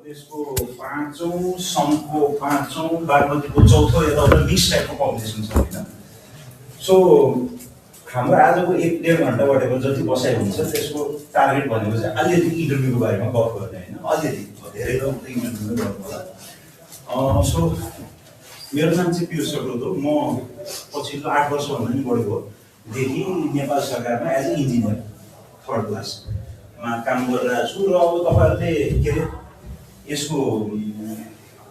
प्रदेशको पाँचौँ सङ्घको पाँचौँ बागमतीको चौथो यताउता मिक्स टाइपको पपुलेसन छ होइन। सो हाम्रो आजको 1-1.5 घन्टा बटेको जति बसाइ हुन्छ त्यसको टार्गेट भनेको चाहिँ अलिअलि इन्टरभ्यूको बारेमा गफ गर्ने होइन, अलिअलि धेरै त उतै इन्टरभ्यूमै गर्नु होला। सो मेरो नाम चाहिँ पियुष सटोदो, म पछिल्लो 8 वर्षभन्दा पनि बढीदेखि नेपाल सरकारमा एज ए इन्जिनियर 3rd क्लासमा काम गरिरहेको छु। र अब तपाईँहरूले के अरे यसको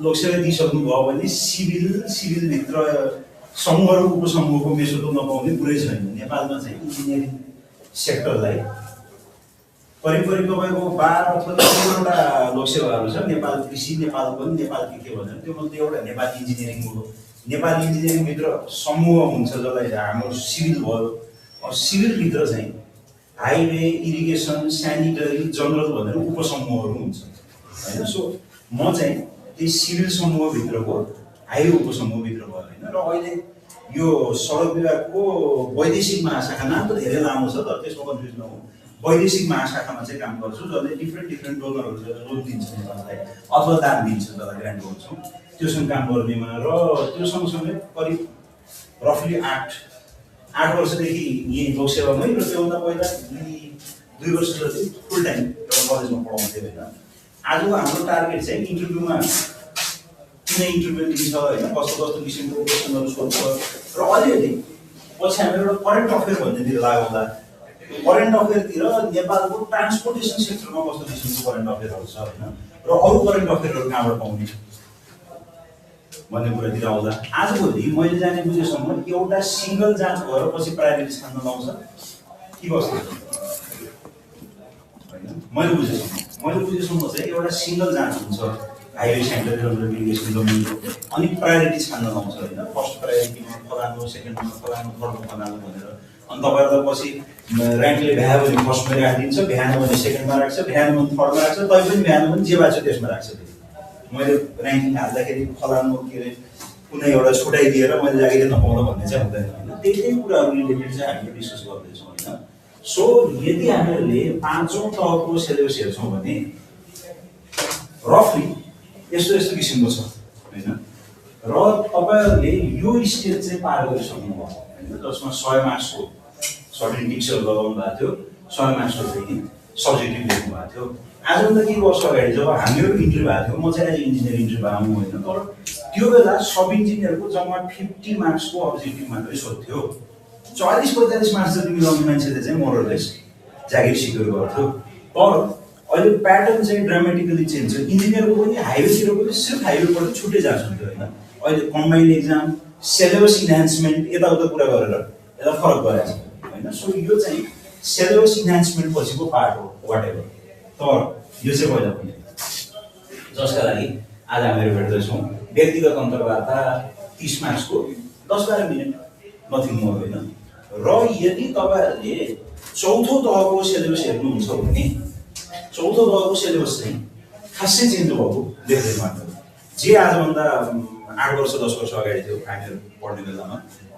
लोकसेवा दिइसक्नुभयो भने सिभिलभित्र समूह र उपसमूहको मेसो नपाउने कुरै छैन। नेपालमा चाहिँ इन्जिनियरिङ सेक्टरलाई करिब तपाईँको 12 अथवा 13वटा लोकसेवाहरू छ। नेपाल कृषि, नेपाल वन, नेपाल के भनेर त्यो मध्ये एउटा नेपाल इन्जिनियरिङ हो। नेपाल इन्जिनियरिङभित्र समूह हुन्छ जसलाई हाम्रो सिभिल भयो। सिभिलभित्र चाहिँ हाइवे, इरिगेसन, स्यानिटरी, जनरल भनेर उपसमूहहरू हुन्छ होइन। सो म चाहिँ त्यही सिभिल समूहभित्रको हाइवे उपसमूहभित्र भयो होइन। र अहिले यो सडक विभागको वैदेशिक महाशाखा, नाम त धेरै लामो छ तर त्यसमा कन्फ्युज नहुँ, वैदेशिक महाशाखामा चाहिँ काम गर्छु जसले डिफ्रेन्ट डोनरहरूले लोन दिन्छ नेपाललाई अथवा दान दिन्छ जसलाई ग्रान्ट गर्छौँ, त्योसँग काम गर्नेमा। र त्यो सँगसँगै करिब रफली 8 वर्षदेखि यही लोकसेवामै, र त्योभन्दा पहिला 2 वर्ष जति फुल टाइम एउटा कलेजमा पढाउँथेँ होइन। आजको हाम्रो टार्गेट चाहिँ इन्टरभ्यूमा किन इन्टरभ्यू लिन्छ होइन, कस्तो किसिमको क्वेसनहरू सोध्छ, र अलिअलि पछि हामी एउटा करेन्ट अफेयर भन्नेतिर लागौँला। करेन्ट अफेयरतिर नेपालको ट्रान्सपोर्टेसन सेक्टरमा कस्तो किसिमको करेन्ट अफेयरहरू छ होइन, र अरू करेन्ट अफेयरहरू कहाँबाट पाउने भन्ने कुरातिर आउँदा आजभोलि मैले जाने बुझेसम्म एउटा सिङ्गल जाँच भएर पछि प्रायोरिटी छान्न लाउँछ कि कस्तो होइन। मैले बुझेसम्म चाहिँ एउटा सिङ्गल जाँच हुन्छ हाइवे, सेन्टर, इरिगेसन, जमिनको, अनि प्रायोरिटी छान्न लाउँछ होइन। फर्स्ट प्रायोरिटीमा फलानु, सेकेन्डमा फलानु, थर्डमा फलानु भनेर। अनि तपाईँहरूलाई पछि ऱ्याङ्कले भ्यायो भने फर्स्टमा राखिदिन्छ, भ्याएन भने सेकेन्डमा राख्छ, भ्याएन भने थर्डमा राख्छ, तै पनि भ्याएन भने जे भएको छ त्यसमा राख्छ। मैले ऱ्याङ्किङ हाल्दाखेरि फलानु के अरे कुनै एउटा छुट्याइदिएर मैले जागिर नपाउँदा भन्ने चाहिँ हुँदैन होइन। त्यही कुराहरू रिलेटेड चाहिँ हामीले डिस्कस गर्दैछौँ होइन। सो यदि हामीहरूले 5औँ तहको सिलेबस हेर्छौँ भने रफली यस्तो किसिमको छ होइन। र तपाईँहरूले यो स्टेज चाहिँ पार गरिसक्नुभयो होइन, जसमा 100 मार्क्सको सर्टेन टिक्सहरू लगाउनु भएको थियो, 100 मार्क्सको चाहिँ सब्जेक्टिभ लेख्नु भएको थियो। आजभन्दा केही वर्ष अगाडि जब हामीहरू इन्ट्री भएको थियो, म चाहिँ एज इन्जिनियर इन्ट्री भएको होइन, तर त्यो बेला सब इन्जिनियरको जम्मा 50 मार्क्सको अब्जेक्टिभ मात्रै सोध्थ्यो। 40-45 मार्क्स जति मिलाउने मान्छेले चाहिँ मोरलेस जागिर सिक्योर गर्थ्यो। तर अहिले प्याटर्न चाहिँ ड्रामेटिकली चेन्ज छ। इन्जिनियरको पनि हाइवेतिर पनि सिर्फ हाइवेबाट छुट्टै जान्छ हुन्थ्यो होइन। अहिले कम्बाइन्ड एक्जाम, सिलेबस इन्हान्समेन्ट यताउता कुरा गरेर यसलाई फरक गरेको छ होइन। सो यो चाहिँ सिलेबस इन्हान्समेन्ट पछिको पार्ट हो वाट एभर। तर यो चाहिँ पहिला पनि जसका लागि आज हामीहरू भेट्दैछौँ व्यक्तिगत अन्तर्वार्ता 30 मार्क्सको 10-12 मिनट नथिङ मोर होइन। र यदि तपाईँहरूले चौथो तहको सिलेबस हेर्नुहुन्छ भने चौथो तहको सिलेबस चाहिँ खासै चेन्ज भएको देख्दै मात्र। जे आजभन्दा 8 वर्ष 10 वर्ष अगाडि थियो हामीहरू पढ्ने बेलामा,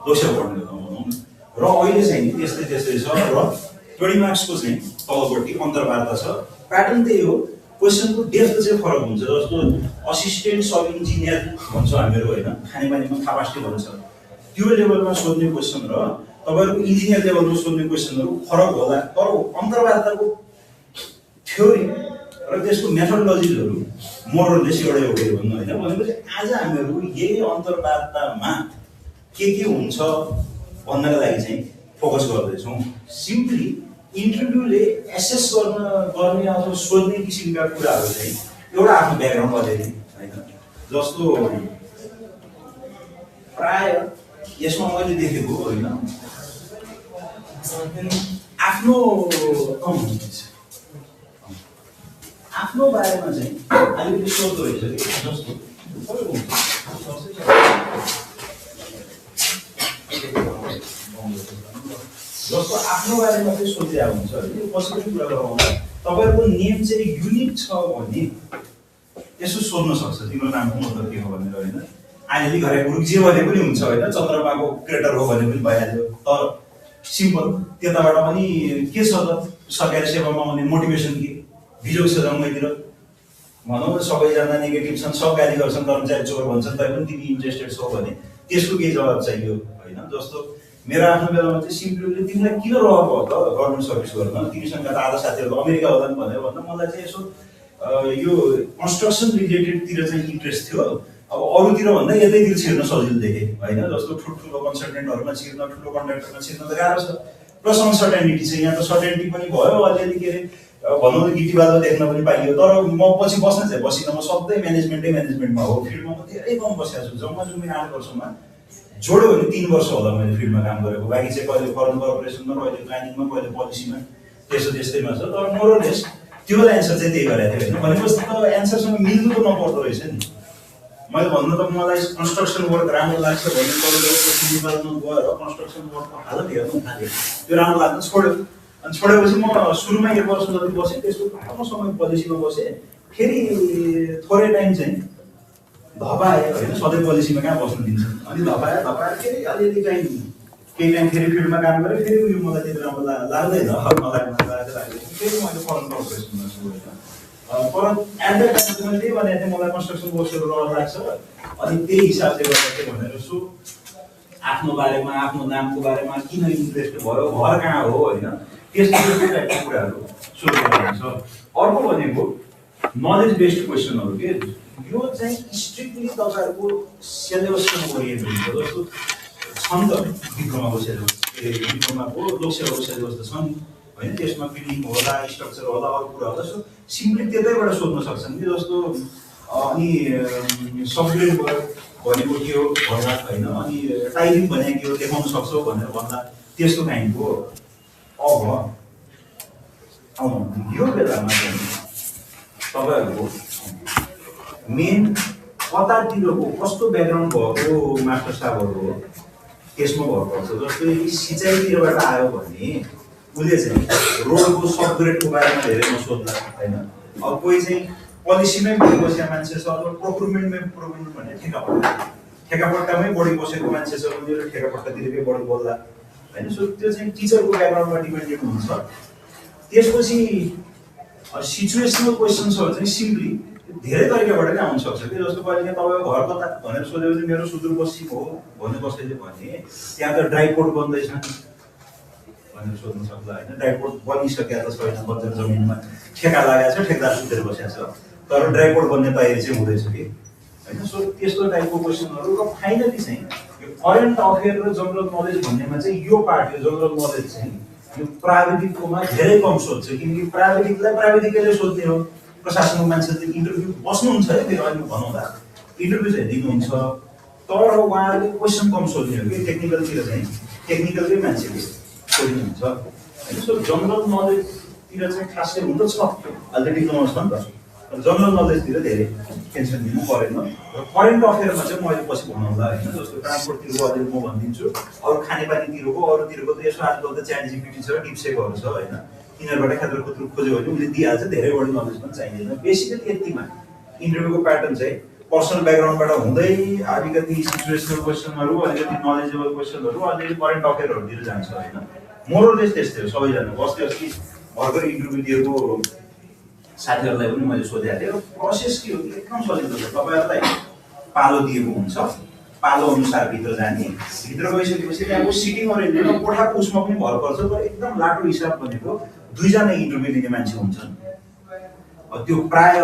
लोकसेवा पढ्ने बेलामा भनौँ न, र अहिले चाहिँ त्यस्तै छ। र 20 मार्क्सको चाहिँ तलपट्टि अन्तर्वार्ता छ। प्याटर्न त्यही हो, क्वेसनको डेप्थ चाहिँ फरक हुन्छ। जस्तो असिस्टेन्ट सब इन्जिनियर भन्छौँ हामीहरू होइन, खानेपानीमा खापास्टे भन्छ, त्यो लेभलमा सोध्ने क्वेसन र तपाईँहरूको इन्जिनियर लेभलमा सोध्ने क्वेसनहरू फरक होला। तर अन्तर्वार्ताको थ्योरी र त्यसको मेथोडोलोजिजहरू मोरलेस एउटै हो भन्नु होइन। भनेपछि आज हामीहरू यही अन्तर्वार्तामा के हुन्छ भन्नका लागि चाहिँ फोकस गर्दैछौँ। सिम्पली इन्टरभ्यूले एसेस गर्ने अथवा सोध्ने किसिमका कुराहरू चाहिँ एउटा आफ्नो ब्याकग्राउन्ड अलिअलि होइन। जस्तो प्राय यसमा मैले देखेको होइन, आफ्नो बारेमा चाहिँ अलिकति सोध्दो रहेछ कि जस्तो आफ्नो बारेमा चाहिँ सोधिरहेको हुन्छ यो कसरी कुरा गराउँदा तपाईँहरूको नेम चाहिँ युनिक छ भने यसो सोध्न सक्छ तिम्रो नामको मतलब के हो भनेर होइन। आइले गरेको जे भने पनि हुन्छ होइन, चन्द्रमाको क्रेटर हो भने पनि भइहाल्यो। तर सिम्पल त्यताबाट पनि के छ त सरकारी सेवामा आउने मोटिभेसन के भिडियो छ जम्मैतिर भनौँ न सबैजना नेगेटिभ छन्, सब गाली गर्छन्, कर्मचारी चोर भन्छन्, तैपनि तिमी इन्ट्रेस्टेड छौ भने त्यसको केही जवाब चाहियो होइन। जस्तो मेरो आफ्नो बेलामा चाहिँ सिम्पली तिमीलाई किन रहर भयो त गभर्मेन्ट सर्भिस गर्न, तिमीसँग त आधा साथीहरू अमेरिका होला नि भनेर भन्दा मलाई चाहिँ यसो यो कन्स्ट्रक्सन रिलेटेडतिर चाहिँ इन्ट्रेस्ट थियो। अब अरूतिर भन्दा यतैतिर छिर्न सजिलो देखेँ होइन। जस्तो ठुल्ठुलो कन्सल्टेन्टहरूमा छिर्न, ठुलो कन्ट्र्याक्टरमा छिर्न त गाह्रो छ, प्लस अनसर्टेनिटी छ। यहाँ त सर्टेनिटी पनि भयो अलिअलि, के अरे भनौँ न गिटी बादल देख्न पनि पाइयो। तर म पछि बस्न चाहिँ बसिनँ, म सधैँ म्यानेजमेन्टमा हो। फिल्डमा म धेरै कम बसेको छु, जम्मा जम्मी 8 वर्षमा जोड्यो भने 3 वर्ष होला मैले फिल्डमा काम गरेको। बाँकी चाहिँ कहिले फरेन कर्पोरेसनमा, कहिले प्लानिङमा, कहिले पोलिसीमा, त्यस्तैमा छ। तर मोरलेस त्यो एन्सर चाहिँ त्यही गरेको थियो होइन। भनेपछि त एन्सरसँग मिल्नु त नपर्दो रहेछ नि। मैले भन्नु त मलाई कन्स्ट्रक्सन वर्क राम्रो लाग्छ भने तपाईँ नेपालमा गएर कन्स्ट्रक्सन वर्कको हालत हेर्नु थालेँ, त्यो राम्रो लाग्न छोड्यो। अनि छोडेपछि म सुरुमा 1 वर्ष जति बसेँ, त्यसको लामो समय पोलिसीमा बसेँ। फेरि थोरै टाइम चाहिँ धपाएँ होइन, सधैँ पोलिसीमा कहाँ बस्नु दिन्छ। अनि धपाएँ फेरि अलिअलि टाइम, केही टाइम फेरि फिल्डमा काम गरेँ। फेरि उयो मलाई त्यति राम्रो लाग्दैन, लाग्दैन। फेरि मैले फरेन कर्पोरेसनमा छु होइन। तर एट द टाइम मैले त्यही भनेको थिएँ, मलाई कन्स्ट्रक्सन वर्क्सहरू रहर लाग्छ। अनि त्यही हिसाबले गर्दा के भनेर सो आफ्नो बारेमा, आफ्नो नामको बारेमा किन इन्ट्रेस्ट भयो, घर कहाँ हो होइन, त्यस्तो टाइपको कुराहरू सुरु गर्नुहुन्छ। अर्को भनेको नलेज बेस्ड क्वेसनहरू के, यो चाहिँ स्ट्रिक्टली तपाईँहरूको सिलेबससँग ओरिएन्टेड हुन्छ। जस्तो छन् त डिप्लोमाको सिलेबस, डिप्लोमाको लोकसेवाको सिलेबस त छ नि होइन, त्यसमा बिल्डिङ होला, स्ट्रक्चर होला, अरू कुरा होला। सो सिम्पली त्यतैबाट सोध्न सक्छन् कि जस्तो अनि सबग्रेड भनेको के हो भन्दा होइन, अनि टाइलिङ भनेको के हो देखाउन सक्छौ भनेर भन्दा त्यस्तो काइन्डको। अब यो बेलामा चाहिँ तपाईँहरूको मेन कतातिरको कस्तो ब्याकग्राउन्ड भएको मास्टर साहबहरू हो त्यसमा भर पर्छ। जस्तो यदि सिँचाइतिरबाट आयो भने उसले चाहिँ रोडको सबग्रेडको बारेमा धेरै नसोध्ला होइन। अब कोही चाहिँ पोलिसीमै बढी बसेका मान्छे छ, अथवा प्रोक्युरमेन्टमै भने ठेकापट्टामै बढी बसेको मान्छे छ उनीहरू ठेकापट्टातिरकै बढी बोल्ला होइन। सो त्यो चाहिँ टिचरको ब्याकग्राउन्डमा डिपेन्डेन्ट हुन्छ। त्यसपछि सिचुएसनल क्वेसन्सहरू चाहिँ सिम्पली धेरै तरिकाबाट नै आउन सक्छ कि। जस्तो कहिले तपाईँको घर कता भनेर सोधेपछि मेरो सुदूरपश्चिम हो भने कसैले भने त्यहाँ त ड्राइपोर्ट बन्दैछ भनेर सोध्न सक्ला होइन। ड्राइपोर्ट बनिसकेको त छैन, बजार जमिनमा ठेका लागेको छ, ठेकदार सुतेर बसेको छ, तर ड्राइपोर्ट बन्ने तयारी चाहिँ हुँदैछ कि होइन। सो त्यस्तो टाइपको क्वेसनहरू। र फाइनली चाहिँ यो करेन्ट अफेयर र जनरल नलेज भन्नेमा चाहिँ यो पार्ट, यो जनरल नलेज चाहिँ यो प्राविधिककोमा धेरै कम सोध्छ, किनकि प्राविधिकलाई प्राविधिकले सोध्ने हो। प्रशासनको मान्छेले इन्टरभ्यू बस्नुहुन्छ है, फेरि अहिले भनौँला इन्टरभ्यू चाहिँ दिनुहुन्छ, तर उहाँहरूले क्वेसन कम सोध्ने हो कि। टेक्निकलतिर चाहिँ टेक्निकलकै मान्छेले सोध्नुहुन्छ होइन। सो जनरल नलेजतिर चाहिँ खासै हुन त छ, अहिले डिप्लोमा छ नि त, तर जनरल नलेजतिर धेरै टेन्सन दिनु परेन। र करेन्ट अफेयरमा चाहिँ म अहिले पछि भनौँला होइन। जस्तो ट्रान्सपोर्टतिरको अहिले म भनिदिन्छु, अरू खानेपानीतिरको, अरूतिरको त यसो आजकल त च्याट जिपिटी छ, डिपसेकहरू छ होइन, तिनीहरूबाट खाद्य कुरो खोज्यो भने उसले दिइहाल्छ, धेरै बढी नलेज पनि चाहिँदैन। बेसिकली यतिमा इन्टरभ्यूको प्याटर्न चाहिँ पर्सनल ब्याकग्राउन्डबाट हुँदै अलिकति सिचुएसनल क्वेसनहरू, अलिकति नलेजेबल क्वेसनहरू, अलिकति करेन्ट अफेयरहरूतिर जान्छ होइन। मोरलेस त्यस्तै हो सबैजना। बस्दै अस्ति भर्खर इन्टरभ्यू दिएको साथीहरूलाई पनि मैले सोधेको थिएँ। प्रोसेस के हो कि एकदम सजिलो छ। तपाईँहरूलाई पालो दिएको हुन्छ, पालो अनुसार भित्र जाने, भित्र गइसकेपछि त्यहाँको सिटिङ अरेन्जमेन्ट कोठाको उसमा पनि भर पर्छ। तर एकदम लाटो हिसाब भनेको 2 जना इन्टरभ्यू लिने मान्छे हुन्छन्। त्यो प्राय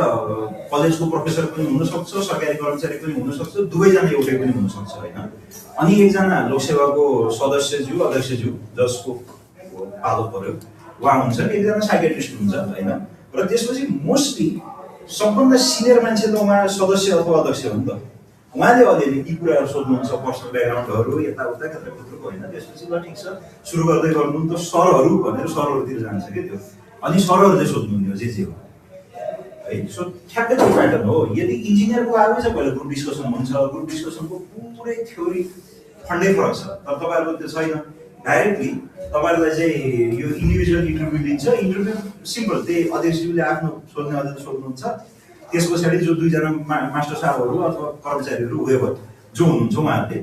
कलेजको प्रोफेसर पनि हुनसक्छ, सरकारी कर्मचारी पनि हुनसक्छ, दुवैजना एउटै पनि हुनसक्छ होइन। अनि एकजना लोकसेवाको सदस्यज्यू, अध्यक्षज्यू जसको पालो पर्यो उहाँ हुन्छ, एकजना साइकेट्रिस्ट हुन्छ होइन। र त्यसपछि मोस्टली सबभन्दा सिनियर मान्छे त उहाँ सदस्य अथवा अध्यक्ष हो नि त। उहाँले अलिअलि यी कुराहरू सोध्नुहुन्छ, पर्सनल ब्याकग्राउन्डहरू यताउता खत्रखत्रको होइन। त्यसपछि ल ठिक छ सुरु गर्दै गर्नु त सरहरू भनेर सरहरूतिर जान्छ कि त्यो। अनि सरहरूले सोध्नुहुने हो जे हो है। सो ठ्याक्कै त्यो प्याटर्न हो। यदि इन्जिनियरको आएकै छ पहिला ग्रुप डिस्कसन हुन्छ, ग्रुप डिस्कसनको पुरै थ्योरी फन्डै फरक छ। तर तपाईँहरूको त्यो छैन, डाइरेक्टली तपाईँहरूलाई चाहिँ यो इन्डिभिजुअल इन्टरभ्यू लिन्छ। इन्टरभ्यू सिम्पल, त्यही अध्यक्षज्यूले आफ्नो सोध्ने अध्यक्ष सोध्नुहुन्छ, त्यस पछाडि जो 2 जना मास्टर साहबहरू अथवा कर्मचारीहरू वेबर जो हुनुहुन्छ उहाँहरूले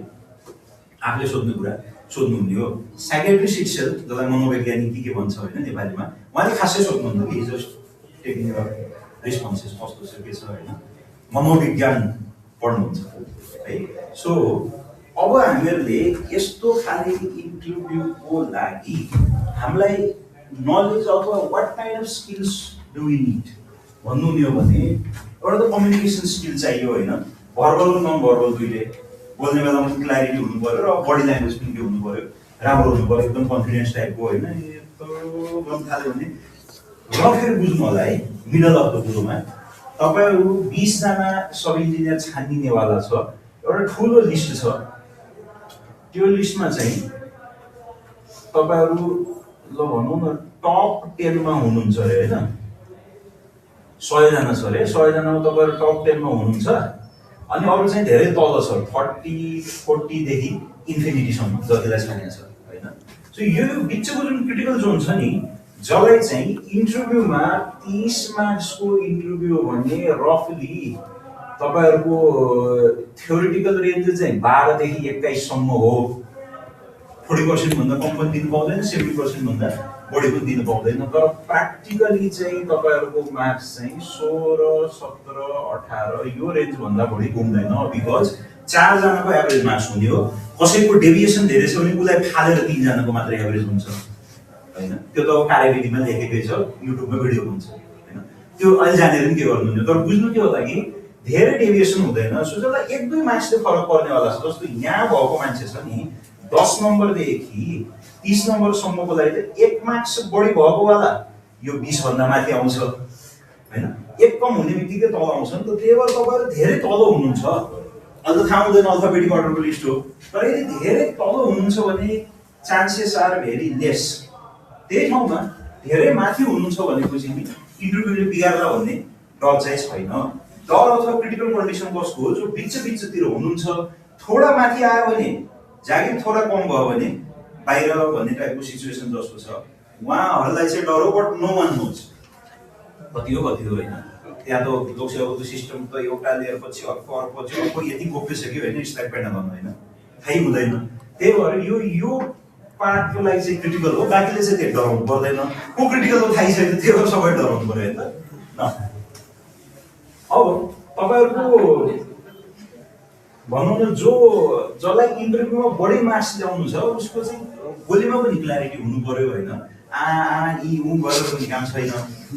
आफूले सोध्ने कुरा सोध्नुहुने हो। साइकेट्रिस्ट इट्सेल्फ, जसलाई मनोवैज्ञानिक के भन्छ होइन नेपालीमा, उहाँले खासै सोध्नुहुन्न कि हिजो टेक्निकल रेस्पोन्सेस कस्तो छ के छ होइन, मनोविज्ञान पढ्नुहुन्छ है। सो अब हामीहरूले यस्तो खाले इन्टरभ्यूको लागि हामीलाई नलेज अथवा what kind of skills do we need भन्नु नि हो भने एउटा त कम्युनिकेसन स्किल चाहियो होइन, भर्बल र नन भर्बल दुइटै। बोल्ने बेलामा पनि क्ल्यारिटी हुनु पऱ्यो र बडी ल्याङ्ग्वेज पनि के हुनु पऱ्यो, राम्रो हुनु पऱ्यो, एकदम कन्फिडेन्स टाइपको होइन। यस्तो गर्नु थाल्यो भने र फेरि बुझ्नु होला है, मिडल अफ द कुरोमा तपाईँहरू 20 जना सब इन्जिनियर छानिनेवाला छ, एउटा ठुलो लिस्ट छ। त्यो लिस्टमा चाहिँ तपाईँहरू ल भनौँ न टप 10 मा हुनुहुन्छ अरे होइन, 100 जना छ अरे, 100 जनामा तपाईँहरू टप 10 मा हुनुहुन्छ। अनि अरू चाहिँ धेरै तल छ, 40 देखि इन्फिनिटीसम्म जतिलाई छानेको छ होइन। सो यो बिचको जुन क्रिटिकल जोन छ नि, जसलाई चाहिँ इन्टरभ्यूमा 30 मार्क्सको इन्टरभ्यू भने रफली तपाईँहरूको थ्योरिटिकल रेन्ज चाहिँ 12 देखि 21 सम्म हो। 40% भन्दा कम पनि दिनु पाउँदैन, 70% भन्दा बढी पनि दिनु पाउँदैन। तर प्र्याक्टिकली चाहिँ तपाईँहरूको मार्क्स चाहिँ 16, 17, 18 यो रेन्ज भन्दा बढी पुग्दैन, बिकज 4 जनाको एभरेज मार्क्स हुने हो। कसैको डेभिएसन धेरै छ भने उसलाई फालेर 3 जनाको मात्र एभरेज हुन्छ होइन। त्यो त कार्यविधिमा लेखेकै छ, युट्युबमा भिडियो हुन्छ होइन, त्यो अहिले जानेर पनि के गर्नुहुन्न। तर बुझ्नु के हो त कि धेरै डेभिएसन हुँदैन। सो जसलाई 1-2 मार्क्सले फरक पर्नेवाला छ, जस्तो यहाँ भएको मान्छे छ नि 10 नम्बरदेखि 30 नम्बरसम्मको लागि त 1 मार्क्स बढी भएकोवाला यो 20 भन्दा माथि आउँछ होइन। 1 कम हुने बित्तिकै तल आउँछ नि त। त्यही भएर तपाईँहरू धेरै तल हुनुहुन्छ। अहिले त थाहा हुँदैन, अल्फाबेटिक अर्डरको लिस्ट हो। तर यदि धेरै तल हुनुहुन्छ भने चान्सेस आर भेरी लेस। त्यही ठाउँमा धेरै माथि हुनुहुन्छ भनेपछि नि इन्टरभ्यूले बिगार्ला भन्ने डर चाहिँ छैन। डर अथवा क्रिटिकल कन्डिसन कस्तो हो, जो बिचतिर हुनुहुन्छ, थोडा माथि आयो भने जागिर थोडा कम भयो भने बाहिर भन्ने टाइपको सिचुएसन जस्तो छ उहाँहरूलाई चाहिँ डर हो। बट नो वान नोज कति हो होइन। त्यहाँ त लोकसेवाको सिस्टम त एउटा लेयर पछि अर्को यति गोप्य छ कि होइन, स्ट्राइक पेन्ट गर्नु होइन, थाहै हुँदैन। त्यही भएर यो पार्टको लागि चाहिँ क्रिटिकल हो। बाँकीले चाहिँ त्यो डराउनु पर्दैन। को क्रिटिकल हो थाहै छैन, त्यो भएर सबै डराउनु पर्यो होइन त। अब तपाईँहरूको भनौँ न जसलाई इन्टरभ्यूमा बढी मार्क्स ल्याउनु छ उसको चाहिँ बोलीमा पनि क्ल्यारिटी हुनु पर्यो होइन। इ उ गरेर पनि काम छैन,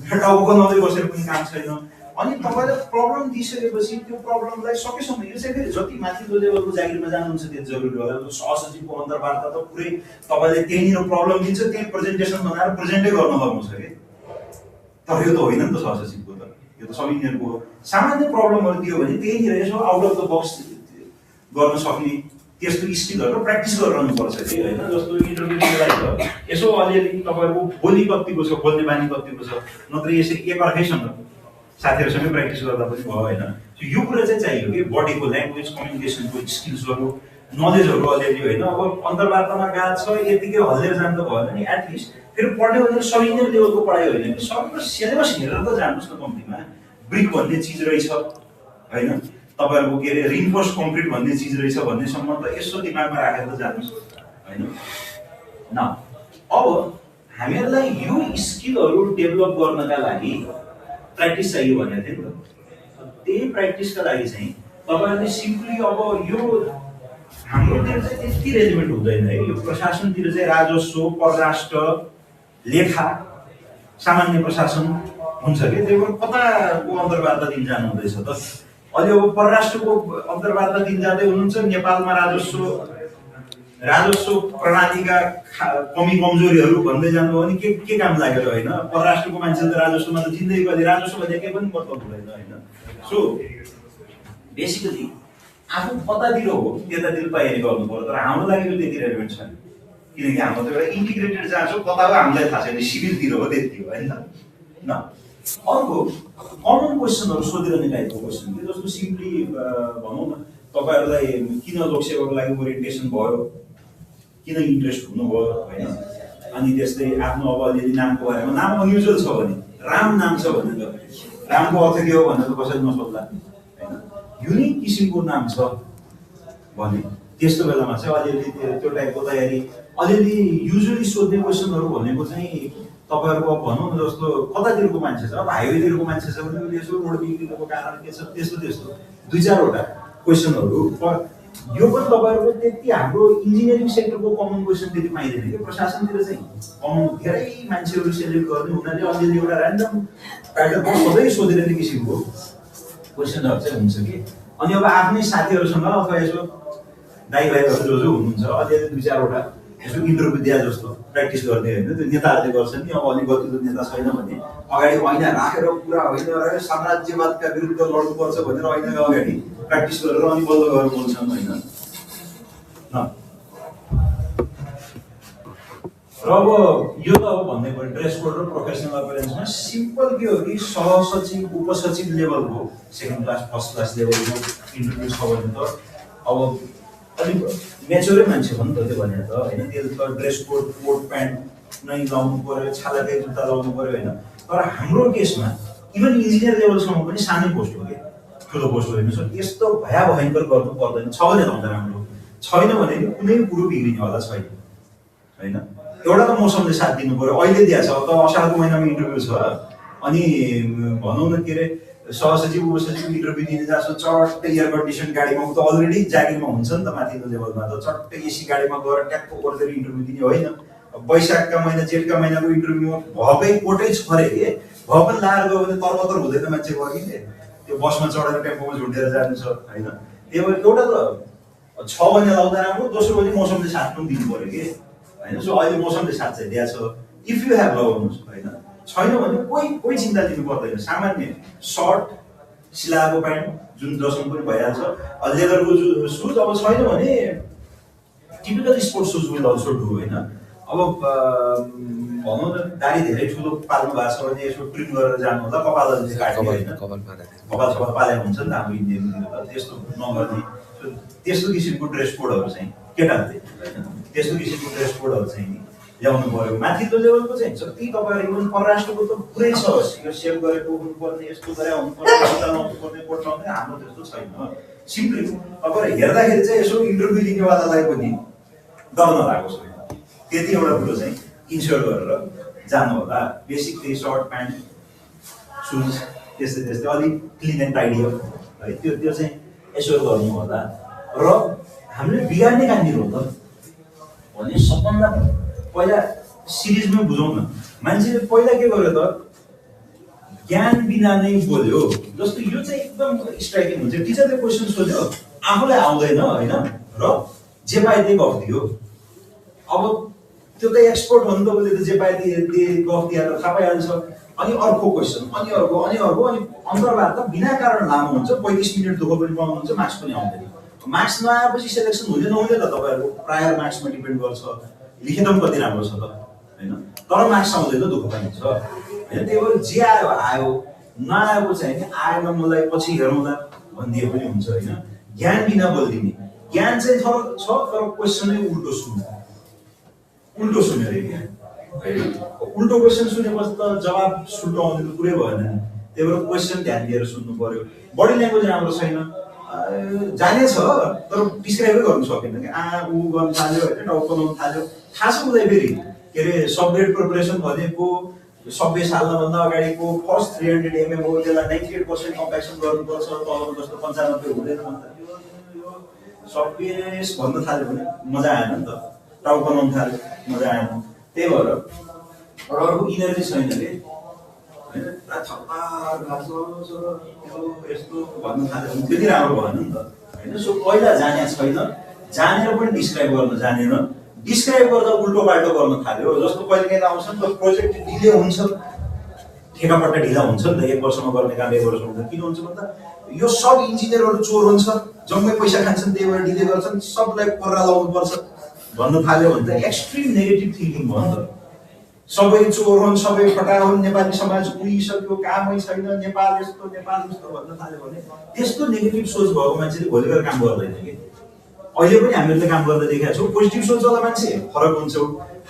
टाउको नदै बसेर पनि काम छैन। अनि तपाईँले प्रब्लम दिइसकेपछि त्यो प्रब्लमलाई सकेसम्म, यो चाहिँ फेरि जति माथिल्लो लेभलको जागिरमा जानुहुन्छ त्यो जरुरी होला। सहसचिवको अन्तर्वार्ता त पुरै तपाईँले त्यहीँनिर प्रब्लम दिन्छ, त्यही प्रेजेन्टेसन बनाएर प्रेजेन्टै गर्न लगाउँछ कि। तर यो त होइन नि त सहसचिवको त, यो त सब इन्जिनियरको हो। सामान्य प्रब्लमहरू दियो भने त्यहीँनिर यसो आउट अफ द बक्स गर्न सक्ने त्यस्तो स्किलहरू प्र्याक्टिस गरिरहनुपर्छ कि होइन। जस्तो इन्टरभ्यूको लागि त यसो अलिअलि तपाईँहरूको बोली कतिको छ, बोल्ने बानी कतिको छ, नत्र यसरी एकअर्कैसँग साथीहरूसँगै प्र्याक्टिस गर्दा पनि भयो होइन। यो कुरा चाहिँ चाहियो कि बडीको ल्याङ्ग्वेज कम्युनिकेसनको स्किल्सहरू नलेजहरू अलिअलि होइन। अब अन्तर्वार्तामा गएको छ यतिकै हल्लेर जानु त भएन नि, एटलिस्ट फेरि पढ्ने भने सब इन्जिनियर लेभलको पढाइ होइन कि सबको सिलेबस हेरेर त जानुहोस् न। कम्तीमा ब्रिक भन्ने चिज रहेछ होइन, तपाईँहरूको के अरे रिइन्फोर्स कङ्क्रिट भन्ने चिज रहेछ भन्नेसम्म त यसो दिमागमा राखेर त जानुहोस् होइन। न अब हामीहरूलाई यो स्किलहरू डेभलप गर्नका लागि प्र्याक्टिस चाहियो भनेको थियो नि त। त्यही प्र्याक्टिसका लागि चाहिँ तपाईँहरूले सिम्पली अब यो हाम्रोतिर चाहिँ त्यति रेलिभेन्ट हुँदैन है। यो प्रशासनतिर चाहिँ राजस्व, परराष्ट्र, लेखा, सामान्य प्रशासन हुन्छ कि। त्यही भएर कताको अन्तर्वार्ता दिन जानु हुँदैछ त। अहिले अब परराष्ट्रको अन्तर्वार्ता दिन जाँदै हुनुहुन्छ, नेपालमा राजस्व प्रणालीका कमी कमजोरीहरू भन्दै जानुभयो भने के काम लागेर होइन। परराष्ट्रको मान्छेले त राजस्वमा त चिन्दै कहिले राजस्व भने केही पनि मतलब हुँदैन होइन। सो बेसिकली आफू कतातिर हो त्यतातिर तयारी गर्नु पर्यो। तर हाम्रो लागि यो त्यति रेलिभेन्ट छैन, किनकि हाम्रो त एउटा इन्टिग्रेटेड जहाँ छ कता हो हामीलाई थाहा छैन, सिभिलतिर हो त्यति हो होइन। न अर्को कमन क्वेसनहरू सोधिरहने टाइपको क्वेसन थियो, जस्तो सिम्पली भनौँ न तपाईँहरूलाई किन लोकसेवाको लागि ओरिएन्टेसन भयो, किन इन्ट्रेस्ट हुनुभयो होइन। अनि त्यस्तै आफ्नो अब अलिअलि नामको बारेमा, नाम अनयुजुअल छ भने राम नाम छ भने त रामको अर्थ के हो भनेर कसैले नसोध्ला होइन। युनिक किसिमको नाम छ भने त्यस्तो बेलामा चाहिँ अलिअलि त्यो टाइपको तयारी। अलिअलि युजुअली सोध्ने क्वेसनहरू भनेको चाहिँ तपाईँहरूको भनौँ न जस्तो कतातिरको मान्छे छ, अब हाइवेतिरको मान्छे छ भने उसले यसो रोड बिग्रिनुको कारण के छ त्यस्तो त्यस्तो 2-4वटा क्वेसनहरू। यो पनि तपाईँहरूको त्यति हाम्रो इन्जिनियरिङ सेक्टरको कमन क्वेसन त्यति पाइँदैन कि प्रशासनतिर चाहिँ कमन धेरै मान्छेहरू सेलेक्ट गर्ने हुनाले अलिअलि एउटा ऱ्यान्डम प्याटर्नमा सधैँ सोधिरहने किसिमको क्वेसनहरू चाहिँ हुन्छ कि। अनि अब आफ्नै साथीहरूसँग अथवा यसो दाइभाइहरू जो जो हुनुहुन्छ अलिअलि 2-4वटा यसो इन्टरभ्यू दिए जस्तो प्र्याक्टिस गर्ने होइन। त्यो नेताहरूले गर्छन् नि, अब अलिक गतिलो नेता छैन भने अगाडि ऐना राखेर पुरा होइन साम्राज्यवादका विरुद्ध लड्नुपर्छ भनेर ऐनाको अगाडि प्र्याक्टिस गरेर अनि बल्ल गरेर बोल्छन् होइन। र अब यो त अब भन्दै पर्यो ड्रेस कोड र प्रोफेसनल अपियरेन्समा सिम्पल के हो कि सहसचिव उपसचिव लेभलको सेकेन्ड क्लास फर्स्ट क्लास लेभलको इन्टरभ्यू छ भने त अब अलिक मेच्योरै मान्छे हो नि त त्यो भने त होइन। त्यो त ड्रेस कोड कोट प्यान्ट नै लाउनु पऱ्यो, छालाकै जुत्ता लाउनु पऱ्यो होइन। तर हाम्रो केसमा इभन इन्जिनियर लेभलसम्म पनि सानै पोस्ट हो कि ठुलो पोस्ट होइन। सो यस्तो भयङ्कर गर्नु पर्दैन। छ भने त राम्रो, छैन भने कुनै कुरो बिग्रिनेवाला छैन होइन। एउटा त मौसमले साथ दिनु पऱ्यो। अहिले दिएको छ अब त असारको महिनामा इन्टरभ्यू छ अनि भनौँ न के अरे सहसचिव उपसचिव इन्टरभ्यू दिने जस्तो चट्टै एयर कन्डिसन गाडीमा त अलरेडी जागिरमा हुन्छ नि त माथिल्लो लेभलमा त चट्टै एसी गाडीमा गएर ट्याक्क ओर्देर इन्टरभ्यू दिने होइन। वैशाखका महिना जेठका महिनाको इन्टरभ्यूमा भएकै कोटै छ अरे के भए पनि लाएर गयो भने तरबतर हुँदैन मान्छेको अघि त्यो बसमा चढेर टेम्पोमा झुन्डेर जानु छ होइन। त्यही भएर एउटा त छ भने लाउँदा राम्रो, दोस्रो भने मौसमले साथ पनि दिनु पऱ्यो कि होइन। सो अहिले मौसमले साथ चाहिँ दिएको छ, इफ यु हेभ लगाउनुहोस् होइन। छैन भने कोही चिन्ता लिनु पर्दैन। सामान्य सर्ट सिलाएको प्यान्ट जुन जसमा पनि भइहाल्छ, लेदरको सुज अब छैन भने typical sports shoes will also do होइन। अब भनौँ न दारी धेरै ठुलो पाल्नु भएको छ भने यसो ट्रिम गरेर जानु होला, कपालले काट्ने होइन, कपाल सपाल पालेको हुन्छ नि त हाम्रो इन्डियनतिर त त्यस्तो नगर्ने। त्यस्तो किसिमको ड्रेस कोडहरू चाहिँ केटाहरूले होइन त्यस्तो किसिमको ड्रेस कोडहरू चाहिँ नि ल्याउनु पऱ्यो। माथिल्लो लेभलको चाहिँ जति तपाईँहरू इभन परराष्ट्रको त पुरै छ, यो सेभ गरेको हुनुपर्ने, यस्तो गरे हुनुपर्ने, जुत्ता लाउनुपर्ने, कोट लाउने। हाम्रो त्यस्तो छैन। सिम्पली तपाईँहरू हेर्दाखेरि चाहिँ यसो इन्टरभ्यू दिनेवालालाई पनि डर नलागेको छैन, त्यति एउटा कुरो चाहिँ इन्स्योर गरेर जानु होला। बेसिक त्यही सर्ट प्यान्ट सुज त्यस्तै त्यस्तै अलिक क्लिन एन्ड टाइडी है त्यो चाहिँ एस्योर गर्नु होला। र हामीले बिगार्ने कहाँनिर हो त भने सबभन्दा पहिला सिरिजमै बुझौँ न। मान्छेले पहिला के गर्यो त ज्ञान बिना नै बोल्यो। जस्तो यो चाहिँ एकदम स्ट्राइकिङ हुन्छ। टिचरले क्वेसन सोध्यो आफूलाई आउँदैन होइन र जे पाए त्यही गफ दियो। अब त्यो त एक्सपर्ट हो नि त, उसले त जे पाए त्यही गफ दिएर थाहा पाइहाल्छ। अनि अर्को क्वेसन अनि अर्को अनि अन्तर्वार्ता बिना कारण लामो हुन्छ। 35 मिनट दुःख पनि पाउनुहुन्छ, मार्क्स पनि आउँदैन। मार्क्स नआएपछि सेलेक्सन हुने नहुने त तपाईँहरूको प्रायर मार्क्समा डिपेन्ड गर्छ। लिखित पनि कति राम्रो छ त होइन, तर मार्क्स आउँदैन दुःख पनि हुन्छ होइन। त्यही भएर जे आयो आयो, नआएको चाहिँ नि आएन मलाई पछि हेरौँला भनिदिए पनि हुन्छ होइन। ज्ञान बिना बोलिदिने ज्ञान चाहिँ छ तर क्वेसनै उल्टो सुन्यो अरे ज्ञान होइन। उल्टो क्वेसन सुनेपछि त जवाब सुल्टो आउने त कुरै भएन नि। त्यही भएर क्वेसन ध्यान दिएर सुन्नु पर्यो। बडी ल्याङ्ग्वेज राम्रो छैन, जाने छ तर डिस्क्राइबै गर्नु सकेन कि ऊ गर्नु थाल्यो होइन, टाउको बनाउनु थाल्यो। थाहा छ उसलाई फेरि के अरे सबग्रेड प्रिपरेसन भनेको सबै साल्नभन्दा अगाडिको फर्स्ट 300 mm हो, त्यसलाई 98% कम्प्याक्सन गर्नुपर्छ, तलको जस्तो 95 हुँदैन भन्दा सबै भन्न थाल्यो भने मजा आएन नि त, टाउको बनाउनु थाल्यो मजा आएन। त्यही भएर अर्को इनर्जी छैन कि होइन, यस्तो भन्न थाल्यो भने त्यति राम्रो भएन नि त होइन। सो पहिला जाने छैन, जानेर पनि डिस्क्राइब गर्न जानेन, डिस्क्राइब गर्दा उल्टो पाल्टो गर्न थाल्यो। जस्तो कहिलेकाहीँ आउँछ नि त प्रोजेक्ट डिले हुन्छ, ठेकापट्टा ढिला हुन्छ नि त। 1 वर्षमा गर्ने काम 1 वर्ष हुन्छ। किन हुन्छ भन्दा यो सब इन्जिनियरहरू चोर हुन्छ, जम्मै पैसा खान्छन्, त्यही भएर डिले गर्छन्, सबलाई पर्रा लाउनुपर्छ भन्न थाल्यो भने त एक्सट्रिम नेगेटिभ थिङ्किङ भयो नि त। सबै चोर हुन्, सबै फटा हुन्, नेपाली समाज उडिसक्यो, कामै छैन, नेपाल यस्तो भन्न थाल्यो भने त्यस्तो नेगेटिभ सोच भएको मान्छेले भोलि गएर काम गर्दैन कि। अहिले पनि हामीहरूले काम गर्दा देखेका छौँ, पोजिटिभ सोचवाला मान्छे फरक हुन्छ,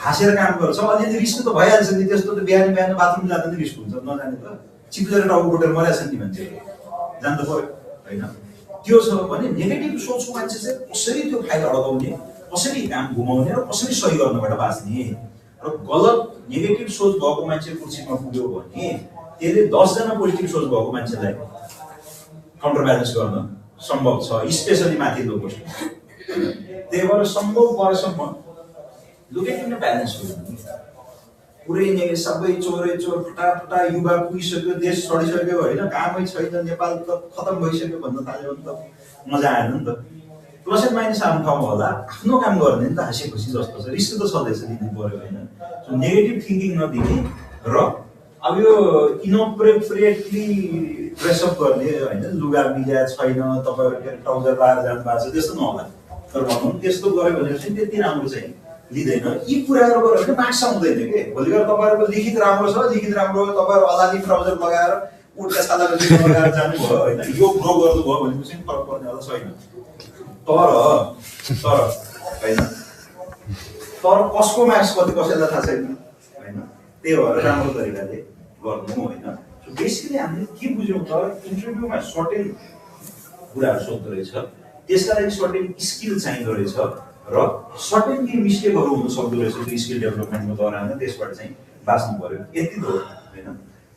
हाँसेर काम गर्छ, अलिअलि रिस्क त भइहाल्छ नि। त्यस्तो त बिहान बाथरुम जाँदा नि रिस्क हुन्छ, नजाने त चिप्लेर टाउको बोटेर मर्या छन् नि मान्छे, जान्नु पर्यो होइन। त्यो छ भने नेगेटिभ सोचको मान्छे चाहिँ कसरी त्यो फाइदा अड्काउने, कसरी काम घुमाउने र कसरी सही गर्नबाट बाँच्ने र गलत नेगेटिभ सोच भएको मान्छे कुर्सीमा पुग्यो भने त्यसले 10 जना पोजिटिभ सोच भएको मान्छेलाई काउन्टर ब्यालेन्स गर्न सम्भव छ, स्पेसली माथिल्लो पोस्ट। त्यही भएर सम्भव भएसम्म लुकेट इन ब्यालेन्स गर्नु। पुरै सबै चोरै चोर फटाफटा युवा पुगिसक्यो, देश छोडिसक्यो होइन, कामै छैन, नेपाल त खतम भइसक्यो भन्न थाल्यो भने त मजा आएन नि त। प्लस एन्ड माइनस आफ्नो ठाउँमा होला, आफ्नो काम गर्ने नि त हाँसी खुसी जस्तो छ, रिस्क त छँदैछ दिनु पर्यो होइन। सो नेगेटिभ थिङ्किङ नदिने र अब यो इनअप्रोप्रिएटली ड्रेसअप गर्ने होइन, लुगा मिल्या छैन, तपाईँहरू ट्राउजर लाएर जानु भएको छ त्यस्तो नहोला। तर भनौँ त्यस्तो गऱ्यो भने चाहिँ त्यति राम्रो चाहिँ लिँदैन। यी कुराहरू गऱ्यो भने मार्क्स आउँदैन कि। भोलि गएर तपाईँहरूको लिखित राम्रो छ, लिखित राम्रो हो, तपाईँहरू अलाली ट्राउजर लगाएर उल्टा सालाको जुत्ता लगाएर जानुभयो होइन, यो ग्रो गर्नुभयो भनेपछि फरक पर्नेवाला छैन। तर होइन, तर कसको मार्क्स कति कसैलाई थाहा छैन होइन। त्यही भएर राम्रो तरिकाले गर्नु होइन। सो बेसिकली हामीले के बुझ्यौँ त, इन्टरभ्यूमा सर्टेन कुराहरू सोध्दो रहेछ, त्यसका लागि सर्टेन स्किल चाहिँदो रहेछ र सर्टेन केही मिस्टेकहरू हुन सक्दो रहेछ त्यो स्किल डेभलपमेन्टको दौरान, त्यसबाट चाहिँ बाँच्नु पर्यो। यति त हो होइन।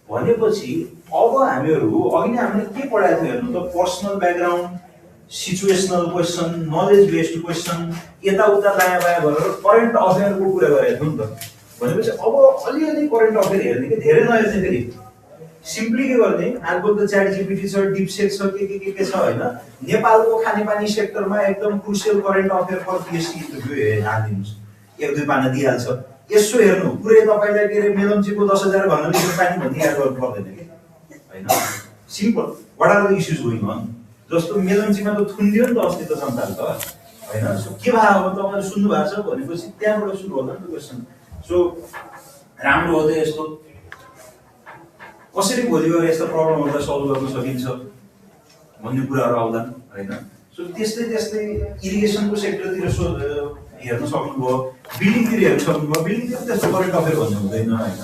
भनेपछि अब हामीहरू अघि नै हामीले के पढाएको थियो हेर्नु त, personal background, situational question, knowledge based question, यताउता दायाँ बायाँ गरेर करेन्ट अफेयरको कुरा गरेको थियो नि त। भनेपछि अब अलिअलि करेन्ट अफेयर हेर्ने कि धेरै नहेर्ने, फेरि सिम्पली के गर्ने, आजकल त च्याट जिपिटी छ, डिपसेक छ, के छ होइन। नेपालको खानेपानी सेक्टरमा एकदम crucial current affair for PhD interview हालिदिनुहोस्, 1-2 पाना दिइहाल्छ। यसो हेर्नु पुरै तपाईँलाई के अरे मेलम्चीको 10,000 घन लिटर पानी भन्ने याद गर्नु पर्दैन कि होइन। Simple, what are the issues going on. जस्तो मेलम्चीमा त थुनिदियो नि त अस्ति त जनताले त होइन। सो के भयो अब तपाईँहरू सुन्नु भएको छ भनेपछि त्यहाँबाट सुरु होला नि त क्वेसन। सो राम्रो हो त यस्तो, कसरी भोलि गएर यस्ता प्रब्लमहरूलाई सल्भ गर्न सकिन्छ भन्ने कुराहरू आउँला होइन। सो त्यस्तै इरिगेसनको सेक्टरतिर हेर्न सक्नुभयो, बिल्डिङतिर हेर्न सक्नुभयो। बिल्डिङतिर त्यस्तो करेन्ट अफेयर भन्ने हुँदैन होइन।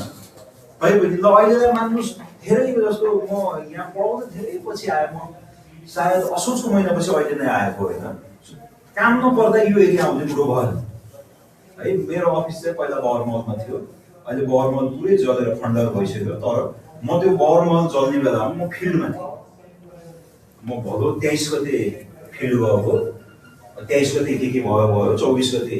है भने ल अहिलेलाई मान्नुहोस् धेरै जस्तो म यहाँ पढाउँदा धेरै पछि आएँ, म सायद असोजको महिनापछि अहिले नै आएको होइन। काम नपर्दा यो एरिया आउने कुरो भयो है। मेरो अफिस चाहिँ पहिला बहरमहलमा थियो, अहिले बहरमहल पुरै जलेर खण्डर भइसक्यो। तर म त्यो बहरमहल जल्ने बेलामा म फिल्डमा थिएँ। म भदौ 23 गते फिल्ड गएको, 23 गते के भयो, 24 गते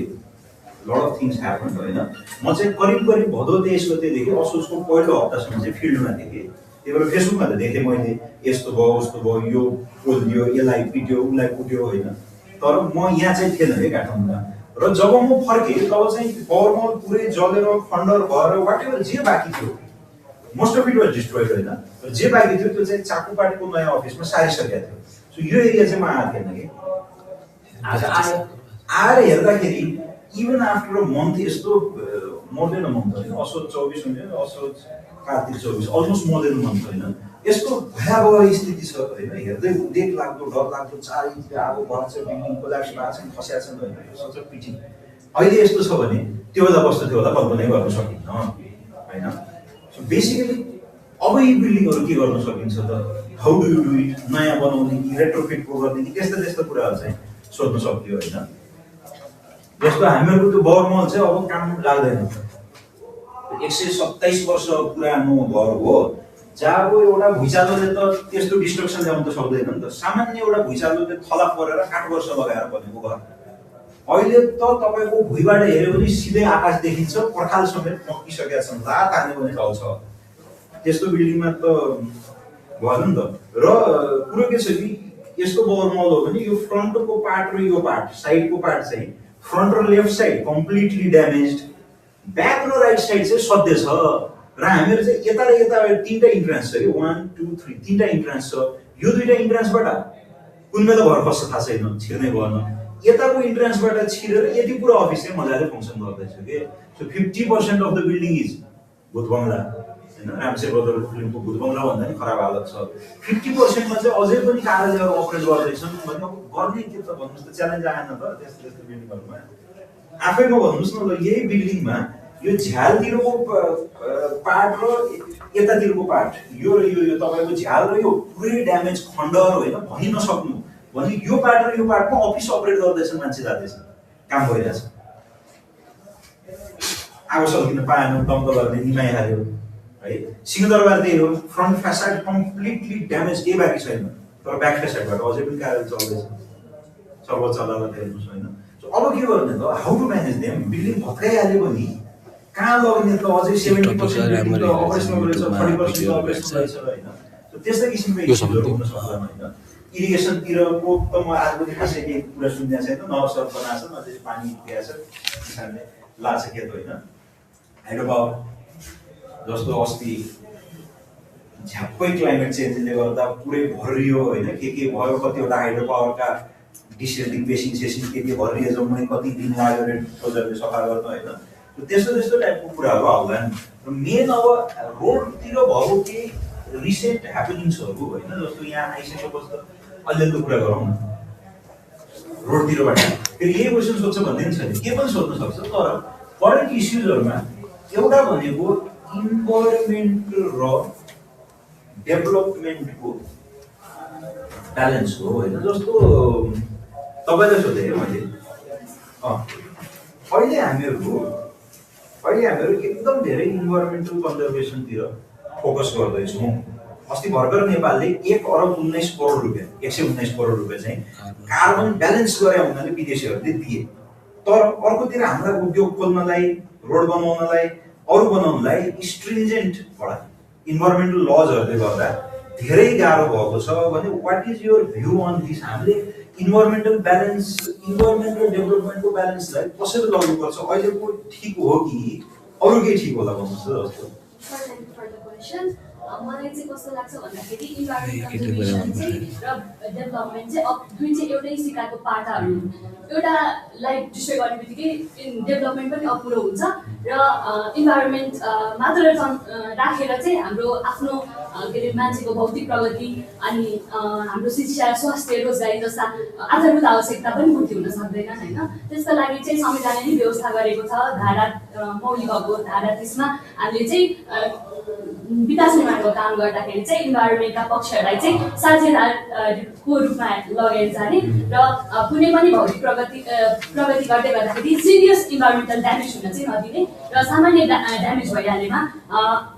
लट अफ थिङ्स ह्यापन होइन। म चाहिँ करिब भदौ 23 गतेदेखि असोजको पहिलो हप्तासम्म चाहिँ फिल्डमा थिएँ कि। त्यही भएर फेसबुकमा त देखेँ मैले, यस्तो भयो उस्तो भयो, यो पोलिदियो, यसलाई पिट्यो, उसलाई कुट्यो होइन। तर म यहाँ चाहिँ थिएन है काठमाडौँमा। र जब म फर्केँ तब चाहिँ बहरमहल पुरै जलेर खण्डर भएर वाट एभर जे बाँकी थियो, most of it was destroyed होइन। र जे बाँकी थियो त्यो चाहिँ चाकुपाटीको नयाँ अफिसमा सारिसकेको थियो। सो यो एरिया चाहिँ म आएको थिएन कि। आज आएर हेर्दाखेरि इभन आफ्टर अ मन्थ, यस्तो मोर देन अ मन्थ होइन, असोज 24 हुन्छ, असोज कार्तिक 24, almost more than a month होइन। यस्तो भयावह स्थिति छ होइन। हेर्दै देख लाग्दो, डर लाग्दो, चारैतिर आगो बढ्छ, बिल्डिङ कोल्याप्स भएको छन्, खस्या छन् होइन। सच पिटी अहिले यस्तो छ भने त्यो बेला कस्तो थियो होला कल्पनै गर्न सकिन्न होइन। सो बेसिकली अब यी बिल्डिङहरू के गर्न सकिन्छ त, how do you do it, नयाँ बनाउने कि रेट्रोफिट गर्ने कि त्यस्ता कुराहरू चाहिँ सोध्न सक्यो होइन। जस्तो हामीहरूको त्यो बहरमहल चाहिँ अब काम लाग्दैन। 127 वर्ष पुरानो घर हो, जहाँ अब एउटा भुइँचालोले त त्यस्तो डिस्ट्रक्सन ल्याउनु त सक्दैन नि त। सामान्य एउटा भुइँचालोले थला परेर 8 वर्ष लगाएर बनेको घर अहिले त तपाईँको भुइँबाट हेऱ्यो भने सिधै आकाश देखिन्छ, पर्खाल समेत मक्किसकेका छन्, लात हान्यो भने ठाउँ छ। त्यस्तो बिल्डिङमा त भएन नि त। र कुरो के छ कि यस्तो बहरमहल हो भने यो फ्रन्टको पार्ट र यो पार्ट, साइडको पार्ट चाहिँ फ्रन्ट र left side completely damage, back र राइट साइड चाहिँ सध्य छ। र हामीहरू चाहिँ यता र यता 3टा इन्ट्रान्स छ कि, 1 2 3 3टा इन्ट्रान्स छ। यो 2टा इन्ट्रान्सबाट कुन बेला घर खस्छ थाहा छैन, छिर्नै भएन। यताको इन्ट्रान्सबाट छिरेर यति पुरा अफिस चाहिँ मजाले फङ्सन गर्दैछ कि। So 50% of the building is भूतबङ्गला होइन। रामशेर बदर फिल्मको भूतबङ्गला भन्दा नि खराब हालत छ। 50%मा चाहिँ अझै पनि कार्यालयहरू अपरेट गर्दैछन् भने अब गर्ने के त भन्नुहोस् त, च्यालेन्ज आएन त त्यस्तो बिल्डिङहरूमा। आफैमा भन्नुहोस् न ल, यही बिल्डिङमा यो झ्यालतिरको पार्ट र यतातिरको पार्ट, यो र यो तपाईँको झ्याल र यो पुरै ड्यामेज खण्डर होइन भनि नसक्नु भने यो पार्ट र यो पार्टमा अफिस अपरेट गर्दैछन्, मान्छे जाँदैछन्, काम भइरहेछ। आगो सल्किन पाएन, डम्प गर्ने निमाइहाल्यो है। सिंहदरबार त्यही हो, फ्रन्ट फ्यासाड कम्प्लिटली ड्यामेज, केही बाँकी छैन, तर ब्याक फ्यासाडबाट अझै पनि कार्य चल्दैछ, सर्वोच्च अदालत हेर्नुहोस् होइन। अब के गर्ने त, how to manage them? Building भत्काइहाल्यो भने कहाँ लग्ने त, अझै 70% बिल्डिङ त अपरेसनल रहेछ, 30% अपरेसनल रहेछ होइन। त्यस्तै किसिमको इस्युजहरू हुन सक्दैन होइन। इरिगेसनतिरको त म आज पनि खासै केही कुरा सुनिदिएको छैन, नर्सर बनाएको छ, नजिक पानी दिएको छ, किसानले लाछ खेत होइन। हाइड्रो पावर जस्तो अस्ति झ्याप्पै क्लाइमेट चेन्जले गर्दा पुरै भरियो होइन, के भयो, कतिवटा हाइड्रो पावरका डिसेल्टिङ बेसिन सेसिन के भरियो, जम्मै कति दिन लाग्यो अरे प्रोजेक्टले सफा गर्न होइन। त्यस्तो टाइपको कुराहरू आउँला नि। र मेन अब रोडतिर भएको केही रिसेन्ट ह्यापनिङ्सहरू होइन, जस्तो यहाँ आइसकेपछि त अलिअलि कुरा गरौँ न रोडतिरबाट। फेरि यही क्वेसन सोध्छ भन्ने पनि छैन, के पनि सोध्न सक्छ, तर करेन्ट इस्युजहरूमा एउटा भनेको इन्भाइरोमेन्ट र डेभलपमेन्टको ब्यालेन्स हो होइन। जस्तो तपाईँलाई सोधेँ है मैले, अहिले हामीहरू एकदम धेरै इन्भाइरोमेन्टल कन्जर्भेसनतिर फोकस गर्दैछौँ। अस्ति भर्खर नेपालले 1,19 करोड रुपियाँ 119 करोड रुपियाँ चाहिँ कार्बन ब्यालेन्स गरे हुनाले विदेशीहरूले दिए। तर अर्कोतिर हाम्रा उद्योग खोल्नलाई, रोड बनाउनलाई, अरू बनाउनलाई स्ट्रिन्जेन्ट इन्भाइरोमेन्टल लजहरूले गर्दा धेरै गाह्रो भएको छ भने what is your view on this? हामीले इन्भाइरोमेन्टल डेभलपमेन्टको ब्यालेन्सलाई कसरी लग्नुपर्छ? अहिलेको ठिक हो कि अरू केही ठिक होला भन्नुहोस् त। जस्तो मलाई चाहिँ कस्तो लाग्छ भन्दाखेरि इन्भाइरोमेन्ट कन्जर्भेसन चाहिँ र डेभलपमेन्ट चाहिँ दुई चाहिँ एउटै सिक्काको पाटाहरू हुन्। एउटालाई डिस्ट्रोय गर्ने बित्तिकै डेभलपमेन्ट पनि अपुरो हुन्छ र इन्भाइरोमेन्ट मात्र राखेर चाहिँ हाम्रो आफ्नो के अरे मान्छेको भौतिक प्रगति अनि हाम्रो शिक्षा, स्वास्थ्य, रोजगारी जस्ता आधारभूत आवश्यकता पनि पूर्ति हुन सक्दैनन् होइन। त्यसका लागि चाहिँ संविधानले नै व्यवस्था गरेको छ। धारा मौलिक हकको धारा 30 मा हामीले चाहिँ विकास निर्माणको काम गर्दाखेरि चाहिँ इन्भाइरोमेन्टका पक्षहरूलाई चाहिँ साझेदारको रूपमा लगेर जाने र कुनै पनि भौतिक प्रगति गर्दै गर्दाखेरि सिरियस इन्भाइरोमेन्टल ड्यामेज हुन चाहिँ नदिने र सामान्य ड्यामेज भइहालेमा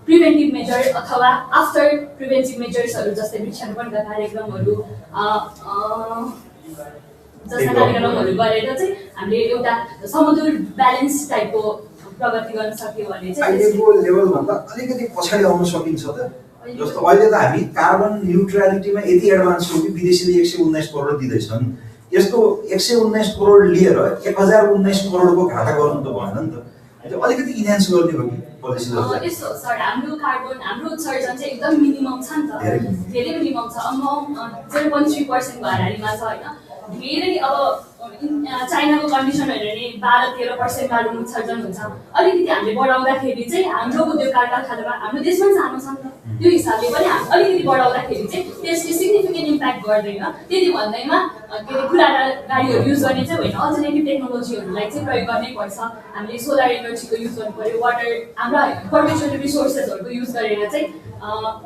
प्रिभेन्टिभ मेजर अथवा आफ्टर प्रिभेन्टिभ मेजर्सहरू जस्तै वृक्षारोपणका कार्यक्रमहरू गरेर चाहिँ हामीले एउटा समतुल ब्यालेन्स टाइपको प्रगति गर्न सक्यो भने चाहिँ अहिलेको लेभलभन्दा अलिकति पछाडि आउन सकिन्छ त। जस्तो अहिले त हामी कार्बन न्युट्रालिटीमा यति एडभान्स छौँ कि विदेशीले 119 करोड दिँदैछन्। यस्तो 119 करोड लिएर 1019 करोडको घाटा गर्नु त भएन नि त। अलिकति इन्हान्स गर्ने हो कि पोलिसी? यस्तो सर, हाम्रो उत्सर्जन चाहिँ एकदम मिनिमम छ नि त, धेरै मिनिमम छ। 0.3% हाराहारीमा छ होइन। धेरै अब चाइनाको कन्डिसन हेऱ्यो भने 12-13% कार्बन उत्सर्जन हुन्छ। अलिकति हामीले बढाउँदाखेरि चाहिँ हाम्रो उद्योग कारखानामा हाम्रो देशमा सानो छ नि त, त्यो हिसाबले पनि हामी अलिकति बढाउँदाखेरि चाहिँ त्यसले सिग्निफिकेन्ट इम्प्याक्ट गर्दैन। त्यति भन्दैमा के अरे पुराना गाडीहरू युज गर्ने चाहिँ होइन, अल्टरनेटिभ टेक्नोलोजीहरूलाई चाहिँ प्रयोग गर्नै पर्छ। हामीले सोलर एनर्जीको युज गर्नु पऱ्यो, वाटर हाम्रा पर्मिचुअल रिसोर्सेसहरूको युज गरेर चाहिँ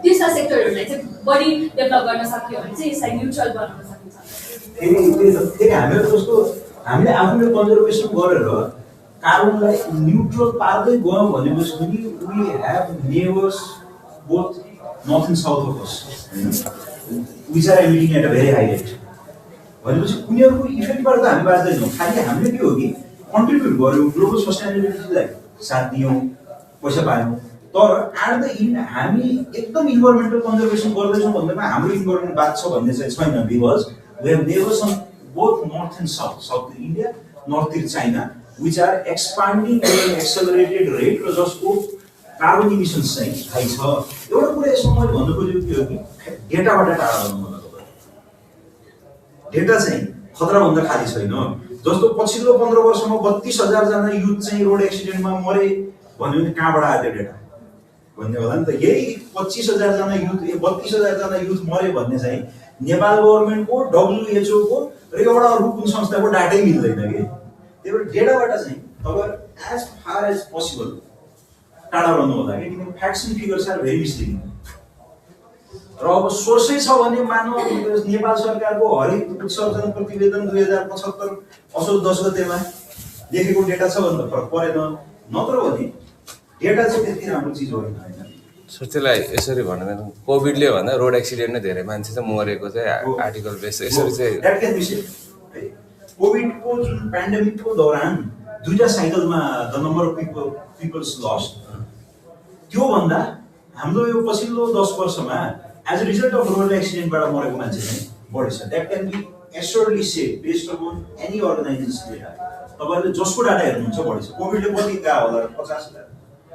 त्यस्ता सेक्टरहरूलाई चाहिँ बढी डेभलप गर्न सक्यो भने चाहिँ यसलाई न्युट्रल बनाउन सकिन्छ। फेरि हामीहरू जस्तो हामीले आफूले कन्जर्भेसन गरेर कार्बनलाई न्युट्रल पार्दै गयौँ भनेपछि पनि we have neighbours both north and south of us which are emitting at a very high rate भनेपछि उनीहरूको इफेक्टबाट त हामी बाँच्दैनौँ। खालि हामीले के हो कि कन्ट्रिब्युट गऱ्यौँ, ग्लोबल सस्टेनेबिलिटीलाई साथ दियौँ, पैसा पायौँ, तर एट द इन्ड हामी एकदम इन्भाइरोमेन्टल कन्जर्भेसन गर्दैछौँ भन्दैमा हाम्रो इन्भाइरोमेन्ट बाँच्छ भन्ने चाहिँ छैन। Because we have neighbors on both north and south, south India, north China, which are expanding at an accelerated rate र जसको कार्बन इमिसन्स चाहिँ हाई छ। एउटा कुरा यसमा मैले भन्नु खोजेको के हो कि डेटाबाट टाढा गर्नु होला। डेटा चाहिँ खतराभन्दा खाली छैन। जस्तो पछिल्लो 15 वर्षमा 32,000 जना युथ चाहिँ रोड एक्सिडेन्टमा मरे भन्यो भने कहाँबाट आयो त्यो डेटा भन्ने होला नि त। यही 25,000 जना युथ 32,000 जना युथ मरे भन्ने चाहिँ नेपाल गभर्मेन्टको, WHO को र एउटा अर्को कुन संस्थाको डाटै मिल्दैन कि। त्यही भएर डेटाबाट चाहिँ तपाईँ एज फार एज पोसिबल टाढा रहनु होला कि, किनकि facts and figures are very misleading. र अब सोर्सै छ भने मानव नेपाल सरकारको हरित उत्सर्जन प्रतिवेदन 2075 असोज 10 गतेमा लेखेको डेटा छ भने त फरक परेन। नत्र भने डेटा चाहिँ त्यति राम्रो चिज होइन होइन। सर त्यसलाई यसरी भन्दा कोभिडले भन्दा रोड एक्सिडेन्ट नै धेरै मान्छे चाहिँ मरेको चाहिँ आर्टिकल बेस यसरी चाहिँ द्याट क्यान बी सेड है। कोभिडको जुन पेन्डेमिकको दौरान 2टा साइकलमा the number of peoples lost, त्योभन्दा हाम्रो यो पछिल्लो 10 वर्षमा as a result of road एक्सिडेन्टबाट मरेको मान्छे चाहिँ बढी छ। That can be assuredly said based upon any organisation data. तपाईँहरूले जसको डाटा हेर्नुहुन्छ बढी छ। कोभिडले कति गएको होला? 50,000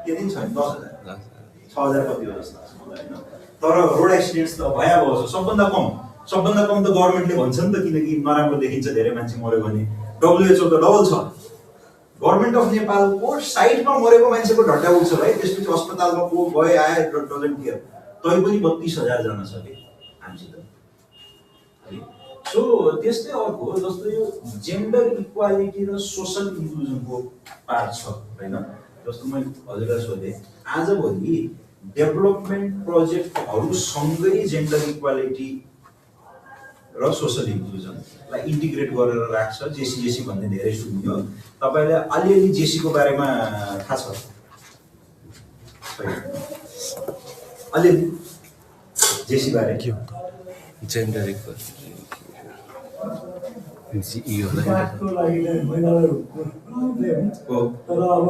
त्यति छैन, 10,000 6,000 कति हो जस्तो लाग्छ मलाई होइन। तर रोड एक्सिडेन्ट्स त भयावह छ, सबभन्दा कम त गभर्मेन्टले भन्छ नि त, किनकि नराम्रो देखिन्छ धेरै मान्छे मऱ्यो भने। WHO त डबल छ। गभर्मेन्ट अफ नेपालको साइडमा मरेको मान्छेको ढड्डा उठ्छ भाइ, त्यसपछि अस्पतालमा को गए आए डजन्ट केयर। तै पनि 32,000 जना छ कि हामीसित। सो त्यस्तै अर्को जस्तो यो जेन्डर इक्वालिटी र सोसल इन्क्लुजनको पार्ट छ होइन। जस्तो मैले हजुरलाई सोधेँ, आजभोलि डेभलपमेन्ट प्रोजेक्टहरूसँगै जेन्डर इक्वालिटी र सोसल इन्क्लुजनलाई इन्टिग्रेट गरेर राख्छ। जेसी भन्ने धेरै सुनियो। तपाईँलाई अलिअलि जेसीको बारेमा थाहा छ? अलिअलि जेसी बारे के हो? जेन्डर इक्वालिटी विकासको लागि चाहिँ महिलाहरू तर अब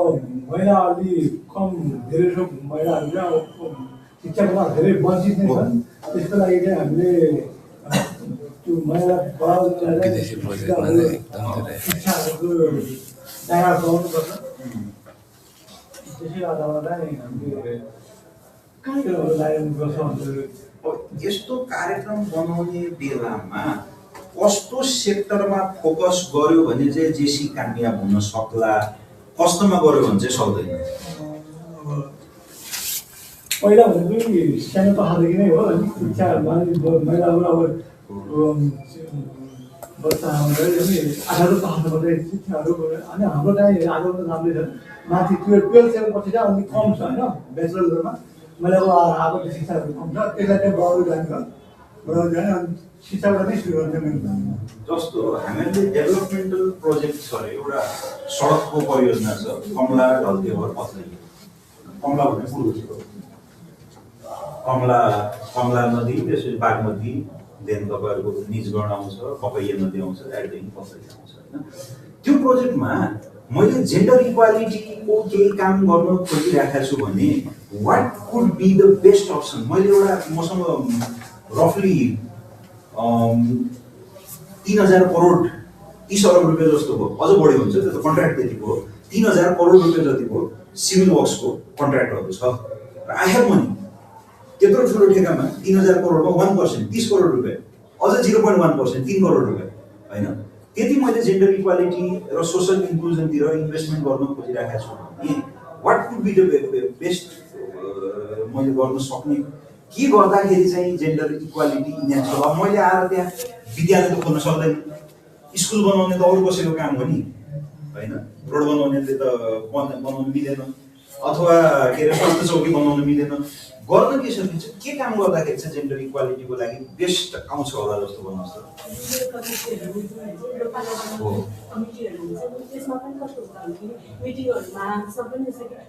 महिला अलि कम धेरै जसो महिलाहरू चाहिँ अब शिक्षामा धेरै वञ्चित नै छन्। त्यसको लागि चाहिँ हामीले त्यो महिला शिक्षाहरूको तयार गराउनुपर्छ। त्यसै आधारमा चाहिँ हामीले कार्यक्रमहरू लागु गर्छौँ। यस्तो कार्यक्रम बनाउने बेलामा कस्तो सेक्टरमा फोकस गर्यो भने चाहिँ जेसी कामयाब हुन सक्ला, कस्तोमा गर्यो भने चाहिँ सक्दैन? पहिला भनेको सानो तहदेखि नै हो होइन। शिक्षा महिलाहरू अब बच्चा आउँदाखेरि 18 तहसम्म चाहिँ शिक्षाहरू अनि हाम्रो चाहिँ आगो राम्रै छ। माथि 12-7 चाहिँ अलिक कम छ होइन। ब्याचलरमा महिलाको आगो शिक्षाहरू कम छ। त्यसलाई चाहिँ बढाउँदै जाने अनि शिक्षाबाट नै सुरु गर्ने मेरो। जस्तो हामीले डेभलपमेन्टल प्रोजेक्ट छ अरे, एउटा सडकको परियोजना छ कमला ढल्केवर पत्लै। कमला भन्ने पूर्व कमला नदी, त्यसपछि बागमती, देन तपाईँहरूको निजगढ आउँछ, कपैया नदी आउँछ, त्यहाँदेखि पत्लै आउँछ होइन। त्यो प्रोजेक्टमा मैले जेन्डर इक्वालिटीको केही काम गर्न खोजिरहेको छु भने what could be the best option? मैले एउटा मसँग रफली 3,000 करोड 30 अरब रुपियाँ जस्तो हो, अझ बढी हुन्छ त्यो त कन्ट्र्याक्ट त्यतिको हो। 3,000 करोड रुपियाँ जतिको सिभिल वर्क्सको कन्ट्र्याक्टहरू छ र आई हेभ मनी। त्यत्रो ठुलो ठेकामा 3,000 करोडमा 1% 30 करोड रुपियाँ, अझ 0.1% 3 करोड रुपियाँ होइन। त्यति मैले जेन्डर इक्वालिटी र सोसल इन्क्लुजनतिर इन्भेस्टमेन्ट गर्न खोजिरहेको छु भने what could be the best मैले गर्न सक्ने, के गर्दाखेरि चाहिँ जेन्डर इक्वालिटी इन्याक्ट छ? अब मैले आएर त्यहाँ विद्यालय त खोल्न सक्दैन, स्कुल बनाउने त अरू कसैको काम हो नि होइन। रोड बनाउनेले त बनाउनु मिलेन, अथवा के अरे स्वास्थ्य चौकी बनाउनु मिलेन। गर्न के सकिन्छ, के काम गर्दाखेरि चाहिँ जेन्डर इक्वालिटीको लागि बेस्ट आउँछ होला जस्तो भन्नुहोस् त? त्यसमा पनि कस्तो हुन्छ भने मिटिङहरूमा सबै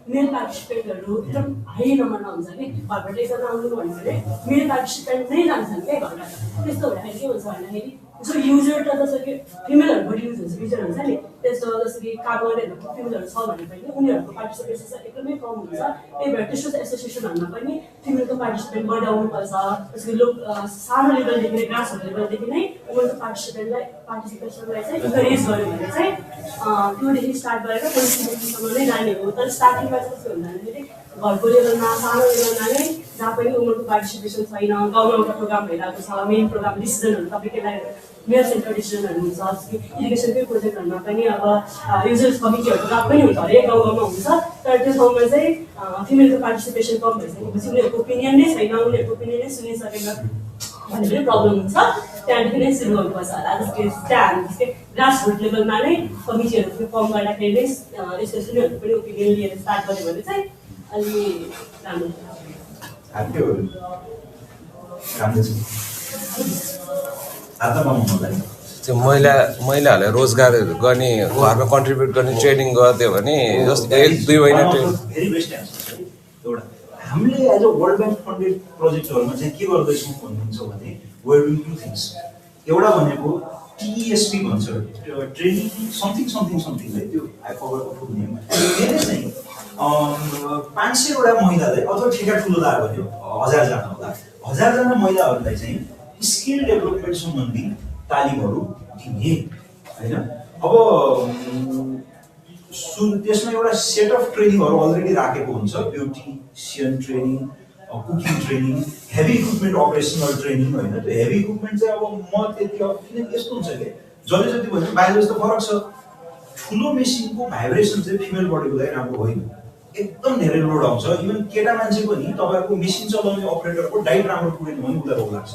मेल पार्टिसिपेन्टहरू एकदम हाई नम्बरमा हुन्छ कि घरबाट एकजना आउनु भन्यो भने मेल पार्टिसिपेन्ट नै जान्छन् क्या घरबाट। त्यस्तो हुँदाखेरि के हुन्छ भन्दाखेरि जो युजर त जस्तो कि फिमेलहरू बढी युजर हुन्छ नि, त्यस्तो जस्तो कि काम गर्नेहरू फिमेलहरू छ भने पनि उनीहरूको पार्टिसिपेसन चाहिँ एकदमै कम हुन्छ। त्यही भएर त्यस्तो एसोसिएसनहरूमा पनि फिमेलको पार्टिसिपेन्ट बढाउनुपर्छ। जस्तो कि सानो लेभलदेखि नै ग्रास लेभलदेखि नै उनीहरूको पार्टिसिपेसनलाई चाहिँ इन्करेज गर्यो भने चाहिँ त्योदेखि स्टार्ट गरेर पोलिसीसम्म नै जाने हो। तर स्टार्टिङमा चाहिँ कस्तो हुन्छ भन्दाखेरि घरको लेभलमा सानो लेभलमा नै जहाँ पनि उनीहरूको पार्टिसिपेसन छैन, गाउँमा एउटा प्रोग्राम भइरहेको छ, मेन प्रोग्राम डिसिजनहरू तपाईँलाई मेयर सेन्टर डिसिजनहरू हुन्छ। जस्तो कि इरिगेसनकै प्रोजेक्टहरूमा पनि अब युजर्स कमिटीहरूको काम पनि हुन्छ, हरेक गाउँमा हुन्छ। तर त्यो ठाउँमा चाहिँ फिमेलको पार्टिसिपेसन कम भइसकेपछि उनीहरूको ओपिनियन नै छैन, उनीहरूको ओपिनियन नै सुनिसकेन भन्ने पनि प्रब्लम हुन्छ। त्यहाँदेखि नै सुरु गर्नुपर्छ होला। जस्तै त्यहाँ ग्रास रुट लेभलमा नै कमिटीहरू फर्म गर्दाखेरि नै यस्तो उनीहरूको पनि ओपिनियन लिएर स्टार्ट गर्यो भने चाहिँ अलि राम्रो हुन्छ। हातमा मलाई त्यो महिलाहरूलाई रोजगारहरू गर्ने घरमा कन्ट्रिब्युट गर्ने ट्रेनिङ गरिदियो भने जस्तो 1-2 महिना ट्रेनिङ भेरी बेस्ट एन्सर है एउटा हामीले as a world bank funded प्रोजेक्टहरूमा चाहिँ के गर्दैछौँ भन्नुहुन्छ भने we are doing two things एउटा भनेको टिएसपी भन्छ ट्रेनिङ समथिङ है त्यो I forgot the full name त्यसले चाहिँ 500 महिलालाई अथवा ठेका ठुलोदार भन्यो 1000 जना होला 1000 जना महिलाहरूलाई चाहिँ स्किल डेभलपमेन्ट सम्बन्धी तालिमहरू दिने होइन अब त्यसमा एउटा सेट अफ ट्रेनिङहरू अलरेडी राखेको हुन्छ beautician training cooking training heavy equipment operational training होइन त्यो हेभी इक्विपमेन्ट चाहिँ अब म त्यति अब किनकि यस्तो हुन्छ कि जसले जति भन्छ बायोलोजी त फरक छ ठुलो मेसिनको भाइब्रेसन चाहिँ फिमेल बडीको लागि राम्रो होइन एकदम धेरै लोड आउँछ इभन केटा मान्छे पनि तपाईँको मेसिन चलाउने अपरेटरको डाइट राम्रो पुगेन भने उसलाई रोग लाग्छ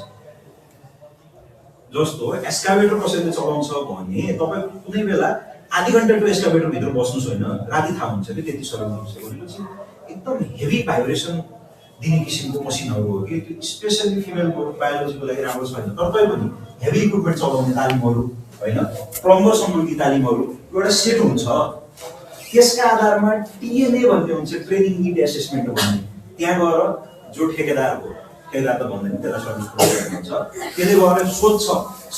जस्तो एस्काभेटर कसैले चलाउँछ भने तपाईँ कुनै बेला आधी घन्टा त्यो एस्काभेटरभित्र बस्नुहोस् होइन राति थाहा हुन्छ कि त्यति सर्भ हुन्छ भनेपछि एकदम हेभी भाइब्रेसन दिने किसिमको मसिनहरू हो कि त्यो स्पेसली फिमेलको बायोलोजीको लागि राम्रो छैन तर पनि हेभी इक्विपमेन्ट चलाउने तालिमहरू होइन प्लम्बर सम्बन्धी तालिमहरू एउटा सेट हुन्छ त्यसका आधारमा टिएनए भन्ने हुन्छ ट्रेनिङ निड एसेसमेन्ट भन्ने त्यहाँ गएर जो ठेकेदार त भन्दैन त्यसलाई सर्भिस प्रोभाइडर भन्छ त्यसले गएर सोध्छ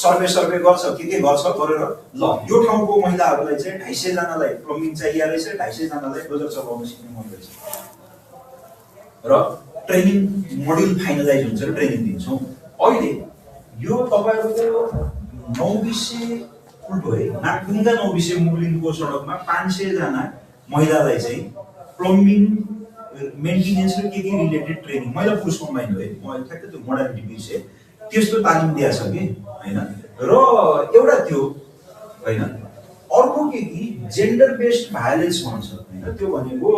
सर्वे गर्छ के गर्छ गरेर ल यो ठाउँको महिलाहरूलाई चाहिँ 250 जनालाई प्लम्बिङ चाहिए रहेछ 250 जनालाई डोजर चलाउन सिक्ने मन रहेछ र ट्रेनिङ मोड्युल फाइनलाइज हुन्छ र ट्रेनिङ दिन्छौँ अहिले यो तपाईँहरूको 920 उल्टो है नागपुङका 920 मुगलिनको सडकमा 500 जना महिलालाई चाहिँ प्लम्बिङ मेन्टेनेन्स र के रिलेटेड ट्रेनिङ महिला पुरुष कम्बाइन हो है म ठ्याक्कै त्यो मोडालिटी बिर्सेँ त्यस्तो तालिम दिएको छ कि होइन र एउटा त्यो होइन अर्को के कि जेन्डर बेस्ड भायोलेन्स भन्छ होइन त्यो भनेको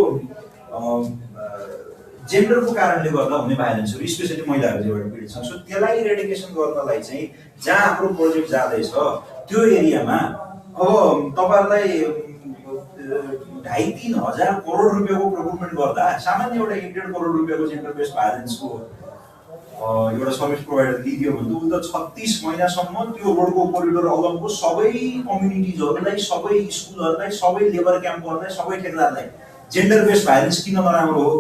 जेन्डरको कारणले गर्दा हुने भायोलेन्सहरू स्पेसली महिलाहरू जेबाट पीडित छन् सो त्यसलाई इरेडिकेसन गर्नलाई चाहिँ जहाँ हाम्रो प्रोजेक्ट जाँदैछ त्यो एरियामा अब तपाईँहरूलाई 2.5-3 हजार करोड रुपियाँको प्रोक्युरमेन्ट गर्दा सामान्य एउटा 1.5 करोड रुपियाँको जेन्डर बेस्ड भायोलेन्सको एउटा सर्भिस प्रोभाइडर दिइदियो भने त उता 36 महिनासम्म त्यो रोडको कोरिडोर अगमको सबै कम्युनिटिजहरूलाई सबै स्कुलहरूलाई सबै लेबर क्याम्पहरूलाई सबै ठेकेदारलाई जेन्डर बेस्ड भायोलेन्स किन नराम्रो हो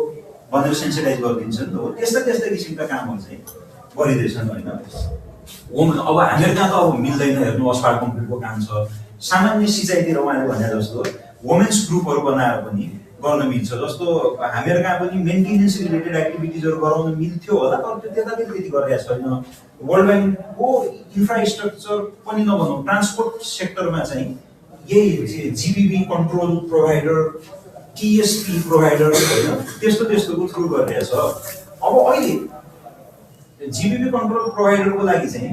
भनेर सेन्सिटाइज गरिदिन्छ नि त हो त्यस्ता किसिमका कामहरू चाहिँ गरिँदैछन् होइन अब हामीहरू कहाँ त अब मिल्दैन हेर्नु अस्पताल कम्प्लिटको काम छ सामान्य सिँचाइतिर उहाँले भने जस्तो वुमेन्स ग्रुपहरू बनाएर पनि गर्न मिल्छ जस्तो हामीहरू कहाँ पनि मेन्टेनेन्स रिलेटेड एक्टिभिटिजहरू गराउन मिल्थ्यो होला तर त्यो त्यतातिर त्यति गरिरहेको छैन वर्ल्ड ब्याङ्कको इन्फ्रास्ट्रक्चर पनि नभनौँ ट्रान्सपोर्ट सेक्टरमा चाहिँ यही जिबिबी कन्ट्रोल प्रोभाइडर टिएसपी प्रोभाइडर होइन त्यस्तोको थ्रु गरिरहेछ अब अहिले जिबिबी कन्ट्रोल प्रोभाइडरको लागि चाहिँ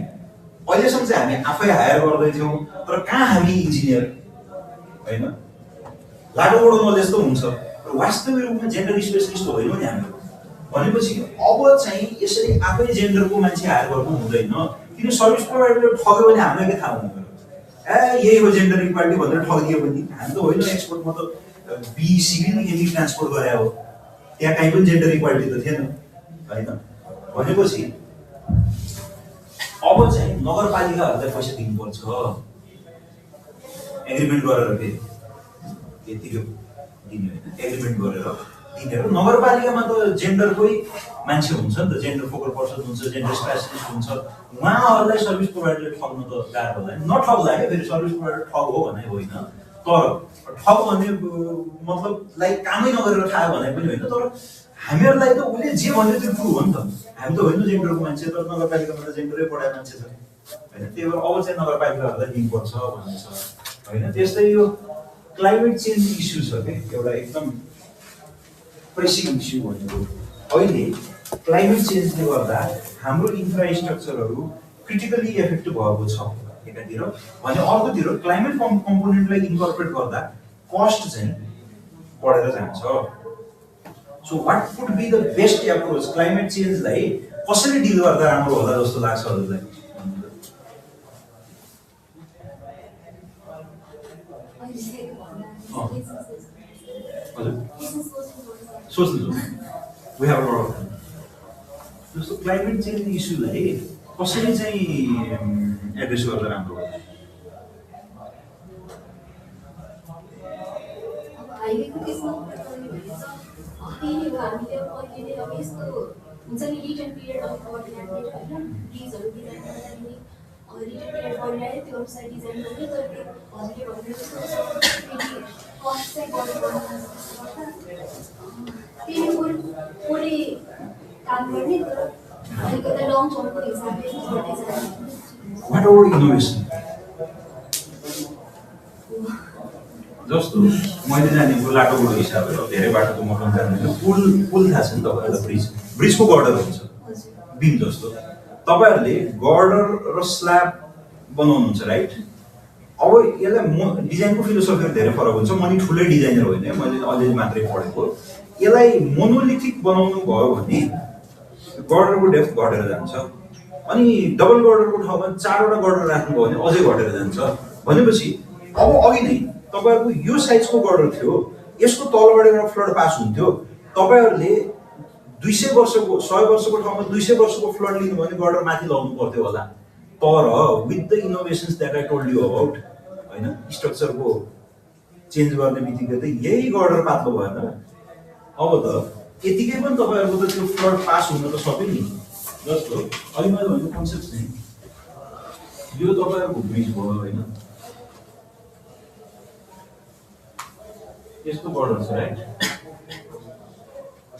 अहिलेसम्म चाहिँ हामी आफै हायर गर्दैथ्यौँ तर कहाँ हामी इन्जिनियर होइन लाटोबाट नलेज त हुन्छ र वास्तविक रूपमा जेन्डर स्पेसलिस्ट होइनौँ नि हामी भनेपछि अब चाहिँ यसरी आफै जेन्डरको मान्छे हायर गर्नु हुँदैन किन सर्भिस प्रोभाइडरले ठग्यो भने हामीलाई के थाहा हुनु यही हो जेन्डर इक्वालिटी भनेर ठगिदियो भने हामी त होइन एक्सपोर्टमा त बी सिभिल एनी ट्रान्सपोर्ट गरे हो त्यहाँ कहीँ पनि जेन्डर इक्वालिटी त थिएन होइन भनेपछि अब चाहिँ नगरपालिकाहरूलाई पैसा दिनुपर्छ एग्रिमेन्ट गरेर फेरि यतिको दिने होइन एग्रिमेन्ट गरेर दिने र नगरपालिकामा त जेन्डरकै मान्छे हुन्छ नि त जेन्डर फोकल पर्सन हुन्छ जेन्डर स्पेसलिस्ट हुन्छ उहाँहरूलाई सर्भिस प्रोभाइडरले ठग्नु त गाह्रो होला नठग्ला है फेरि सर्भिस प्रोभाइडर ठग हो भने होइन तर ठग भन्ने मतलब लाइक कामै नगरेर खायो भने पनि होइन तर हामीहरूलाई त उसले जे भन्यो त्यो ट्रु हो नि त हामी त होइन जेन्डरको मान्छे तर नगरपालिकामा त जेन्डरै पढाएको मान्छे छ होइन त्यही भएर अब चाहिँ नगरपालिकाहरूलाई दिनुपर्छ भन्ने छ होइन त्यस्तै यो क्लाइमेट चेन्ज इस्यु छ कि एउटा एकदम प्रेसिङ इस्यु भनेको अहिले क्लाइमेट चेन्जले गर्दा हाम्रो इन्फ्रास्ट्रक्चरहरू क्रिटिकली इफेक्ट भएको छ एकातिर भने अर्कोतिर क्लाइमेट कम्पोनेन्टलाई इन्कर्पोरेट गर्दा कस्ट चाहिँ बढेर जान्छ so what would be the best approach climate चेन्जलाई कसरी डिल गर्दा राम्रो होला जस्तो लाग्छ हजुरलाई सोच्नु we have a lot of time जस्तो क्लाइमेट चेन्ज इस्युलाई कसरी चाहिँ एड्रेस गर्दा राम्रो होला त्यसमा कुरा गर्ने भने चाहिँ त्यही हो हामीले अहिले अब यस्तो हुन्छ नि रिटर्न पिरियड अफ कोअर्डिनेट होइन डिजहरू डिजाइन गर्दाखेरि रिटर्न पिरियड गरिरहेको त्यो अनुसार डिजाइन गर्ने तर त्यो हामीले भनेको कस्ट चाहिँ गर्नु त्यही पुरै काम गर्ने तर अलिकति लङ टर्मको हिसाबले गर्दै जाने What about innovation? जस्तो मैले जानेको लाटोको हिसाबले धेरै बाटो त म पनि जान्दिनँ पुल थाहा छ नि तपाईँहरूलाई ब्रिजको गर्डर हुन्छ बिम जस्तो तपाईँहरूले गर्डर र स्ल्याब बनाउनुहुन्छ राइट अब यसलाई डिजाइनको फिलोसफीहरू धेरै फरक हुन्छ म नि ठुलै डिजाइनर होइन मैले अलिअलि मात्रै पढेको यसलाई मोनोलिथिक बनाउनु भयो भने गर्डरको डेप्थ घटेर जान्छ अनि डबल गर्डरको ठाउँमा 4वटा गर्डर राख्नुभयो भने अझै घटेर जान्छ भनेपछि अब अघि नै तपाईँहरूको यो साइजको गर्डर थियो यसको तलबाट एउटा फ्लड पास हुन्थ्यो तपाईँहरूले 200 वर्षको 100 वर्षको ठाउँमा 200 वर्षको फ्लड लिनुभयो भने गर्डर माथि लगाउनु पर्थ्यो होला तर with the innovations that I told you about होइन स्ट्रक्चरको चेन्ज गर्ने बित्तिकै त यही गर्डर पातलो भएन अब त यतिकै पनि तपाईँहरूको त त्यो फ्लड पास हुन त सक्यो नि जस्तो अहिले मैले भनेको कन्सेप्ट चाहिँ यो तपाईँहरूको ब्रिज भयो होइन यस्तो गर्डर छ राइट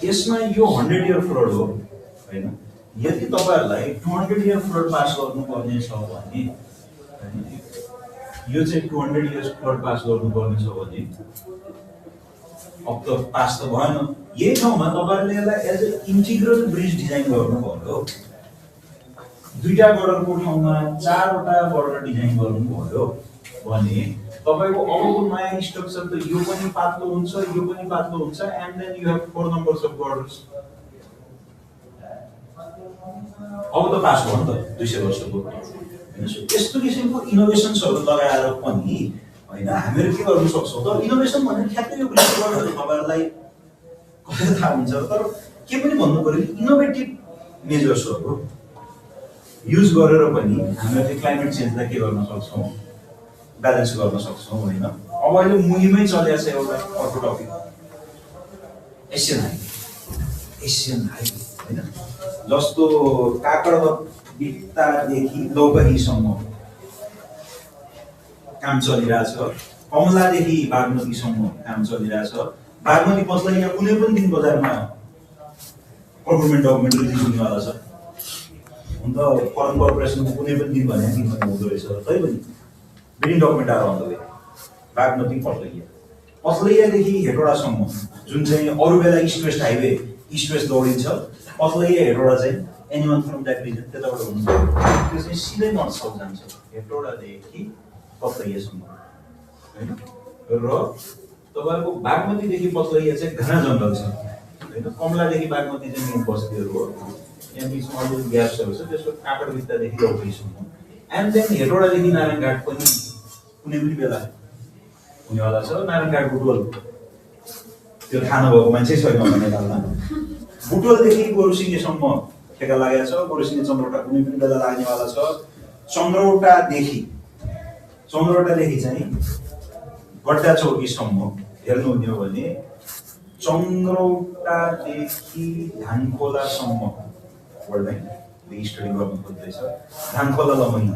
यसमा यो 100 इयर फ्लड हो होइन यदि तपाईँहरूलाई 200 इयर फ्लड पास गर्नुपर्ने छ भने यो चाहिँ 200 इयर्स फ्लड पास गर्नुपर्ने छ भने अब त पास त भएन यही ठाउँमा तपाईँहरूले यसलाई as a integral bridge design गर्नुभयो 2टा गर्डरको ठाउँमा 4वटा गर्डर डिजाइन गर्नुभयो भने तपाईको अबको नयाँ स्ट्रक्चर त यो पनि पातलो हुन्छ यो पनि पातलो हुन्छ and then you have 4 numbers of girders अब त पास भयो नि त 200 वर्षको यस्तो किसिमको इनोभेसन्सहरू लगाएर पनि हैन हामीहरु के गर्न सक्छौं त इनोभेसन भन्ने ठ्याक्कै यो गर्डरहरु तपाईहरुलाई कसरी थाहा हुन्छ तर के पनि भन्नु पर्यो इनोभेटिभ मेजर्सहरु युज गरेर पनि हामीले क्लाइमेट चेन्जलाई के गर्न सक्छौं ब्यालेन्स गर्न सक्छौं हैन अब अहिले मुहिमै चलेको छ एउटा अर्को टपिक एसियन हाइवे हैन जस्तो काकडबिट्टादेखि लौकहीसम्म काम चलिरहेछ कमलादेखि बागमतीसम्म काम चलिरहेछ बागमती पसलाई यहाँ कुनै पनि दिन बजारमा गभर्नमेन्ट डकुमेन्ट रिलिज हुनेवाला छ हुन त फरेन कर्पोरेसनको कुनै पनि दिन भने दिनमा हुँदो रहेछ तैपनि बिल्डिङ डकुमेन्ट आएर आउँदै बागमती पसलैयादेखि हेटौडासम्म जुन चाहिँ अरू बेला east west highway east west दौडिन्छ पसलैया हेटौडा चाहिँ एनिमल फ्रम द्याट रिजन त्यताबाट हुन्छ त्यो चाहिँ सिधै नर्थ साउथ जान्छ हेटौडादेखि पसलैयासम्म हैन र तपाईहरुको बागमतीदेखि पसलैया चाहिँ घना जङ्गल छ हैन कमलादेखि बागमती चाहिँ मेन बस्तीहरु हो यहाँ बिचमा अलिअलि ग्याप्सहरु छ त्यसको काकडबिट्टादेखि लौकहीसम्म एन्ड देन हेटौडादेखि नारायणघाट पनि कुनै पनि बेला हुनेवाला छ नारायणघाट बुटवल त्यो थाहा नभएको मान्छे छैन भने थाहा बुटवलदेखि गोरुसिङेसम्म ठेका लागेको छ गोरुसिङे चन्द्रौटा कुनै पनि बेला लाग्नेवाला छ चन्द्रौटादेखि चाहिँ गड्डा चौकीसम्म हेर्नु हुने हो भने चन्द्रौटादेखि धानखोलासम्म वर्ल्ड ब्याङ्क स्टडी गर्नु खोज्दैछ धानखोला लमही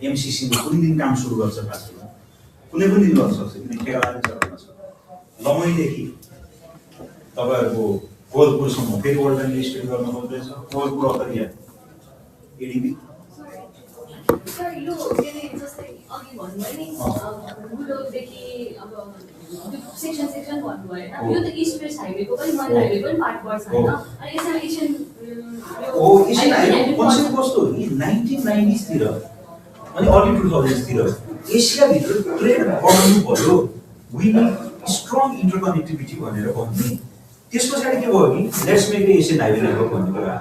एमसीसीले कुनै दिन काम सुरु गर्छ खासमा कुनै पनि दिन गर्न सक्छ किन ठेका लाग्ने चरणमा छ लमहीदेखि तपाईहरुको गोलपुरसम्म फेरि वर्ल्ड ब्याङ्कले स्टडी गर्न खोज्दैछ गोलपुर अतरिया एडीबी सर यो जस्तै अघि भन्नुभयो नि बुटोलदेखि अब सेक्सन भन्नुभयो हैन यो त इस्ट वेस्ट हाइवेको पनि मल हाइवे पनि पार्ट पर्छ हैन अनि यसमा एसियन हाइवे कन्सेप्ट कस्तो हो 1990s तिर अनि अर्ली 2000s तिर एसिया भित्र ट्रेड बढाउनु पर्यो वी निड स्ट्रङ इन्टरकनेक्टिभिटी भनेर भन्ने त्यसपछि के भयो कि let's make the Asian highway network भन्ने कुरा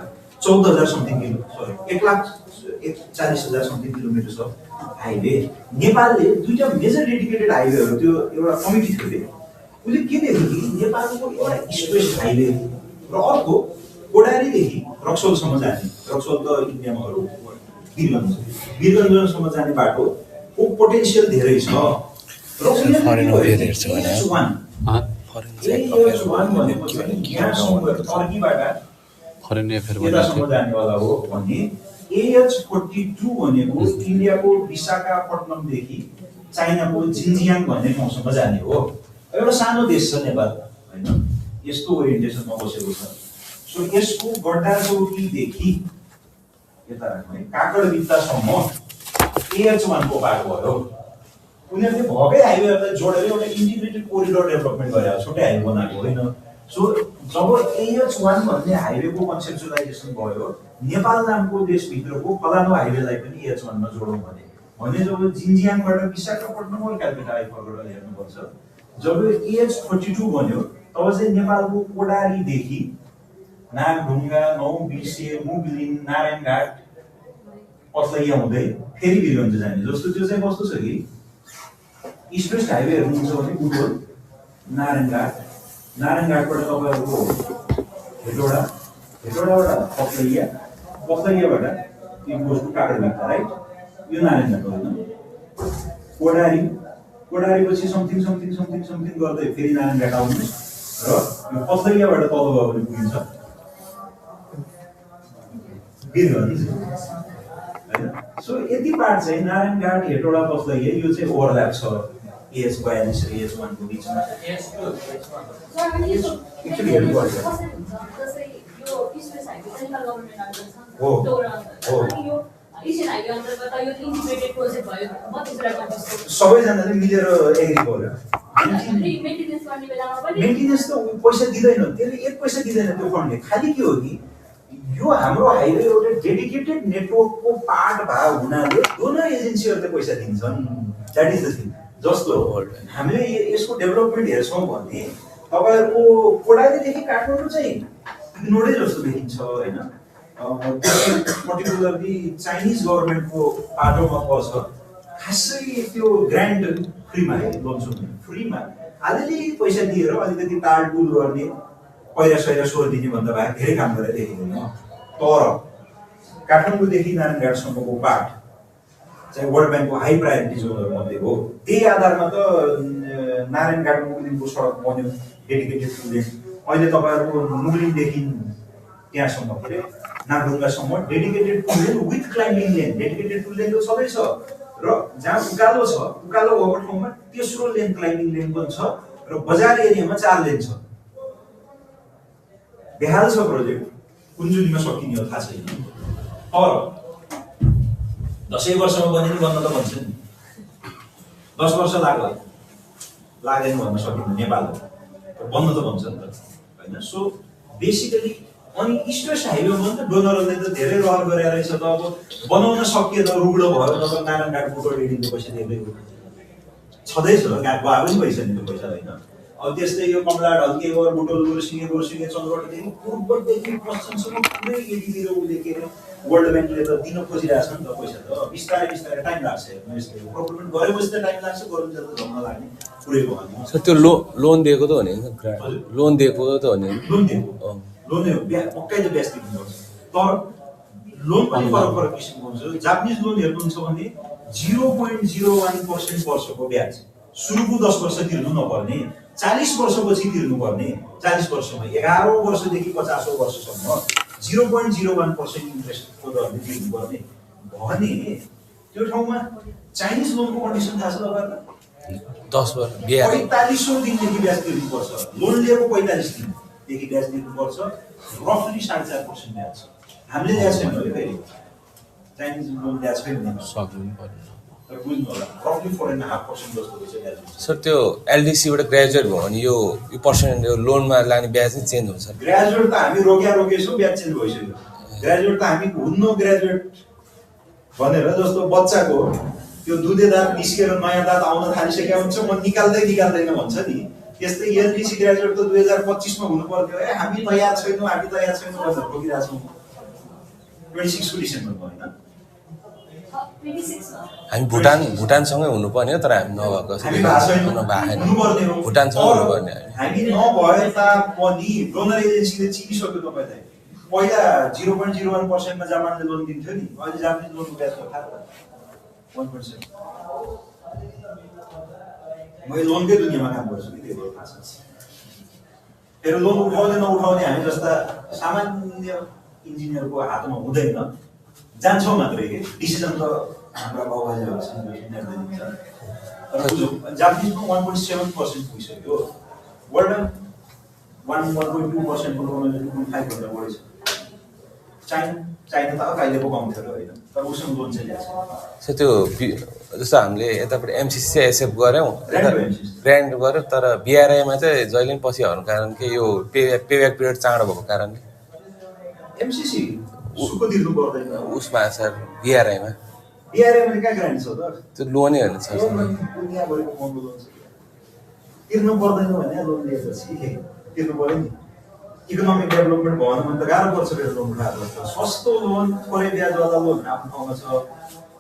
14000 something kilo sorry 1,40,000 something kilometre छ हाइवे नेपालले दुईटा मेजर डेडिकेटेड हाइवेहरु त्यो एउटा कमिटी थियो उले के देख्यो कि नेपालको एउटा इस्ट वेस्ट हाइवे र अर्को कोडारीदेखि रक्सोलसम्म जाने रक्सोल त इन्डियामा हो वीरगञ्जसम्म जाने बाटोको पोटेन्शियल धेरै छ र टर्कीबाट फरेन एफेयर यतासम्म जानेवाला हो भने AH-42 भनेको इन्डियाको विशाखापट्टनमदेखि चाइनाको जिन्जियाङ भन्ने ठाउँसम्म जाने हो। एउटा सानो देश छ नेपाल होइन, यस्तो ओरिएन्टेसनमा बसेको छ। सो यसको गड्डा चौकीदेखि यता राख्नु है, काकडभित्तासम्म AH-1 को पार्ट भयो। उनीहरूले भएकै हाइवेहरूलाई जोडेर एउटा इन्टिग्रेटेड कोरिडोर डेभलपमेन्ट गरेर छुट्टै हाइवे बनाएको होइन। सो जब AH-1 भन्ने हाइवेको कन्सेप्चुलाइजेसन भयो, नेपाल नामको देशभित्रको फलानु हाइवेलाई पनि AH-1 मा जोडौँ भने जब जिन्जियाङबाट विशाखापट्टनम और क्यालकाटा आइपुगेर हेर्नुपर्छ, जब AH-42 बन्यो तब चाहिँ नेपालको कोडारीदेखि नागढुङ्गा, नौबिसे, मुगलिन, नारायणघाट, पथलैया हुँदै फेरि वीरगञ्ज जाने जस्तो त्यो चाहिँ कस्तो छ कि इस्ट वेस्ट हाइवे हेर्नुहुन्छ भने बुटोल, नारायणघाटबाट तपाईँहरूको हेटौडाबाट पथलैयाबाट यो गोज टु काकडभित्ता राइट, यो नारायणघाट होइन। कोडारीपछि समथिङ गर्दै फेरि नारायणघाट आउनुहोस् र यो पथलैयाबाट तल गयो भने पुगिन्छ वीरगञ्ज होइन। सो यति पार्ट चाहिँ नारायणघाट, हेटौडा, पथलैया यो चाहिँ ओभरल्याप छ AH-42 र AH-1 को बिचमा। एक्चुअली हेर्नुपर्छ सबैजनाले मिलेर एग्री गर्यो। मेन्टेनेन्स त पैसा दिँदैन, त्यसले एक पैसा दिँदैन त्यो फन्डले। खालि के हो कि यो हाम्रो हाइवे एउटा डेडिकेटेड नेटवर्कको पार्ट भए हुनाले डोनर एजेन्सीहरूले पैसा दिन्छन्। That is the thing. जस्तो हामीले यसको डेभलपमेन्ट हेर्छौँ भने तपाईँहरूको कोडालीदेखि काठमाडौँ चाहिँ इग्नोरै जस्तो देखिन्छ होइन। पर्टिकुलरली चाइनिज गभर्मेन्टको पाटोमा पर्छ, खासै त्यो ग्रान्ड फ्रीमा फ्रीमा अलिअलि पैसा दिएर अलिकति टालटुल गर्ने, पैरा सोधिदिने भन्दा भए धेरै काम गरेर देखिँदैन। तर काठमाडौँदेखि नारायणघाटसम्मको पार्ट चाहिँ वर्ल्ड ब्याङ्कको हाई प्रायोरिटी जोनहरूमध्ये हो। त्यही आधारमा त नारायणघाट मुगलिनको सडक बन्यो डेडिकेटेड टु लेन। अहिले तपाईँहरूको मुगलिनदेखि त्यहाँसम्म के अरे नागढुङ्गासम्म dedicated two lane with climbing lane. Dedicated two lane त सबै छ र जहाँ उकालो छ, उकालो भएको ठाउँमा तेस्रो लेन क्लाइम्बिङ लेन पनि छ र बजार एरियामा 4 लेन छ। बेहाल छ प्रोजेक्ट, कुन सकिने हो थाहा छैन। तर 10 वर्षमा बन्यो नि बन्न त भन्छ नि, 10 वर्ष लाग्दैन भन्न सकिँदैन नेपाल बन्न त भन्छ नि त होइन। सो बेसिकली अनि इस्ट वेस्ट हाइवेमा त डोनरहरूले त धेरै रहर गरेर रहेछ त। अब बनाउन सकिएन, रुग्लो भयो, त नारायणघाट बुटोल रेडिङको पैसा दिँदै छँदैछ, गएको पनि पैसा नि त्यो पैसा होइन। अब त्यस्तै यो कमला ढल्के बुटोल गोरसिङे चन्द्रवटदेखि पूर्वदेखि पश्चिमसम्म पुरै यतितिर उसले के अरे वर्ल्ड ब्याङ्कले त दिन खोजिरहेछ नि त पैसा त। बिस्तारै टाइम लाग्छ हेर्नु, यसले डेभलपमेन्ट गरेपछि त टाइम लाग्छ, गरुन्छ त झम्म लाग्ने पुरै भयो भने। सर त्यो लोन दिएको त हो नि, लोन दिएको त हो नि, लोन पक्कै त ब्याज दिनुपर्छ। तर लोन पनि फरक किसिमको हुन्छ। जापानिज लोन हेर्नुहुन्छ भने 0.01% वर्षको ब्याज, सुरुको 10 वर्ष तिर्नु नपर्ने, 40 वर्षपछि तिर्नुपर्ने, 40 वर्षमा 11औं वर्षदेखि 50औं वर्षसम्म 0.01% इन्ट्रेस्टको दरले तिर्नुपर्ने भने त्यो ठाउँमा चाइनिज लोनको कन्डिसन थाहा छ तपाईँहरूलाई? 10 वर्ष 4500 दिनदेखि ब्याज तिर्नुपर्छ। लोन लिएको 45 दिनदेखि ब्याज तिर्नुपर्छ, रफली 4.5% ब्याज। हामीले ल्याएको छैन है, फेरि चाइनिज लोन ल्याएको छैन सक्नु पर्यो। तर बुझ्नु होला, रफली 4.5% जस्तो चाहिँ ब्याज हुन्छ। सर त्यो एलडिसीबाट ग्रेजुएट भयो भने यो पर्सेन्ट यो लोनमा लाने ब्याज चाहिँ चेन्ज हुन्छ। ग्रेजुएट त हामी रोकेछौँ, ब्याज चेन्ज भइसक्यो। ग्रेजुएट त हामी हुन्न ग्रेजुएट भनेर, जस्तो बच्चाको त्यो दुधे दाँत निस्केर नयाँ दाँत आउन थालिसकेको हुन्छ, म निकाल्दैन भन्छ नि। त्यस्तै एलडिसी ग्रेजुएट त 2025 मा हुनु पर्थ्यो। हामी तयार छैनौँ भनेर रोकिरहेछौँ। 26 को डिसेम्बरमा होइन, हामी भुटानसँगै हुनुपर्ने हो, तर हामी नभएको भुटानसँग हुनुपर्ने। हामी नभए तापनि डोनर एजेन्सीले चिनिसक्यो तपाईँलाई। पहिला 0.01% मा जापानले लोन दिन्थ्यो नि, अहिले जापानिज लोनको ब्याज थाहा 1%। मैले लोनकै दुनियाँमा काम गर्छु कि, त्यो थाहा छ। फेरि लोन उठाउने नउठाउने हामी जस्ता सामान्य इन्जिनियरको हातमा हुँदैन, जान्छौँ मात्रै कि डिसिजन त हाम्रा बाबुबाजेहरू छन् निर्णय लिन्छ। तर बुझौँ जापानिजमा 1.7% पुगिसक्यो, वर्ल्डमा 1.2% को 2.5 भन्दा बढी छ। चाइना त अकाइले पकाउँथ्यो र होइन, तर उसँग लोन चाहिँ ल्याएको छ। त्यो जस्तो हामीले यतापट्टि एमसिसी चाहिँ एक्सेप्ट गऱ्यौँ, ग्रान्ड गऱ्यौँ, तर बिआरआईमा चाहिँ जहिले पनि पछि हर्नु कारण के यो पेब्याक पिरियड चाँडो भएको कारणले एमसिसी उसको तिर्नु पर्दैन उसमा सर बिआरआईमा कहाँ ग्रान्ड छ त? त्यो लोनै होइन सर, दुनियाँभरिको महँगो लोन छ, तिर्नु पर्दैन भने लोन लिएपछि तिर्नु पर्यो नि। इकोनोमिक डेभलपमेन्ट भएन भने त गाह्रो पर्छ फेरि लोन उठाएर। सस्तो लोन, थोरै ब्याजवाला लोन आफ्नो ठाउँमा छ।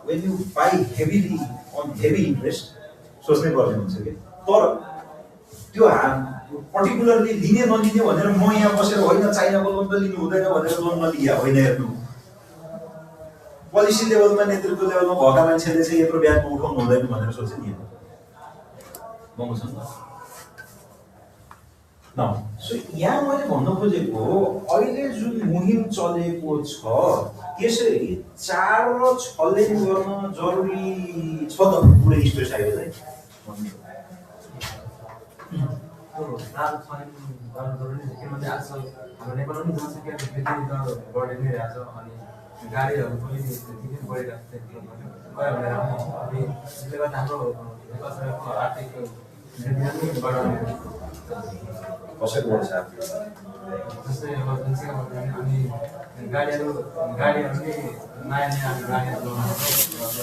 When you buy heavily on heavy interest सोच्नै पर्ने हुन्छ कि। तर त्यो पर्टिकुलरली लिने नलिने भनेर म यहाँ बसेर होइन चाइनाको लोन त लिनु हुँदैन भनेर लोन नलिया होइन। हेर्नु पोलिसी लेभलमा नेतृत्व लेभलमा भएका मान्छेले चाहिँ यत्रो ब्याजमा उठाउनु हुँदैन भनेर सोचे नि महँगो छ न। सो यहाँ मैले भन्न खोजेको अहिले जुन मुहिम चलेको छ त्यसरी 4 र 6 लेन गर्न जरुरी छ त पुरै स्ट्रेस हाइवेलाई। किनभने आजकल हाम्रो नेपालमा पनि जनसङ्ख्या वृद्धि त बढी नै रहेछ अनि गाडीहरू पनि त्यतिकै बढिरहेको त्यसले गर्दा हाम्रो नेपाल सरकारको आर्थिक वृद्धि पनि बढाउने कसरी बढ्छ जस्तै अब जनसङ्ख्या बढ्यो अनि गाडीहरू पनि नयाँ गाडीहरू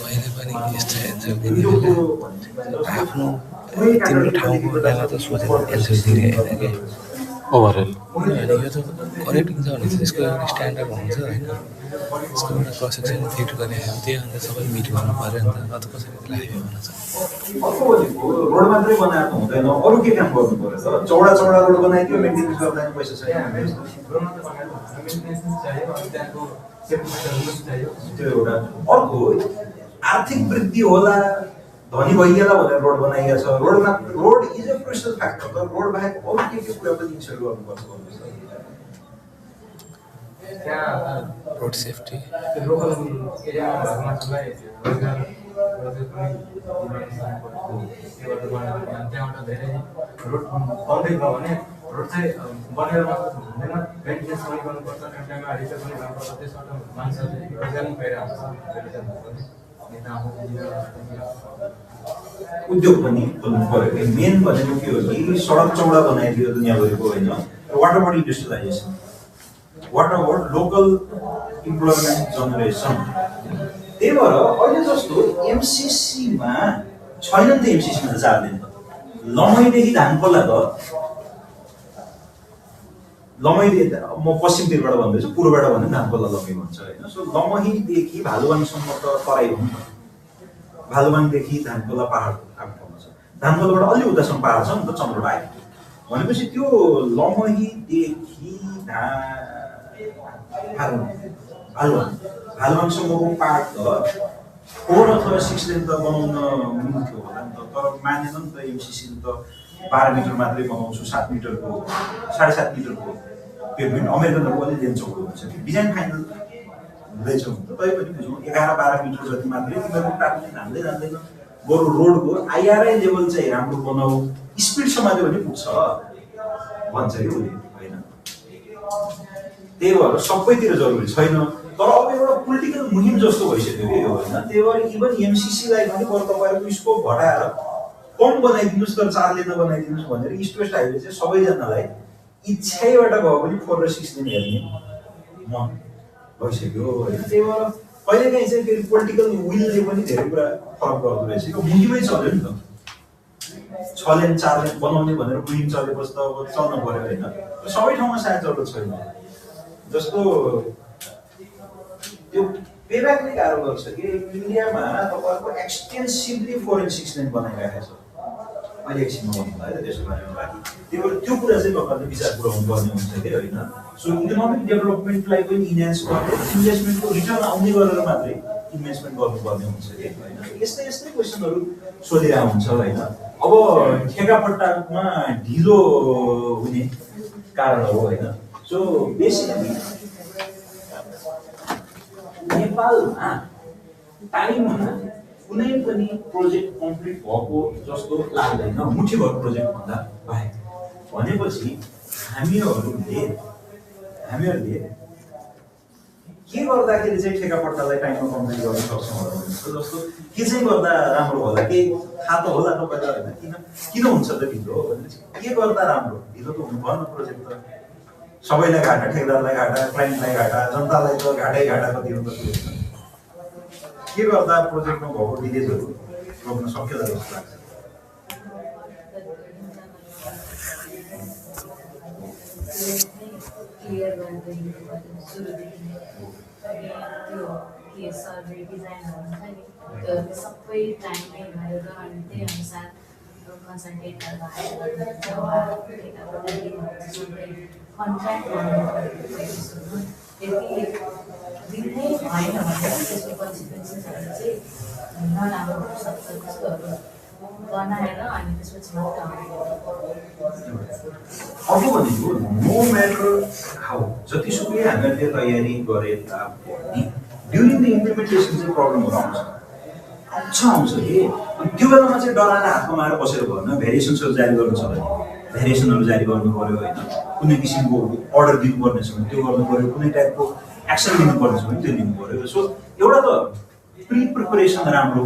अहिले पनि यस्तो आफ्नो तिम्रो ठाउँको बेला त सोचेर एन्सर दिने होइन कि ओभरअल यो त करेक्टिङ छ भने चाहिँ यसको एउटा स्ट्यान्डर्ड हुन्छ होइन, यसको एउटा प्रसेक्सन फिट गर्ने हो त्यही अन्त सबै मिट गर्नु पऱ्यो नि त, कसरी लाग्यो भन्न छ। अर्को भनेको रोड मात्रै बनाएको हुँदैन, अरू के काम गर्नु पर्यो त? चौडा रोड बनाइदियो, मेन्टेनेन्स गर्दा पनि पैसा छैन। त्यो एउटा। अर्को आर्थिक वृद्धि होला, धनी भइएला भनेर रोड बनाइएको छ। Road is a crucial factor, तर रोड बाहेक अरू के कुरा पनि इन्सर गर्नुपर्छ भन्नुहोस् त। रोड सेफ्टी लोकल एरियामा भएको मान्छेलाई रोजगार पनि त्यहाँबाट धेरै रोड बन्दै गयो भने रोड चाहिँ बनेर मात्र हुँदैन, मेन्टेनेन्स पनि गर्नुपर्छ, टाइममा रिपेयर पनि गर्नुपर्छ। त्यसबाट मान्छेहरूले रोजगार पनि पाइरहेको छ। उद्योग पनि खोल्नु पऱ्यो कि मेन भनेको के हो कि सडक चौडा बनाइदियो दुनियाँभरिको होइन, what about industrialisation, what about local employment generation. त्यही भएर अहिले जस्तो एमसिसीमा छैन नि त, एमसिसीमा त 4 दिन त लमैदेखि धानकोला त लमैदेखि म पश्चिमतिरबाट भन्दैछु, पूर्वबाट भने धानकोला लमै भन्छ होइन। सो लमहीदेखि भालुवाङसम्म त तराई हो नि त, भालुवाङदेखि धानकोला पहाड आफ्नो ठाउँमा छ, धानकोलाबाट अलि उतासम्म पहाड छ नि त चन्द्रोडा आयो भनेपछि त्यो लमहीदेखि भालुवाङसम्मको पार्ट त 4 अथवा 6 लेन त बनाउन मिल्थ्यो होला नि त, तर मानेन नि त एमसिसीले त 12 मिटर मात्रै बनाउँछु, 7 मिटरको 7.5 मिटरको पेभमेन्ट। अमेरिकनहरूको अलि लेन चौडो हुन्छ कि डिजाइन फाइनल हुँदैछ त, तै पनि बुझौँ 11-12 मिटर जति मात्रै तिमीहरूको टार्गेट हान्दै जान्दैन। बरु रोडको आइआरआई लेभल चाहिँ राम्रो बनाऊ, स्पिड समात्यो भने पुग्छ भन्छ कि उसले होइन। त्यही भएर सबैतिर जरुरी छैन, तर अब एउटा पोलिटिकल मुहिम जस्तो भइसक्यो कि यो होइन। त्यही भएर इभन एमसिसीलाई पनि बरु तपाईँहरूको स्कोप घटाएर कम बनाइदिनुहोस्, तर 4 लेन बनाइदिनुहोस् भनेर इस्ट वेस्ट हाइवे चाहिँ सबैजनालाई इच्छाबाट गयो पनि 4 र 6 लेन हेर्ने मन भइसक्यो होइन। त्यही भएर कहिलेकाहीँ चाहिँ फेरि पोलिटिकल विलले पनि धेरै कुरा फरक गर्दो रहेछ। यो मुहिमै चल्यो नि त, 6 लेन 4 लेन बनाउने भनेर मुहिम चलेपछि त अब चल्नु पऱ्यो होइन। सबै ठाउँमा सायद जरुरत छैन। जस्तो त्यो पेब्याक नै गाह्रो गर्छ कि इन्डियामा तपाईँको एक्सटेन्सिभली 4 and 6 लेन बनाइरहेको छ अहिले एकछिनमा भन्नु है त्यसको बारेमा बाँकी। त्यही भएर त्यो कुरा चाहिँ तपाईँले विचार पुऱ्याउनु पर्ने हुन्छ कि होइन। सो इकोनोमिक डेभलपमेन्टलाई पनि इन्हान्स गर्ने, इन्भेस्टमेन्टको रिटर्न आउने गरेर मात्रै इन्भेस्टमेन्ट गर्नुपर्ने हुन्छ कि होइन। यस्तै यस्तै क्वेसनहरू सोधिरहेको हुन्छ होइन। अब ठेकापट्टामा ढिलो हुने कारण हो होइन। सो बेसिकली नेपालमा टाइममा कुनै पनि प्रोजेक्ट कम्प्लिट भएको जस्तो लाग्दैन, मुठीभर प्रोजेक्ट भन्दा बाहेक। भनेपछि हामीहरूले के गर्दाखेरि चाहिँ ठेकापट्टालाई टाइममा कम्प्लिट गर्न सक्छौँ होला भनेको जस्तो के चाहिँ गर्दा राम्रो होला, के थाहा त होला तपाईँलाई होइन, किन हुन्छ त ढिलो हो भनेपछि के गर्दा राम्रो, ढिलो त हुनु भएन प्रोजेक्ट त। सबैलाई घाटा, ठेकदारलाई घाटा, क्लाइन्टलाई घाटा, जनतालाई त घाटै घाटा कति हुन्छ। के गर्दा प्रोजेक्टमा भएको डिलेजहरू रोक्न सकिएला जस्तो लाग्छ? क्लियर गरिदिनु पर्यो सुरुदेखि नै। त्यो के सर्भे डिजाइनहरू हुन्छ नि त्यो सबै टाइममै गरेर अनि त्यही अनुसार कन्सल्टेन्टहरू हायर गर्नुहुन्छ कन्ट्र्याक्ट गर्नु यदि दिनै भएन भने त्यसको कन्सिक्वेन्सेसहरू चाहिँ नराम्रो हुनसक्छ। त्यस्तोहरू बनाएर अनि त्यसपछि मात्र अर्को भनेको नो म्याटर हाउ जतिसुकै हामीले तयारी गरे तापनि ड्युरिङ द इम्प्लिमेन्टेसन चाहिँ प्रब्लमहरू आउँछ कि त्यो बेलामा चाहिँ डराएर हात कमाएर बसेर भएन। भेरिएसन्सहरू जारी गर्नु छ भने भेरिएसनहरू जारी गर्नु पऱ्यो होइन, कुनै किसिमको अर्डर दिनुपर्ने छ भने त्यो गर्नु पऱ्यो, कुनै टाइपको एक्सन लिनुपर्ने छ भने त्यो लिनु पऱ्यो। सो एउटा त प्रिपरेसन राम्रो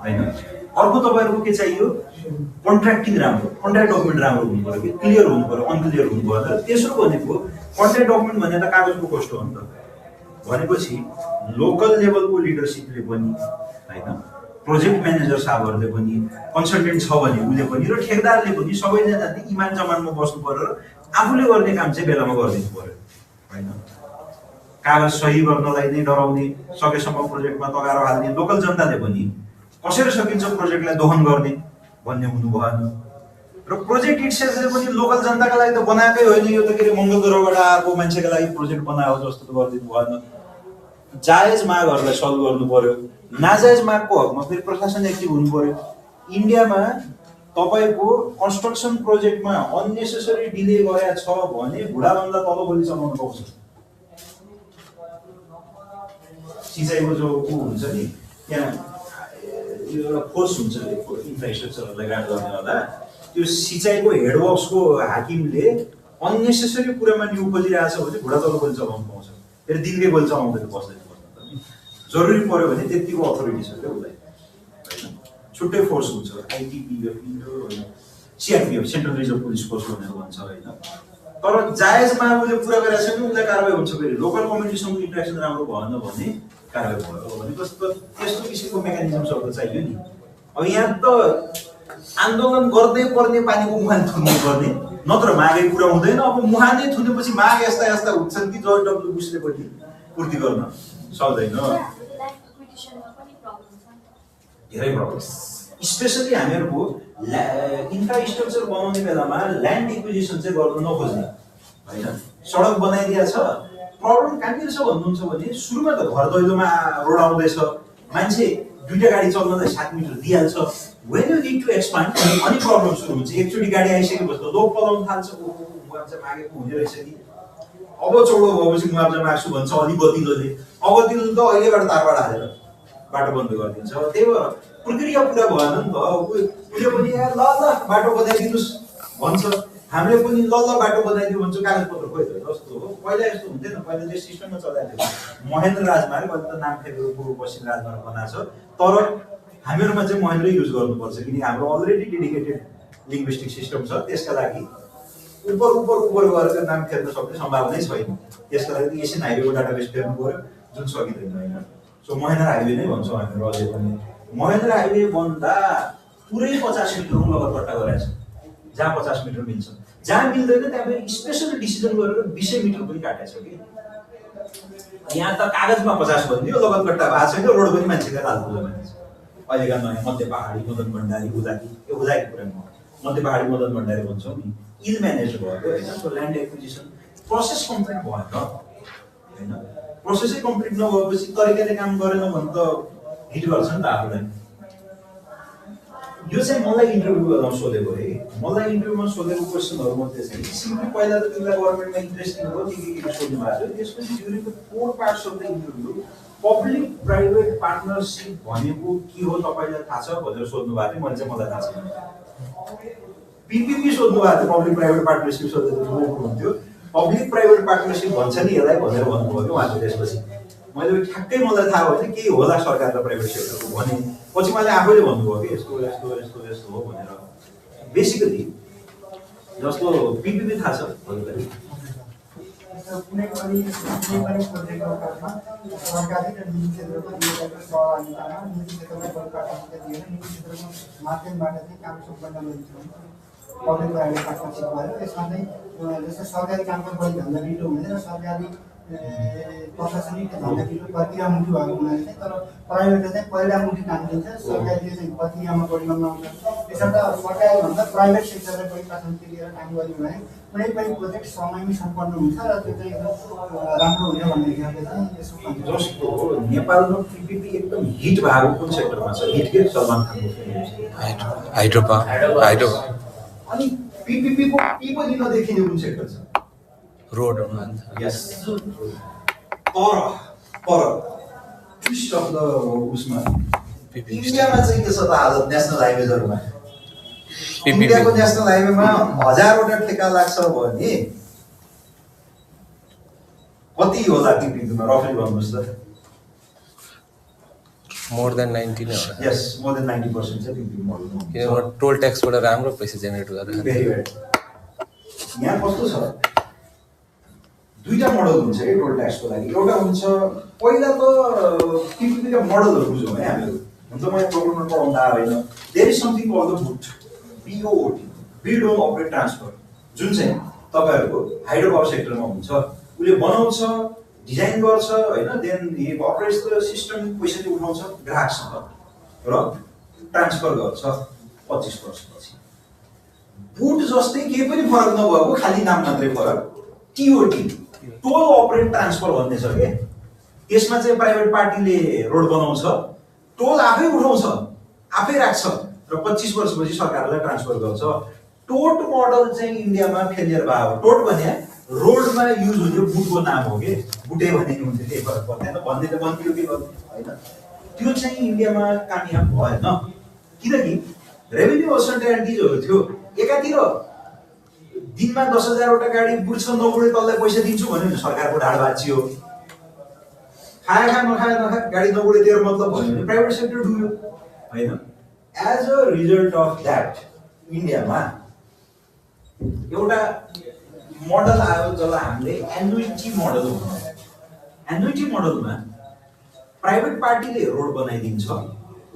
होइन। अर्को तपाईँहरूको के चाहियो, कन्ट्र्याक्टिङ राम्रो, कन्ट्र्याक्ट डकुमेन्ट राम्रो हुनु पऱ्यो कि क्लियर हुनु पऱ्यो, अनक्लियर हुनु पऱ्यो। तेस्रो भनेको कन्ट्र्याक्ट डकुमेन्ट भने त कागजको कष्ट हो नि त। भनेपछि लोकल लेभलको लिडरसिपले पनि होइन, प्रोजेक्ट म्यानेजर साहबहरूले पनि, कन्सल्टेन्ट छ भने उसले पनि र ठेकदारले पनि सबैजना इमान जमानमा बस्नु पऱ्यो र आफूले गर्ने काम चाहिँ बेलामा गरिदिनु पऱ्यो होइन। कागज सही गर्नलाई नै डराउने, सकेसम्म प्रोजेक्टमा तगारो हाल्ने, लोकल जनताले पनि कसरी सकिन्छ प्रोजेक्टलाई दोहन गर्ने भन्ने हुनु भएन। र प्रोजेक्ट इट्सेल्फले पनि लोकल जनताका लागि त बनाएकै होइन, यो त के अरे मङ्गलग्रहबाट आएको मान्छेको लागि प्रोजेक्ट बनायो जस्तो त गरिदिनु भएन। जायज मागहरूलाई सल्भ गर्नु पर्यो, नाजायज मागको हकमा फेरि प्रशासन एक्टिभ हुनु पर्यो। इन्डियामा तपाईँको कन्स्ट्रक्सन प्रोजेक्टमा अननेसेसरी डिले गएको छ भने बुढाभन्दा तल गोली चलाउनु पाउँछ। सिँचाइको जो हुन्छ नि त्यहाँ यो एउटा फोर्स हुन्छ इन्फ्रास्ट्रक्चरहरूलाई गार्ड गर्नेवाला, त्यो सिँचाइको हेडवर्क्सको हाकिमले अननेसेसरी कुरामा न्यु खोजिरहेछ भने घुँडा तल गोली चलाउनु पाउँछ। फेरि दिनकै गोली चलाउँदैन बस्दैन जरुरी पऱ्यो भने त्यतिको अथोरिटी छ क्या उसलाई होइन। छुट्टै फोर्स हुन्छ, ITPF CRPF central reserve police force भनेर भन्छ होइन। तर जायजमा उसले पुरा गरेको छैन उसलाई कारवाही हुन्छ। फेरि लोकल कम्युनिटीसँग इन्ट्रेक्सन राम्रो भएन भने कारवाही भयो भने त्यस्तो किसिमको मेकानिजम्सहरू चाहियो नि। अब यहाँ त आन्दोलन गर्दै पर्ने पानीको मुहान थुन्नु पर्ने, नत्र मागै पुरा हुँदैन। अब मुहानै थुनेपछि माग यस्ता यस्ता हुन्छन् कि जर्ज डब्ल्यू बुसले पनि पूर्ति गर्न सक्दैन। धेरै प्रब्लम, स्पेसली हामीहरूको इन्फ्रास्ट्रक्चर बनाउने बेलामा ल्यान्ड एक्विजिसन चाहिँ गर्न नखोज्ने होइन। सडक बनाइदिया छ, प्रब्लम कहाँनिर छ भन्नुहुन्छ भने सुरुमा त घर दैलोमा रोड आउँदैछ, मान्छे दुईटा गाडी चल्नलाई 7 मिटर दिइहाल्छ। When you need to expand अनि प्रब्लम सुरु हुन्छ। एकचोटि गाडी आइसकेपछि त लोक पलाउन थाल्छ, मुआवजा मागेको हुने रहेछ कि अब चौडो भएपछि मुआवजा माग्छु भन्छ अलि बतिलोले। अब दिनु त अहिलेबाट तारबाट हालेर बाटो बन्द गरिदिन्छ। त्यही भएर प्रक्रिया पुरा भएन नि त। उसले पनि ल ल बाटो बनाइदिनुहोस् भन्छ, हामीले पनि ल ल बाटो बनाइदियो भन्छ, कागजपत्र खोइ जस्तो हो। पहिला यस्तो हुन्थेन, पहिला त्यो सिस्टममा चलाइदियो। महेन्द्र राजमार्ग अहिले त नामखेलको पूर्व पश्चिम राजमार्ग बनाएको छ, तर हामीहरूमा चाहिँ महेन्द्रै युज गर्नुपर्छ किनकि हाम्रो अलरेडी डेडिकेटेड लिङ्ग्विस्टिक सिस्टम छ। त्यसका लागि उपर गरेर नाम फेर्न सक्ने सम्भावनै छैन। त्यसका लागि एसियन हाइवेको डाटाबेस फेर्नु पऱ्यो जुन सकिँदैन होइन। सो महेन्द्र हाइवे नै भन्छौँ हामीहरू अझै पनि। महेन्द्र हाइवे बन्दा पुरै 50 मिटरको लगतपट्टा गरेको छ। जहाँ 50 मिटर मिल्छ, जहाँ मिल्दैन त्यहाँ फेरि स्पेसल डिसिजन गरेर 20 मिटर पनि काटेको छ कि। यहाँ त कागजमा 50 भनिदियो, लगतपट्टा भएको छैन, रोड पनि मान्छेका हालको जमाना छ। अहिलेका नयाँ मध्य पहाडी मदन भण्डारी उदाकी कुरामा मध्य पहाडी मदन भण्डारी भन्छौँ नि, इल म्यानेज भयो होइन। So land acquisition process complete भएन होइन। प्रोसेसै कम्प्लिट नभएपछि तरिकाले काम गरेन भने त हिट गर्छ नि त आफूलाई। यो चाहिँ मलाई इन्टरभ्यू गर्दा सोधेको है, मलाई इन्टरभ्यूमा सोधेको क्वेसनहरू मध्ये चाहिँ सिम्पली पहिला त तिमीलाई गभर्मेन्टमा इन्ट्रेस्टिङ हो के सोध्नु भएको थियो, त्यसपछि during the 4 parts of the interview public private partnership भनेको के हो तपाईँलाई थाहा छ भनेर सोध्नु भएको थियो। मैले चाहिँ मलाई थाहा छैन। पिपिपी सोध्नु भएको थियो, पब्लिक प्राइभेट पार्टनरसिप सोध्नु हुन्थ्यो। पब्लिक प्राइभेट पार्टनरसिप भन्छ नि यसलाई भनेर भन्नुभयो कि उहाँले। त्यसपछि मैले ठ्याक्कै मलाई थाहा भयो केही होला सरकार र प्राइभेट सेक्टरको भने पछि मैले आफैले भन्नुभयो कि यस्तो यस्तो यस्तो यस्तो हो भनेर। बेसिकली जस्तो पिपिपी थाहा छ हजुरलाई? कुनै पनि प्रोजेक्ट अवकाशमा सरकारी र निजी क्षेत्रको दुईवटाको सहभागितामा निजी क्षेत्रलाई बढी प्राथमिकता दिएर निजी क्षेत्रको माध्यमबाट चाहिँ काम सम्पन्न गरिन्छ। पब्लिक प्राइभेट पार्टनरसिप भयो। त्यसमा चाहिँ जस्तो सरकारी कामको बढी भन्दा ढिलो हुँदैन, सरकारी प्रशासनिक भन्दा ढिलो प्रक्रियामुखी भएको हुनाले चाहिँ, तर प्राइभेटले चाहिँ परिणाममुखी काम दिन्छ, सरकारले चाहिँ प्रक्रियामा परिणाम आउँछ। त्यसर्थ सरकारीभन्दा प्राइभेट सेक्टरलाई बढी प्राथमिकता दिएर काम गर्यो भने कुनै पनि प्रोजेक्ट समयमै सम्पन्न हुन्छ र त्यो चाहिँ राम्रो हुने भन्ने हिसाबले चाहिँ यसो जस्तो नेपालमा पिपिपी एकदम हिट भएको कुन सेक्टरमा छ? हिट के सलमान खानको हाइड्रो पावर अनि पिपिपीको पी पनि नदेखिने कुन सेक्टर छ? रोड यस। तर ट्विस्ट अफ द उसमा इन्डियामा चाहिँ के छ त हालत नेसनल हाइवेजहरूमा? इन्डियाको नेसनल हाइवेमा 1000वटा ठेका लाग्छ भने कति होला पिपिपीमा रफली भन्नुहोस् त? मोर देन 90 नै होला। यस, मोर देन 90% चाहिँ पिपिपी मोडलमा। किनभने टोल ट्याक्सबाट राम्रो पैसा जेनेरेट गरेर भेरी भेरी। यहाँ कस्तो छ, दुईटा मोडल हुन्छ है टोल ट्याक्सको लागि। एउटा हुन्छ पहिला त पिपिपीका मोडलहरू बुझौँ है हामीहरू। हुन्छ म यहाँ प्रोग्राममा पढाउँदा होइन, there is something called the boot, BOT, build own operate transfer, जुन चाहिँ तपाईँहरूको हाइड्रो पावर सेक्टरमा हुन्छ। उसले बनाउँछ, डिजाइन गर्छ होइन, then he operates the system, पैसा चाहिँ उठाउँछ ग्राहकसँग र ट्रान्सफर गर्छ 25 वर्षपछि। बुट जस्तै केही पनि फरक नभएको, खालि नाम मात्रै फरक, टिओटी, टोल अपरेट ट्रान्सफर भन्ने छ के। त्यसमा चाहिँ प्राइभेट पार्टीले रोड बनाउँछ, टोल आफै उठाउँछ, आफै राख्छ र 25 वर्षपछि सरकारलाई ट्रान्सफर गर्छ। टोट मोडल चाहिँ इन्डियामा फेलियर भयो। टोट भने रोडमा युज हुने बुटको नाम हो कि, बुटे भने नि हुन्थ्यो, केही फरक पर्दैन भन्ने त बन्दियो के गर्नु होइन। त्यो चाहिँ इन्डियामा कामयाब भएन, किनकि रेभेन्यू असर्टेनिटिजहरू थियो। एकातिर दिनमा 10,000वटा गाडी बुट्छ, नबुढे तललाई पैसा दिन्छु भन्यो भने सरकारको ढाड भाँचियो। खाए नखाए गाडी नबुढे तेरो मतलब भन्यो भने प्राइभेट सेक्टर डुब्यो होइन। As a result of that इन्डियामा एउटा मोडल आयो जसलाई हामीले एन्युइटी मोडल भन्छौँ। एन्युइटी मोडलमा प्राइभेट पार्टीले रोड बनाइदिन्छ,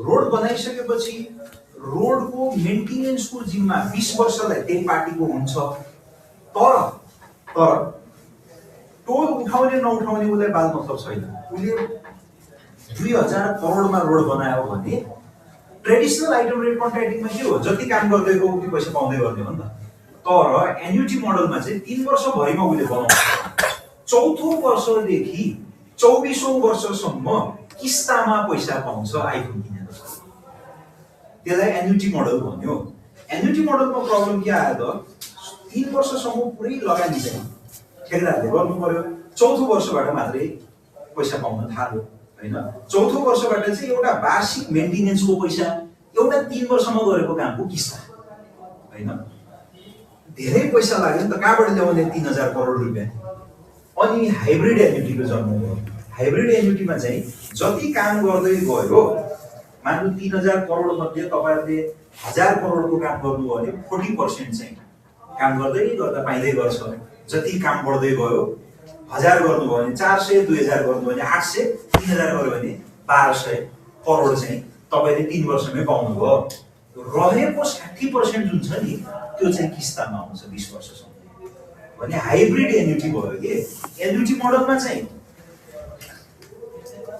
रोड बनाइसकेपछि रोडको मेन्टेनेन्सको जिम्मा 20 वर्षलाई त्यही पार्टीको हुन्छ। तर टोल उठाउने नउठाउने उसलाई बाल मतलब छैन। उसले 2000 करोडमा रोड बनायो भने ट्रेडिसनल आइटम रेट कन्ट्र्याक्टिङमा के हो, जति काम गर्दै गयो उति पैसा पाउँदै गर्ने हो नि त। तर एन्युटी मोडलमा चाहिँ 3 वर्षभरिमा उसले बनाउँछ। 4औं वर्षदेखि 24औं वर्षसम्म किस्तामा पैसा पाउँछ आइफोन किनेर। त्यसलाई एन्युटी मोडल भन्यो। एन्युटी मोडलको प्रब्लम के आयो त, 3 वर्षसम्म पुरै लगानी चाहिँ ठेकेदारले गर्नु पर्यो। 4औं वर्षबाट मात्रै पैसा पाउन थाल्यो होइन। 4औं वर्षबाट चाहिँ एउटा वार्षिक मेन्टेनेन्सको पैसा, एउटा 3 वर्षमा गरेको कामको किस्ता होइन। धेरै पैसा लाग्यो नि त, कहाँबाट ल्याउने 3000 करोड रुपियाँ। अनि हाइब्रिड एन्युटीको जन्म भयो। हाइब्रिड एन्युटीमा चाहिँ जति काम गर्दै गयो, मान्नु 3000 करोड मध्ये तपाईहरुले 1000 करोडको काम गर्नुभयो भने 40% चाहिँ काम गर्दै गर्दा पाइँदै गर्छ। जति काम बढ्दै गयो, 1000 गर्नुभयो भने 400, 2000 गर्नुभयो भने 800, 3000 गर्यो भने 1200 करोड चाहिँ तपाईले 3 वर्षमै पाउनुभयो। रहेको 60% जुन छ नि, त्यो चाहिँ किस्तामा आउँछ 20 वर्षसम्म। भने हाइब्रिड एन्युटी भयो के। एन्युटी मोडलमा चाहिँ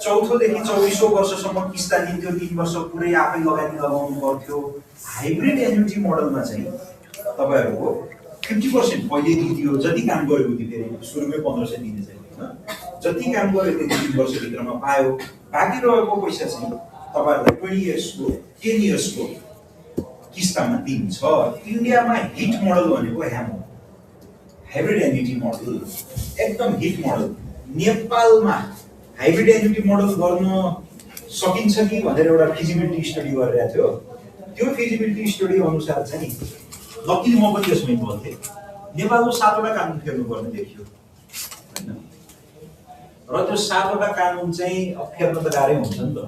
4औं देखि 24औं वर्षसम्म किस्ता दिन्थ्यो, 3 वर्ष पुरै आफै लगानी लगाउनु पर्थ्यो। हाइब्रिड एन्युटी मोडलमा चाहिँ तपाईहरुको 50% पहिले दिन्थ्यो, जति काम गर्यो उति फेरि सुरुमै 1500 दिने चाहिँ हैन। जति काम गर्यो त्यति 3 वर्षभित्रमा पायो। बाँकी रहेको पैसा चाहिँ तपाईहरुलाई 20 इयर्सको 10 इयर्सको किस्तामा 3 छ। इन्डियामा हिट मोडल भनेको ह्याम हो, हाइब्रिड एन्युटी मोडल एकदम हिट मोडल। नेपालमा हाइब्रिड एन्युटी मोडल गर्न सकिन्छ कि भनेर एउटा फिजिबिलिटी स्टडी गरिरहेको थियो। त्यो फिजिबिलिटी स्टडी अनुसार चाहिँ लकिली म पनि त्यसमा इन्भल्भ थिएँ। नेपालको 7वटा कानुन फेर्नुपर्ने देखियो होइन, र त्यो 7वटा कानुन चाहिँ अब फेर्न त गाह्रै हुन्छ नि त।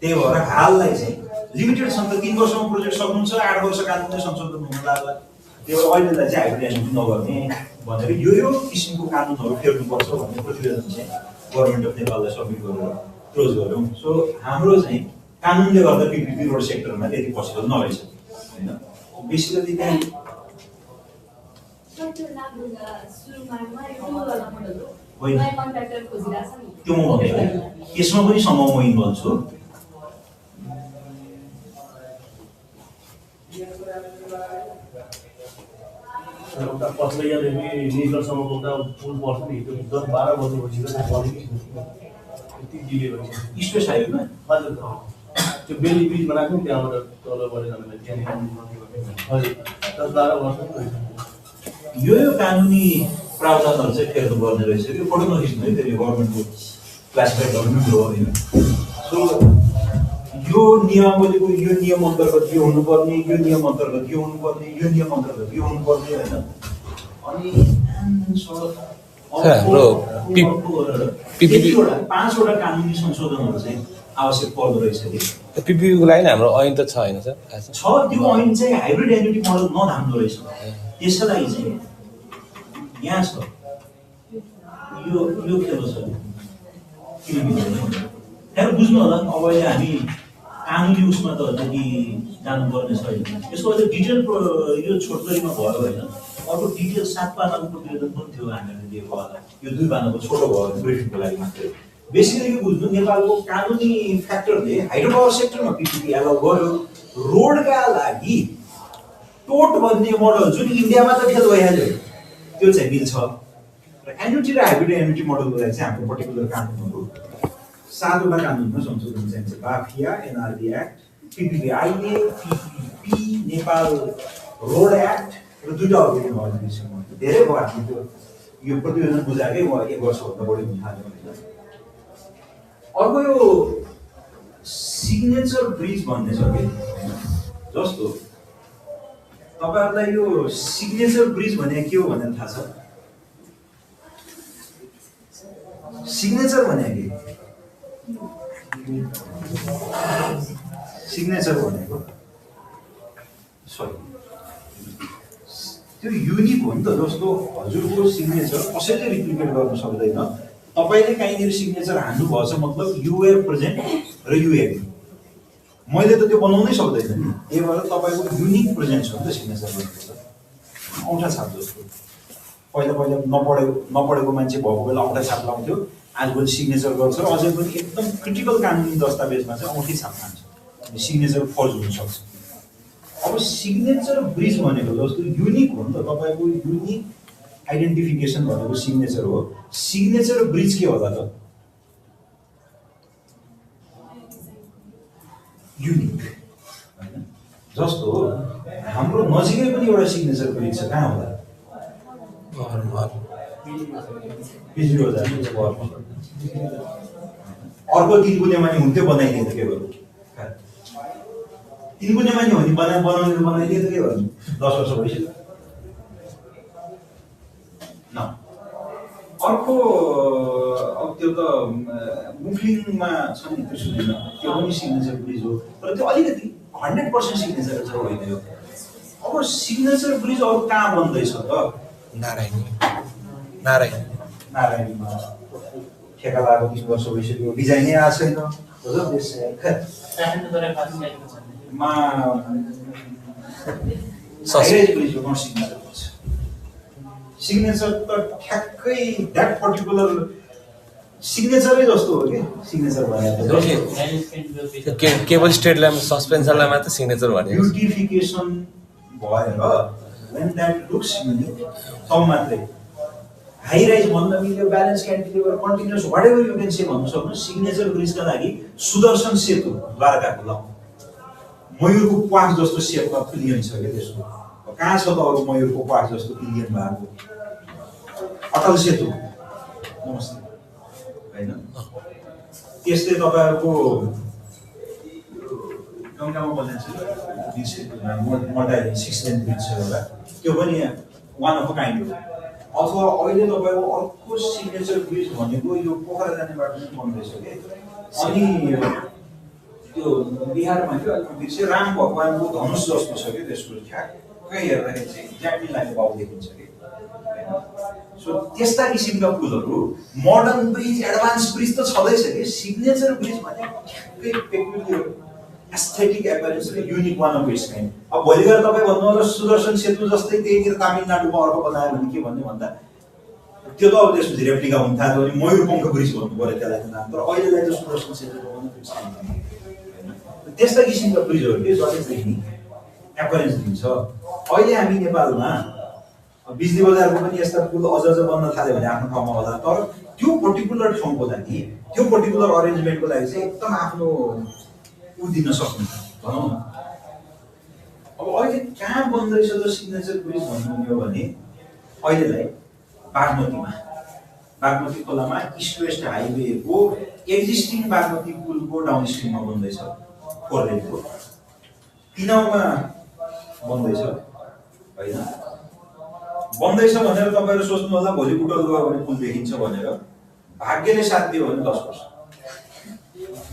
त्यही भएर हाललाई चाहिँ लिमिटेड छ नि त, 3 वर्षमा प्रोजेक्ट सक्नुहुन्छ, 8 वर्ष कानुनले संशोधन हुन लाग्ला। त्यही भएर अहिलेलाई चाहिँ हाइब्रिड एन्युटी नगर्ने भनेर यो किसिमको कानुनहरू फेर्नुपर्छ भन्ने प्रतिवेदन चाहिँ गभर्मेन्ट अफ नेपाललाई सब्मिट गरेर क्लोज गऱ्यौँ। सो हाम्रो चाहिँ कानुनले गर्दा पिपिपी रोड सेक्टरमा त्यति पोसिबल नरहेछ होइन। बेसिकली त्यहाँ त्यो म भन्छु, यसमा पनि समूह म इन्भल्भ छु। पछिल्लो यहाँदेखि निजगढसम्मको एउटा पुल पर्छ नि, त्यो 10-12 वर्षपछि यति डिले भइसक्यो। स्पेस हाइवेमा हजुर त्यो बेली ब्रिज बनाएको नि त्यहाँबाट तलबाट जानुलाई त्यहाँनिर हजुर 10-12 वर्ष भइसक्यो। यो कानुनी प्रावधानहरू चाहिँ फेर्नुपर्ने रहेछ कि फोटो नखिच्नु है, फेरि गभर्मेन्टको क्लासिफाइड गभर्मेन्ट हो होइन। सो यो नियमावलीको यो नियम अन्तर्गत यो हुनुपर्ने, यो नियम अन्तर्गत यो हुनुपर्ने, यो नियम अन्तर्गत यो हुनुपर्ने होइन। अनि हाम्रो 5वटा कानुनी संशोधनहरू चाहिँ आवश्यक पर्दो रहेछ कि। पिपिपीको लागि हाम्रो ऐन त छ होइन सर? छ, त्यो ऐन चाहिँ हाइब्रिड एन्युटी मोडल नधाम्दो रहेछ। त्यसको लागि चाहिँ यहाँ छ यो खेलो छ, किन मिल्दैन त्यहाँ बुझ्नु होला। अब अहिले हामी कानुनी उसमा त त्यति जानुपर्ने छैन। यसको अझ डिटेल यो छोटकरीमा भयो होइन, अर्को डिटेल 7 पानाको प्रतिवेदन पनि थियो हामीले दिएको होला। यो 2 पानाको छोटो भयो ब्रिफिङको लागि मात्रै। बेसिकली के बुझ्नु, नेपालको कानुनी फ्याक्टरले हाइड्रो पावर सेक्टरमा पिपिपी एलाउ गर्यो। रोडका लागि टोट भन्ने मोडल जुन इन्डियामा त फेल भइहाल्यो त्यो चाहिँ मिल्छ। र एन्युटी र हाइब्रिड एन्युटी मोडलको लागि चाहिँ हाम्रो पर्टिकुलर कानुनहरू 7वटा कानुनमा संशोधन चाहिन्छ। बाफिया, एनआरबी एक्ट, पिपिपी आइए, पिपिपी, नेपाल रोड एक्ट र 2टा अर्को धेरै भयो। हामी त्यो यो प्रतिवेदन बुझाएकै 1 वर्षभन्दा बढी हुन थाल्यो होइन। अर्को यो सिग्नेचर ब्रिज भन्ने छ कि होइन, जस्तो तपाईँहरूलाई यो सिग्नेचर ब्रिज भने के हो भनेर थाहा छ? सिग्नेचर भने के? सिग्नेचर भनेको सरी त्यो युनिक हो नि त। जस्तो हजुरको सिग्नेचर कसैले रिप्लिकेट गर्न सक्दैन। तपाईँले कहीँनिर सिग्नेचर हान्नु भएछ मतलब यु वेयर प्रेजेन्ट र यु एग्री। मैले त त्यो बनाउनै सक्दैन नि। त्यही भएर तपाईँको युनिक प्रेजेन्ट छ नि त सिग्नेचर भनेको त। औँठा छाप जस्तो पहिला नपढेको मान्छे भएको बेला औँठा छाप लाउँथ्यो, आजभोलि सिग्नेचर गर्छ। र अझै पनि एकदम क्रिटिकल कानुनी दस्तावेजमा चाहिँ औँठी छाप मान्छ, सिग्नेचर फर्ज हुनसक्छ। अब सिग्नेचर ब्रिज भनेको जस्तो युनिक हो नि त, तपाईँको युनिक आइडेन्टिफिकेसन भनेको सिग्नेचर हो। सिग्नेचर ब्रिज के होला त? युनिक होइन। जस्तो हाम्रो नजिकै पनि एउटा सिग्नेचर ब्रिज छ, कहाँ होला? बिजुली बजार अर्को 3 गुनेमानी हुन्थ्यो, बनाइदिए त के गर्नु? 3 गुनेमानी हो नि बनाइदिए त के गर्नु? 10 वर्ष भइसक्यो न। अर्को अब त्यो त मुखलिङमा छ नि त्रिशुलीमा, त्यो पनि सिग्नेचर ब्रिज हो। तर त्यो अलिकति 100% सिग्नेचर चाहिँ होइन यो। अब सिग्नेचर ब्रिज अरू कहाँ बन्दैछ त? नारायणीमा ठेका लागेको 20 वर्ष भइसक्यो, डिजाइनै आएको छैन। सिग्नेचर त ठ्याक्कै द्याट पर्टिकुलर सिग्नेचरै जस्तो हो कि सिग्नेचर भनेको केवल स्टेटलाई सस्पेन्सनलाई मात्र सिग्नेचर भनेको ब्युटिफिकेसन भएर when that looks unique तब मात्रै हाई राइज भन्न मिल्यो, balance cantilever, continuous whatever you can say भन्नु सक्नु। सिग्नेचर ब्रिजका लागि सुदर्शन सेतु द्वारकाको ल मयुरको प्वाख जस्तो सेपमा पिलियन छ क्या त्यसको। कहाँ छ त अरू मयुरको प्वाख जस्तो पिलियन भएको? अटल सेतु नमस्ते होइन। त्यस्तै तपाईँहरूको गाउँमा बनिन्छ मटाइ 6 लेन ब्रिज छ एउटा, त्यो पनि वान अफ अ काइन्ड हो। अथवा अहिले तपाईँको अर्को सिग्नेचर ब्रिज भनेको यो पोखरा जाने बाटो पनि बन्दैछ कि। अनि त्यो बिहारमा थियो अलिक बिर्से राम भगवानको धनुष जस्तो छ कि त्यसको ठ्याक्कै हेर्दाखेरि चाहिँ एक्ज्याक्टली लाइक बाउ देखिन्छ कि। सो त्यस्ता किसिमका पुलहरू मोडर्न ब्रिज एडभान्स ब्रिज त छँदैछ कि, सिग्नेचर ब्रिज भने ठ्याक्कै पेक्युलियर एस्थेटिक एपियरेन्स र unique one of its kind. अब भोलि गएर तपाईँ भन्नु होला सुदर्शन सेतु जस्तै त्यहीँनिर तामिलनाडुमा अर्को बनायो भने के भन्ने भन्दा त्यो त अब त्यसपछि रेप्लिका हुन थाल्यो अनि मयुरपङ्ख ब्रिज भन्नु पऱ्यो त्यसलाई त नाम। तर अहिलेलाई त सुदर्शन सेतु वान अफ इट्स काइन्ड होइन। त्यस्ता किसिमका ब्रिजहरूले जलेदेखि एपियरेन्स दिन्छ। अहिले हामी नेपालमा बिजली बजारको पनि यस्ता पुल अझ बन्न थाल्यो भने आफ्नो ठाउँमा होला, तर त्यो पर्टिकुलर ठाउँको लागि त्यो पर्टिकुलर अरेन्जमेन्टको लागि चाहिँ एकदम आफ्नो दिन सक्नु भनौँ न। अब अहिले कहाँ बन्दैछ त सिग्नेचर ब्रिज भन्नु हो भने अहिलेलाई बागमती खोलामा इस्ट वेस्ट हाइवेको एक्जिस्टिङ बागमती पुलको डाउन स्ट्रिममा बन्दैछ 4 लेनको, तिनाउमा बन्दैछ होइन। बन्दैछ भनेर तपाईँहरू सोच्नु होला भोलि बुटल गयो भने पुल देखिन्छ भनेर। भाग्यले साथ दियो भने 10 वर्ष,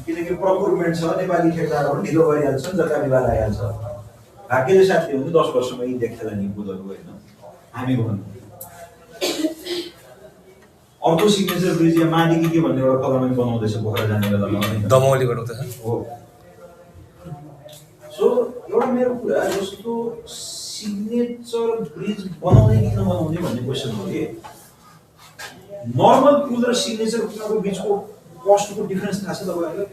किनकि प्रोक्युरमेन्ट छ, नेपाली ठेकेदारहरू ढिलो गरिहाल्छन्, जग्गा विवाद आइहाल्छ। भाग्यले साथ दियो भने 10 वर्षमा यी देख्ला नि पुलहरू होइन। हामी भन्नु अर्को सिग्नेचर ब्रिज या मानिकी के भन्ने एउटा खोलामा बनाउँदैछ पोखरा जाने बेलामा दमौलीबाट उता हो। सो एउटा मेरो कुरा जस्तो सिग्नेचर ब्रिज बनाउने कि नबनाउने भन्ने क्वेसन हो कि नर्मल पुल र सिग्नेचर पुलको बिचको कस्टको डिफरेन्स थाहा छ तपाईँहरूलाई?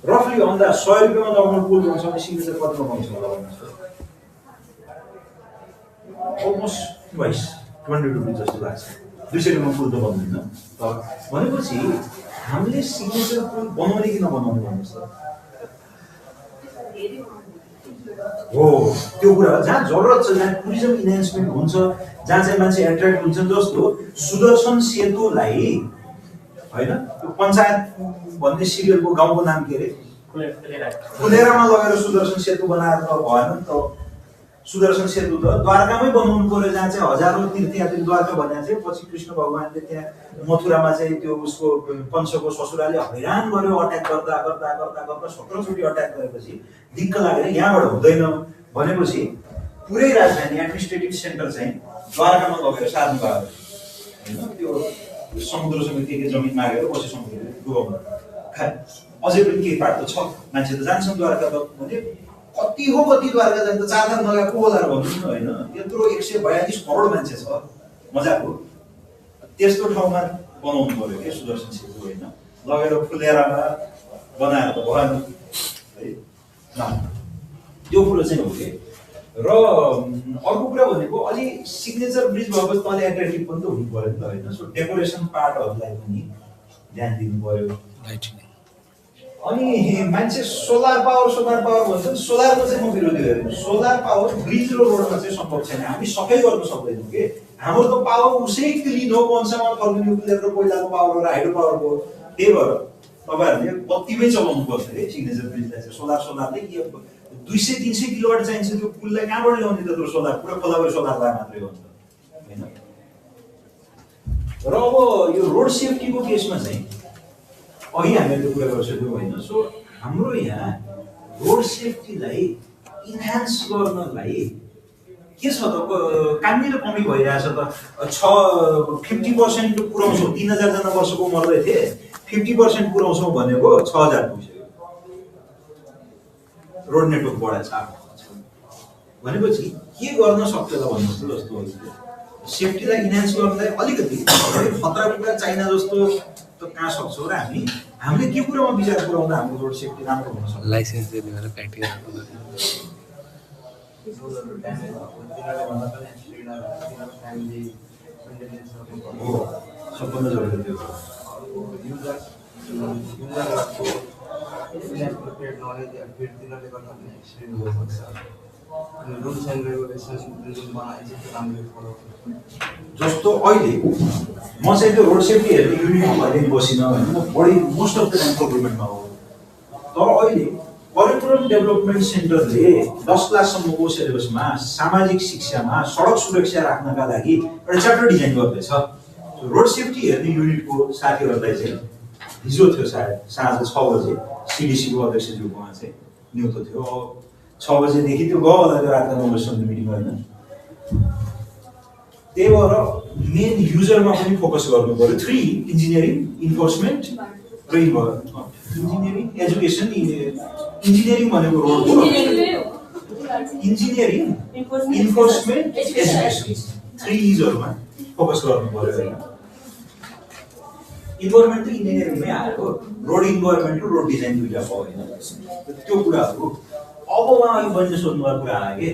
रफली भन्दा 100 रुपियाँमा नर्मल पुल बन्छ भने सिग्नेचर कतिमा बन्छ होला भन्नुहोस्? अलमोस्ट 20 रुपियाँ जस्तो लाग्छ। 200 रुपियाँमा पुल त बन्दैन। तर भनेपछि हामीले सिग्नेचर पुल बनाउने कि नबनाउने भन्नुहोस् त? हो त्यो कुरा जहाँ जरुरत छ, जहाँ टुरिज्म इन्हान्समेन्ट हुन्छ, जहाँ चाहिँ मान्छे एट्र्याक्ट हुन्छन्। जस्तो सुदर्शन सेतुलाई होइन, त्यो पञ्चायत भन्ने सिरियलको गाउँको नाम के अरे फुलेरामा लगेर सुदर्शन सेतु बनाएर त भएन नि त। सुदर्शन सेतु त द्वारकामै बनाउनु पर्यो, जहाँ चाहिँ हजारौँ तीर्थयात्री द्वारका भने चाहिँ पछि कृष्ण भगवानले त्यहाँ मथुरामा चाहिँ त्यो उसको पंशको ससुराले हैरान गर्यो, अट्याक गर्दा गर्दा गर्दा गर्दा 17 चोटि अट्याक गरेपछि दिक्क लागेर यहाँबाट हुँदैन भनेपछि पुरै राजधानी एडमिनिस्ट्रेटिभ सेन्टर चाहिँ द्वारकामा लगेर सार्नु भयो होइन। त्यो समुद्रसँग के जमिन मागेर पछि समुद्रले डुबाउनु अझै पनि केही बाटो छ, मान्छे त जान्छन् द्वारका त भने कति हो कति द्वारका जान्छ 4 दिन नगएको होला र भन्नु न होइन। यत्रो 142 करोड मान्छे छ, मजाक हो। त्यस्तो ठाउँमा बनाउनु पर्यो कि सुदर्शन सेतु होइन, लगेर फुलेरामा बनाएर त भएन है। त्यो कुरो चाहिँ हो कि। र अर्को कुरा भनेको अलि सिग्नेचर ब्रिज भएपछि तले एट्र्याक्टिभ पनि त हुनु पर्यो नि त होइन। सो डेकोरेसन पार्टहरूलाई पनि ध्यान दिनु पर्यो। अनि मान्छे सोलर पावर भन्छन्, सोलरको चाहिँ म विरोधी होइन। सोलर पावर ब्रिज र रोडमा चाहिँ सम्भव छैन, हामी सबै गर्न सक्दैनौँ कि। हाम्रो त पावर उसै क्लिन हो, कन्समा थर्मोन्युक्लियर र कोइलाको पावर र हाइड्रो पावरको। त्यही भएर तपाईँहरूले बत्तीमै चलाउनु पर्छ है सिग्नेचर ब्रिजलाई चाहिँ। सोलरले के 200-300 किलोवाट चाहिन्छ, त्यो पुललाई कहाँबाट ल्याउने त? त्यो सोलर पुरा खोलाभरि सोलर लगाए मात्रै हो होइन। र अब यो रोड सेफ्टीको केसमा चाहिँ अघि हामीले त्यो कुरा गरिसक्यौँ होइन। सो हाम्रो यहाँ रोड सेफ्टीलाई इन्हान्स गर्नलाई के छ त, कहाँनिर कमी भइरहेछ त? 50% पुऱ्याउँछौँ, 3000 जना वर्षको मर्दै थिए, 50% पुऱ्याउँछौँ भनेको 6000 पुगिसक्यो। रोड नेटवर्क बढाएको छ भनेपछि के गर्न सक्छ त भन्नुहोस् त? जस्तो सेफ्टीलाई इन्हान्स गर्नलाई अलिकति खतरा कुरा चाइना जस्तो त कहाँ सक्छौँ र हामीले के कुरामा विचार पुऱ्याउँदा हाम्रो रोड सेफ्टी राम्रो हुन सक्छ? लाइसेन्स दिने भएर प्र्याक्टिकल हो सबभन्दा जरुरी त्यो inadequate knowledge या फिर तिनीहरूले गर्दा पनि एक्सिडेन्ट भएको छ अनि रुल्स एन्ड रेगुलेसन्स जुन बनाएको छ त्यो राम्ररी फलो जस्तो अहिले म चाहिँ त्यो रोड सेफ्टी हेर्ने युनिटमा अहिले बसिनँ होइन म बढी मोस्ट अफ द टाइम प्रोग्रामेन्टमा हो तर अहिले करिकुलम डेभलपमेन्ट सेन्टरले 10 क्लाससम्मको सिलेबसमा सामाजिक शिक्षामा सडक सुरक्षा राख्नका लागि एउटा च्याप्टर डिजाइन गर्दैछ रोड सेफ्टी हेर्ने युनिटको साथीहरूलाई चाहिँ हिजो थियो साँझ 6 बजे सिडिसीको अध्यक्षज्यू उहाँ चाहिँ न्युतो थियो 6 बजेदेखि त्यो गयो होला त्यो रातको 9 बजीसम्म मिटिङ होइन त्यही भएर मेन युजरमा पनि फोकस गर्नु पर्यो 3 इन्जिनियरिङ इन्फोर्समेन्ट र इन्जिनियरिङ एजुकेसन इन्जिनियरिङ भनेको रोडको इन्जिनियरिङ इन्फोर्समेन्ट एजुकेसन 3 इजहरुमा फोकस गर्नु पर्यो हैन इन्भाइरोमेन्ट त इन्जिनियरिङमै आयो रोड इन्भाइरोमेन्ट र रोड डिजाइन दुईटा भयो हैन त्यो कुराहरु अब उहाँ यो बन्ने सोध्नुको कुरा आयो के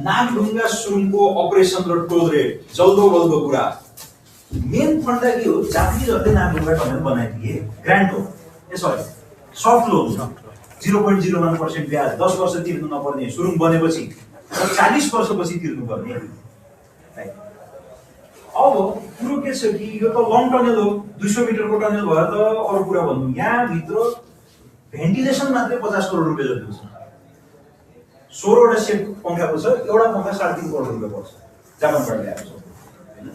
नागढुङ्गा सुरुङको अपरेसन र टोल रेट जल्दो बल्दो कुरा मेन फन्डा के हो जातिहरूले नागढुङ्गा टनल बनाइदिए ग्रान्ट हो सरी सफ्ट लोन छ 0.01% ब्याज 10 वर्ष तिर्नु नपर्ने सुरुङ बनेपछि 40 वर्षपछि तिर्नुपर्ने अब कुरो के छ कि यो त लङ टनल हो 200 मिटरको टनल भएर त अरु कुरा भन्नु यहाँ भित्र भेन्टिलेसन मात्रै 50 करोड रुपैयाँ जति छ 16 वटा सेट पंखाको छ एउटा पंखा 3.5 करोड रुपैयाँ पर्छ जापानबाट ल्याएको छ हैन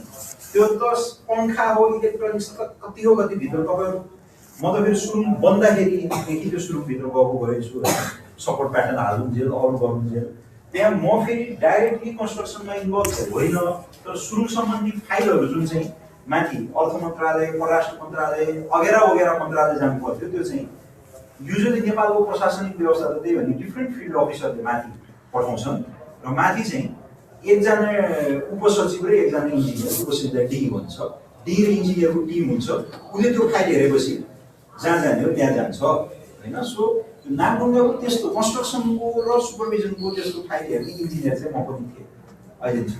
त्यो त पंखा हो इलेक्ट्रोनिक्स कति हो कति भित्र तपाईहरु म त फेरि सुरुङ बन्दाखेरि देखि त्यो सुरुङ भित्र गएको भएछु सपोर्ट प्याटर्न हाल्नुन्जेल अरु गर्नुन्जेल त्यहाँ म फेरि डाइरेक्टली कन्स्ट्रक्सनमा इन्भल्भ होइन तर सुरुङ सम्बन्धी फाइलहरु जुन चाहिँ माथि अर्थ मन्त्रालय परराष्ट्र मन्त्रालय वगैरा मन्त्रालय जानु पर्थ्यो त्यो चाहिँ युजुअली नेपालको प्रशासनिक व्यवस्था त त्यही भने डिफरेन्ट फिल्ड अफिसरले माथि पठाउँछन् र माथि चाहिँ एकजना उपसचिव र एकजना इन्जिनियर उपसचिवलाई डी भन्छ डी र इन्जिनियरको टिम हुन्छ उले त्यो फाइल हेरेपछि जहाँ जाने हो त्यहाँ जान्छ हैन सो नागढुङ्गाको त्यस्तो कन्स्ट्रक्सनको र सुपरभिजनको त्यस्तो फाइल हेर्ने इन्जिनियर चाहिँ म पनि थिएँ अहिले छु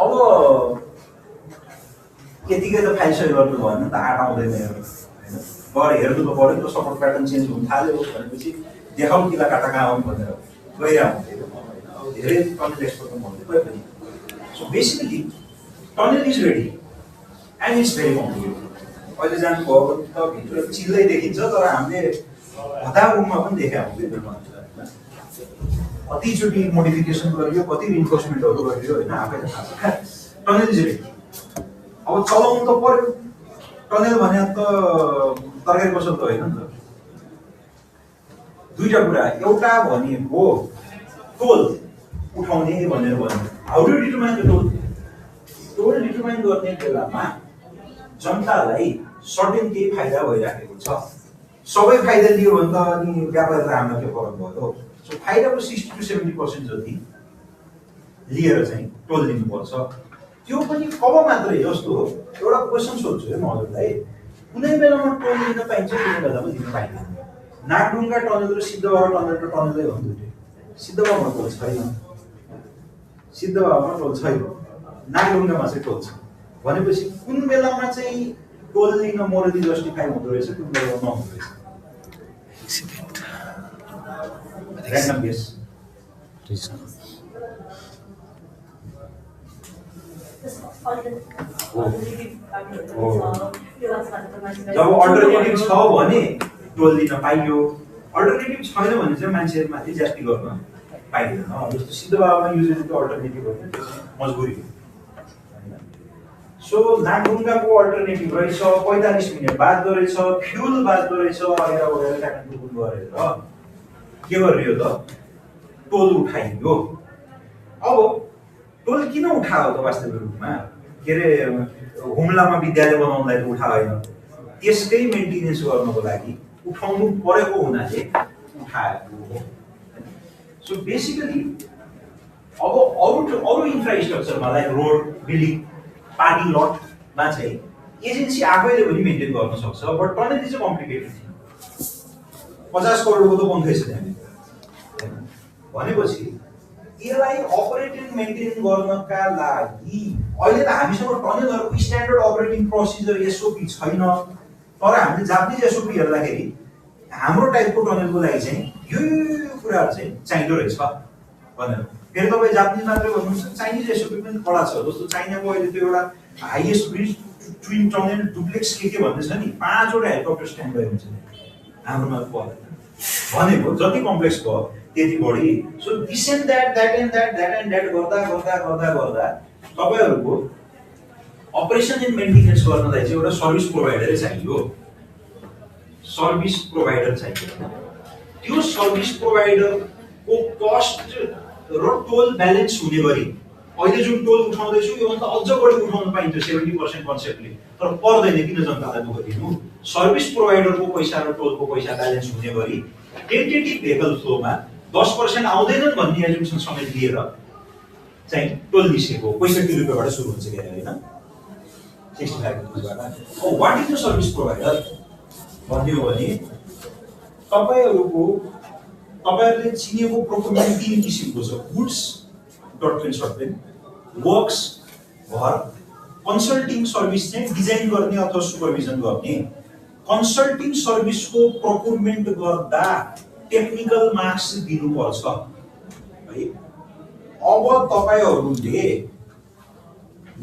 अब यतिकै त फाइल सही गर्नु भएन त आँट आउँदैन हैन गएर हेर्नु त पर्यो त्यो सपोर्ट प्याटर्न चेन्ज हुन थाल्यो भनेपछि देखाउँ किला काटा कहाँ आउनु भनेर गइरहेको धेरै टनल एक्सपर्ट भन्दै कोही पनि so basically tunnel is ready and it's very complicated अहिले जानुभयो त भित्र चिल्दै देखिन्छ तर हामीले हतार रूपमा पनि देख्या हुँदैन कतिचोटि मोडिफिकेसन गरियो कति इन्फोर्समेन्टहरू गरियो होइन आफैले थाहा छ टनल इज रेडी अब चलाउनु त पर्यो टनल भने त तरकारी पसल त होइन नि त दुईटा कुरा एउटा भनेको टोल उठाउने भनेर भन्नु how do determine the toll determine गर्ने बेलामा जनतालाई सर्टेन केही फाइदा भइराखेको छ सबै फाइदा दियो भने त अनि व्यापारीलाई हामीलाई के फरक भयो सो फाइदाको 60 to 70% जति लिएर चाहिँ टोल दिनुपर्छ त्यो पनि कब मात्रै जस्तो एउटा क्वेसन सोध्छु है म हजुरलाई कुनै बेलामा टोल दिन पाइन्छ कुनै बेलामा दिन पाइँदैन नागढुङ्गा टनल र सिद्धबाबा टनलै हो दुईटै सिद्धबाबामा टोल छैन सिद्धबाबामा टोल छैन नागढुङ्गामा चाहिँ टोल छ भनेपछि कुन बेलामा चाहिँ टोल लिन मोरली जस्टिफाई हुँदो रहेछ कुन बेलामा नहुँदो रहेछ र्यान्डम गेस जब अल्टरनेटिभ छ भने टोल दिन पाइयो अल्टरनेटिभ छैन भने चाहिँ मान्छेहरुमाथि ज्यास्ती गर्न पाइदैन जस्तो सिद्धबाबामा युजुअली त्यो अल्टरनेटिभ होइन त्यो मजबुरी हो सो नागढुङ्गाको अल्टरनेटिभ रहेछ 45 मिनेट बाँच्दो रहेछ फ्युल बाँच्दो रहेछ वगैरा काठमाडौँ गरेर के गरियो त टोल उठाइयो अब टोल किन उठायो त वास्तविक रूपमा के रे हुम्लामा विद्यालय बनाउनलाई त उठायो हैन त्यसकै मेन्टेनेन्स गर्नको लागि उठाउनु परेको हुनाले उठाएको हो सो बेसिकली अब अरु इन्फ्रास्ट्रक्चरमा लाइक रोड बिल्डिङ पार्किङ लटमा चाहिँ एजेन्सी आफैले पनि मेन्टेन गर्न सक्छ बट टनल चाहिँ कम्प्लिकेटेड छ 50 करोडको त बन्दै छ त्यहाँ भनेपछि यसलाई अपरेटिङ मेन्टेन गर्नका लागि अहिले त हामीसँग टनलहरुको स्ट्यान्डर्ड अपरेटिङ प्रोसिजर एसओपी छैन तर हामीले जापानिज एसओपी हेर्दाखेरि हाम्रो टाइपको टनलको लागि चाहिँ यो कुराहरू चाहिँ चाहिँदो रहेछ भनेर फेरि तपाईँ जापानिज मात्रै भन्नुहुन्छ चाइनिज एसओपी पनि कडा छ जस्तो चाइनाको अहिले त्यो एउटा highest bridge twin tunnel duplex के भन्ने छ नि 5 वटा हेलिकप्टर स्ट्यान्ड बाई हुन्छ हाम्रोमा पर्दैन भनेको जति कम्प्लेक्स भयो त्यति बढी सो दिस एन्ड द्याट गर्दा तपाईँहरूको अपरेसन एन्ड मेन्टेनेन्स गर्नलाई चाहिँ एउटा सर्भिस प्रोभाइडरै चाहियो सर्भिस प्रोभाइडर चाहियो त्यो सर्भिस प्रोभाइडरको कस्ट र टोल ब्यालेन्स हुने गरी अहिले जुन टोल उठाउँदैछु योभन्दा अझ बढी उठाउन पाइन्छ 70% कन्सेप्टले तर पर्दैन किन जनतालाई दुःख दिनु सर्भिस प्रोभाइडरको पैसा र टोलको पैसा ब्यालेन्स हुने गरी टेन्टेटिभ भेहिकल फ्लोमा 10% आउँदैनन् भन्ने एजुकेसन समेत लिएर चाहिँ टोल निस्केको 65 रुपियाँबाट सुरु हुन्छ के हैन 65 रुपियाँबाट what is the service provider भन्ने हो भने तपाईहरुले चिनेको प्रोक्युरमेन्ट 3 किसिमको छ गुड्स डट सर्टेन वर्क्स घर कन्सल्टिङ सर्भिस चाहिँ डिजाइन गर्ने अथवा सुपरभिजन गर्ने कन्सल्टिङ सर्भिसको प्रोक्युरमेन्ट गर्दा टेक्निकल मार्क्स दिनुपर्छ है अब तपाईहरुले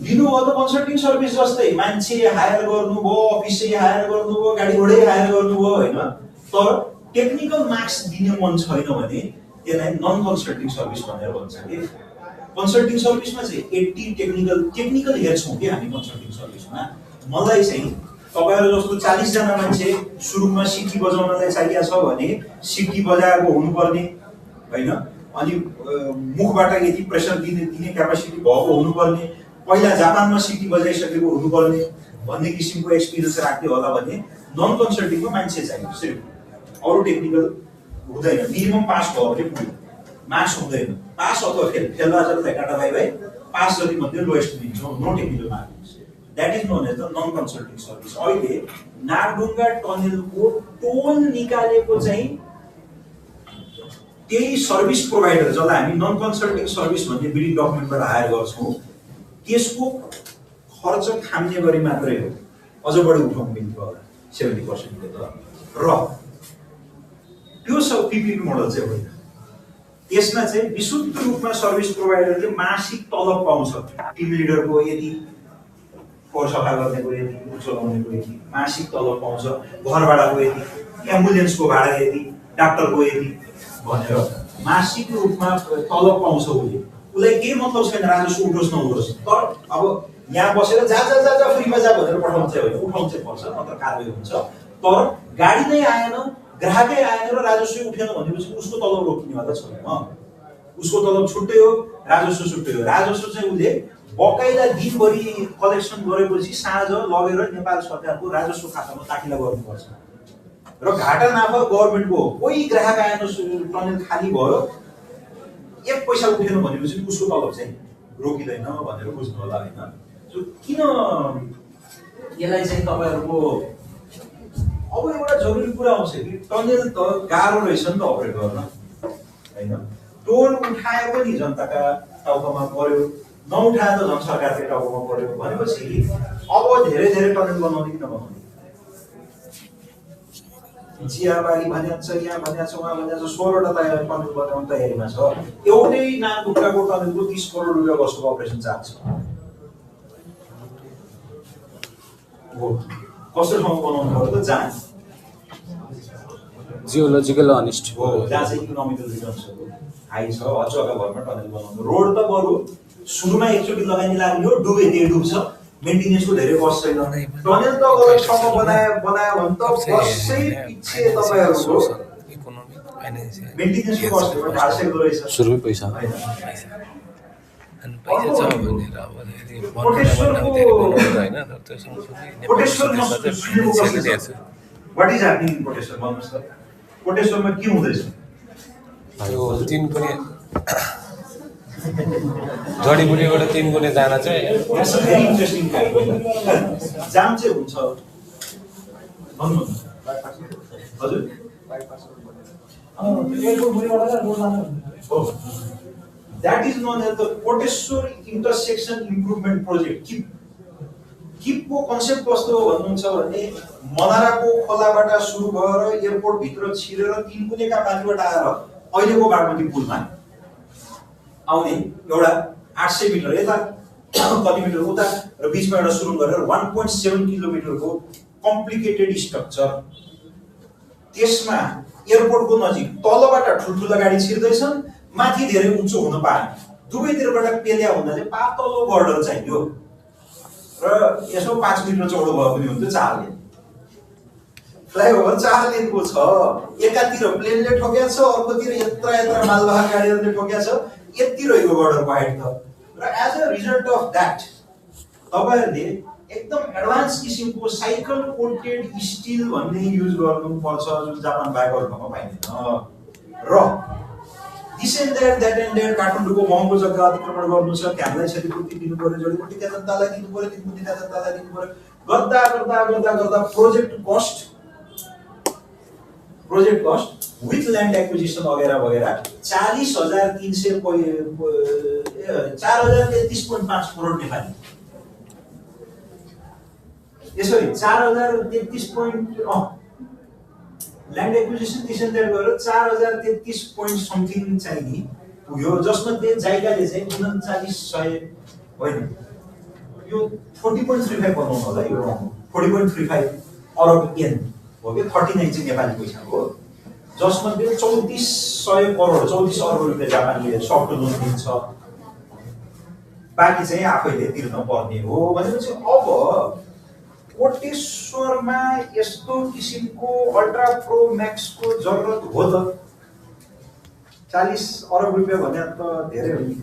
लिनुभयो त कन्सल्टिङ सर्भिस जस्तै मान्छे हायर गर्नुभयो अफिसै हायर गर्नुभयो गाडी घोडै हायर गर्नुभयो हैन तर टेक्निकल मार्क्स दिने मन छैन भने त्यसलाई नन कन्सल्टिङ सर्भिस भनेर भन्छ के कन्सल्टिङ सर्भिसमा चाहिँ 80 टेक्निकल हेर्छौं के हामी कन्सल्टिङ सर्भिसमा मलाई चाहिँ तपाईहरु जस्तो 40 जना मान्छे सुरुमा सिटी बजाउनलाई चाहिएको छ भने सिटी बजाएको हुनुपर्ने हैन अनि मुखबाट यति प्रेसर दिने क्यापेसिटी भएको हुनुपर्ने पहिला जापानमा सिटी बजाइसकेको हुनुपर्ने भन्ने किसिमको एक्सपिरियन्स राख्दै होला भने नन कन्सल्टिङको मान्छे चाहिन्छ सिर्फ अरु टेक्निकल हुँदैन मिनिमम पास भयो भने पुग्यो मार्क्स हुँदैन पास अथवा फेल बाजरलाई काटा बाइ पास जति मध्ये लोएस्ट दिन्छौं no technical marks that is known as the non consulting service अहिले नागढुङ्गा टनलको टोल निकालेको चाहिँ त्यही सर्भिस प्रोभाइडर जसलाई हामी नन कन्सल्टिङ सर्भिस भन्ने बिडिङ डकुमेन्टबाट हायर गर्छौं त्यसको खर्च थाम्ने गरी मात्रै हो अझ बढी उठाउनु मिल्थ्यो होला 70% ले त र त्यो सब पीपीपी मोडल चाहिँ होइन यसमा चाहिँ विशुद्ध रूपमा सर्भिस प्रोभाइडरले मासिक तलब पाउँछ टिम लिडरको यदि फोहोर सफा गर्नेको यदि चलाउनेको यदि मासिक तलब पाउँछ घर भाडाको यदि एम्बुलेन्सको भाडा यदि डाक्टरको यदि भनेर मासिक रूपमा तलब पाउँछ उसलाई के मतलब छैन राजस्व उठोस् नउठोस् तर अब यहाँ बसेर जा फ्रीमा जा भनेर पठाउनु चाहिँ होइन उठाउनु चाहिँ पर्छ नत्र कारबाही हुन्छ तर गाडी नै आएन ग्राहकै आएन र राजस्व उठेन भनेपछि उसको तलब रोकिनेवाला छैन उसको तलब छुट्टै हो राजस्व छुट्टै हो राजस्व चाहिँ उसले बकाइदा दिनभरि कलेक्सन गरेपछि साँझ लगेर नेपाल सरकारको राजस्व खातामा दाखिला गर्नुपर्छ र घाटा नाफा गभर्नमेन्टको कोही ग्राहक आएन टनल खाली भयो एक पैसा उठेन भनेपछि उसको तलब चाहिँ रोकिदैन भनेर बुझ्नु होला हैन सो किन यसलाई चाहिँ तपाईहरुको अब एउटा जरुरी कुरा आउँछ कि टनल त गाह्रो रहेछ नि त अपरेट गर्न हैन टोल उठाए पनि जनताका टाउकोमा पर्यो नउठाए त जन सरकारकै टाउकोमा पर्यो भनेपछि अब धेरै टनल बनाउने किन बनाउने जियाबारी भन्या छ यहाँ भन्या छ उहाँ भन्या छ 16 वटा टनल बनाउन तयारीमा छ एउटै नागढुङ्गाको टनलको 30 करोड रुपैयाँ वर्षको अपरेसन चार्ज छ हो कस्तो ठाउँमा बनाउनु पर्यो त जहाँ जियोलोजिकल अनेस्ट हो जहाँ चाहिँ इकोनोमिकल रिटर्न्सहरु हाई छ अझका भरमा टनल बनाउनु रोड त बरु सुरुमा एकचोटी लगानी लाग्ने हो डुबे त्यही डुब्छ मेन्टेनेन्सको धेरै कस्ट छैन टनल त गलत ठाउँमा बनायो भने त कसै पछि तपाईहरुको इकोनोमिक फाइनान्शियल मेन्टेनेन्सको कस्ट पनि ढाल्सेको रहेछ सुरुमै पैसा अनि पैसा छ भनेर अब यदि बनाउनु धेरै बनाउनु हैन तर त्यो सँगसँगै Koteshwar what is happening in Koteshwar भन्नुस् त कोटेश्वरमा के हुँदैछ यो 3 गुणे जडीबुटीबाट 3 गुणे जान चाहिँ भेरी इन्ट्रेस्टिङ जाम चाहिँ हुन्छ भन्नु हजुर एयरपोर्ट भुइँबाट रोड जानु हो That is known as the Koteshwar Intersection Improvement Project. किपको कन्सेप्ट कस्तो हो भन्नुहुन्छ भने मनाराको खोलाबाट सुरु भएर एयरपोर्ट भित्र छिरेर तिनकुनेका माथिबाट आएर अहिलेको बागमती पुलमा आउने एउटा 800 मिटर यता कति मिटर उता र बीचमा एउटा सुरु गरेर 1.7 किलोमिटरको कम्प्लिकेटेड स्ट्रक्चर। त्यसमा एयरपोर्टको नजिक तलबाट ठुलठुला गाडी छिर्दैछन्, माथि धेरै उच्च हुन पाएन, दुवैतिरबाट पेल्या हुनाले पातलो बर्डर चाहियो र यसो 5 मिटर चौडो भयो पनि हुन्थ्यो 4 लेन। फ्लाइओभर 4 लेनको छ, एकातिर प्लेनले ठोक्या छ, अर्कोतिर यत्रा मालवाहक गाडीहरूले ठोक्या छ, यति रहेको बर्डरको हाइट त। र as a result of that तपाईहरुले एकदम एडभान्स किसिमको साइकल कोटेड स्टिल भन्ने युज गर्नुपर्छ जुन जापान बाहेक अरू ठाउँमा पाइँदैन। र दिस एन्ड द्याट काठमाडौँको महँगो जग्गा अतिक्रमण गर्नु छ, हामीलाई क्षतिपूर्ति दिनु पर्यो, जडीबुटीका जनतालाई दिनु पर्यो, तिनकुनेका जनतालाई दिनु पर्यो, गर्दा project cost with land acquisition वगैरह 4033.5 करोड नेपाली। यसरी 4033 ल्यान्ड एक्विजिसन डिसेन्डेड गरेर 4033 पोइन्ट समथिङ चाहिँ पुग्यो, जसमध्ये जायगाले चाहिँ 3900 होइन यो 40.35 बनाउनु होला, यो 40.35 अरब येन हो कि 39 चाहिँ नेपाली पैसा हो, जसमध्ये 3400 करोड 34 अर्ब रुपियाँ जापानले सफ्ट लोन दिन्छ, बाँकी चाहिँ आफैले तिर्न पर्ने हो। भनेपछि अब कोटेश्वरमा यस्तो किसिमको अल्ट्रा प्रो म्याक्सको जरुरत हो त? 40 अरब रुपियाँ भने त धेरै हो नि।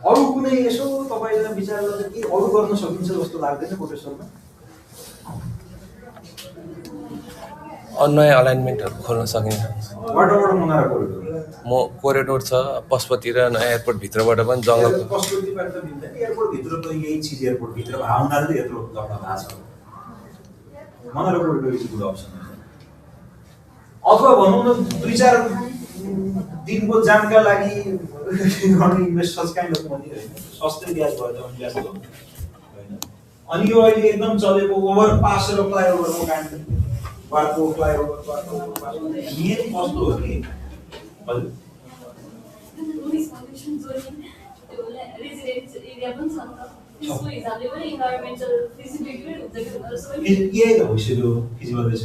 अरू कुनै यसो तपाईले विचार गर्दा के अरू गर्न सकिन्छ जस्तो लाग्दैन कोटेश्वरमा? नयाँ अलाइनमेन्टहरू खोल्न सकिन्छ। वाटरबाट मनारा कोरिडोर कोरिडोर छ, पशुपति र नयाँ एयरपोर्ट भित्रबाट पनि जङ्गल। पशुपतिबाट त मिल्दैन, एयरपोर्ट भित्र त यही चिज एयरपोर्ट भित्र आउनाले त यत्रो लड्न भएको छ। Mannara corridor is good option. अथवा भनौँ न 2-4 दिनको जामका लागि गर्ने इन्भेस्टर्स काइन्ड अफ मनी हैन, सस्तै ब्याज भयो त ब्याज गर्नु हैन। अनि यो अहिले एकदम चलेको ओभरपास र फ्लाइओभरको काम बाटो फ्लाइओभर मेन कस्तो हो कि हजुर यही त भइसक्यो, फिजिबल छ,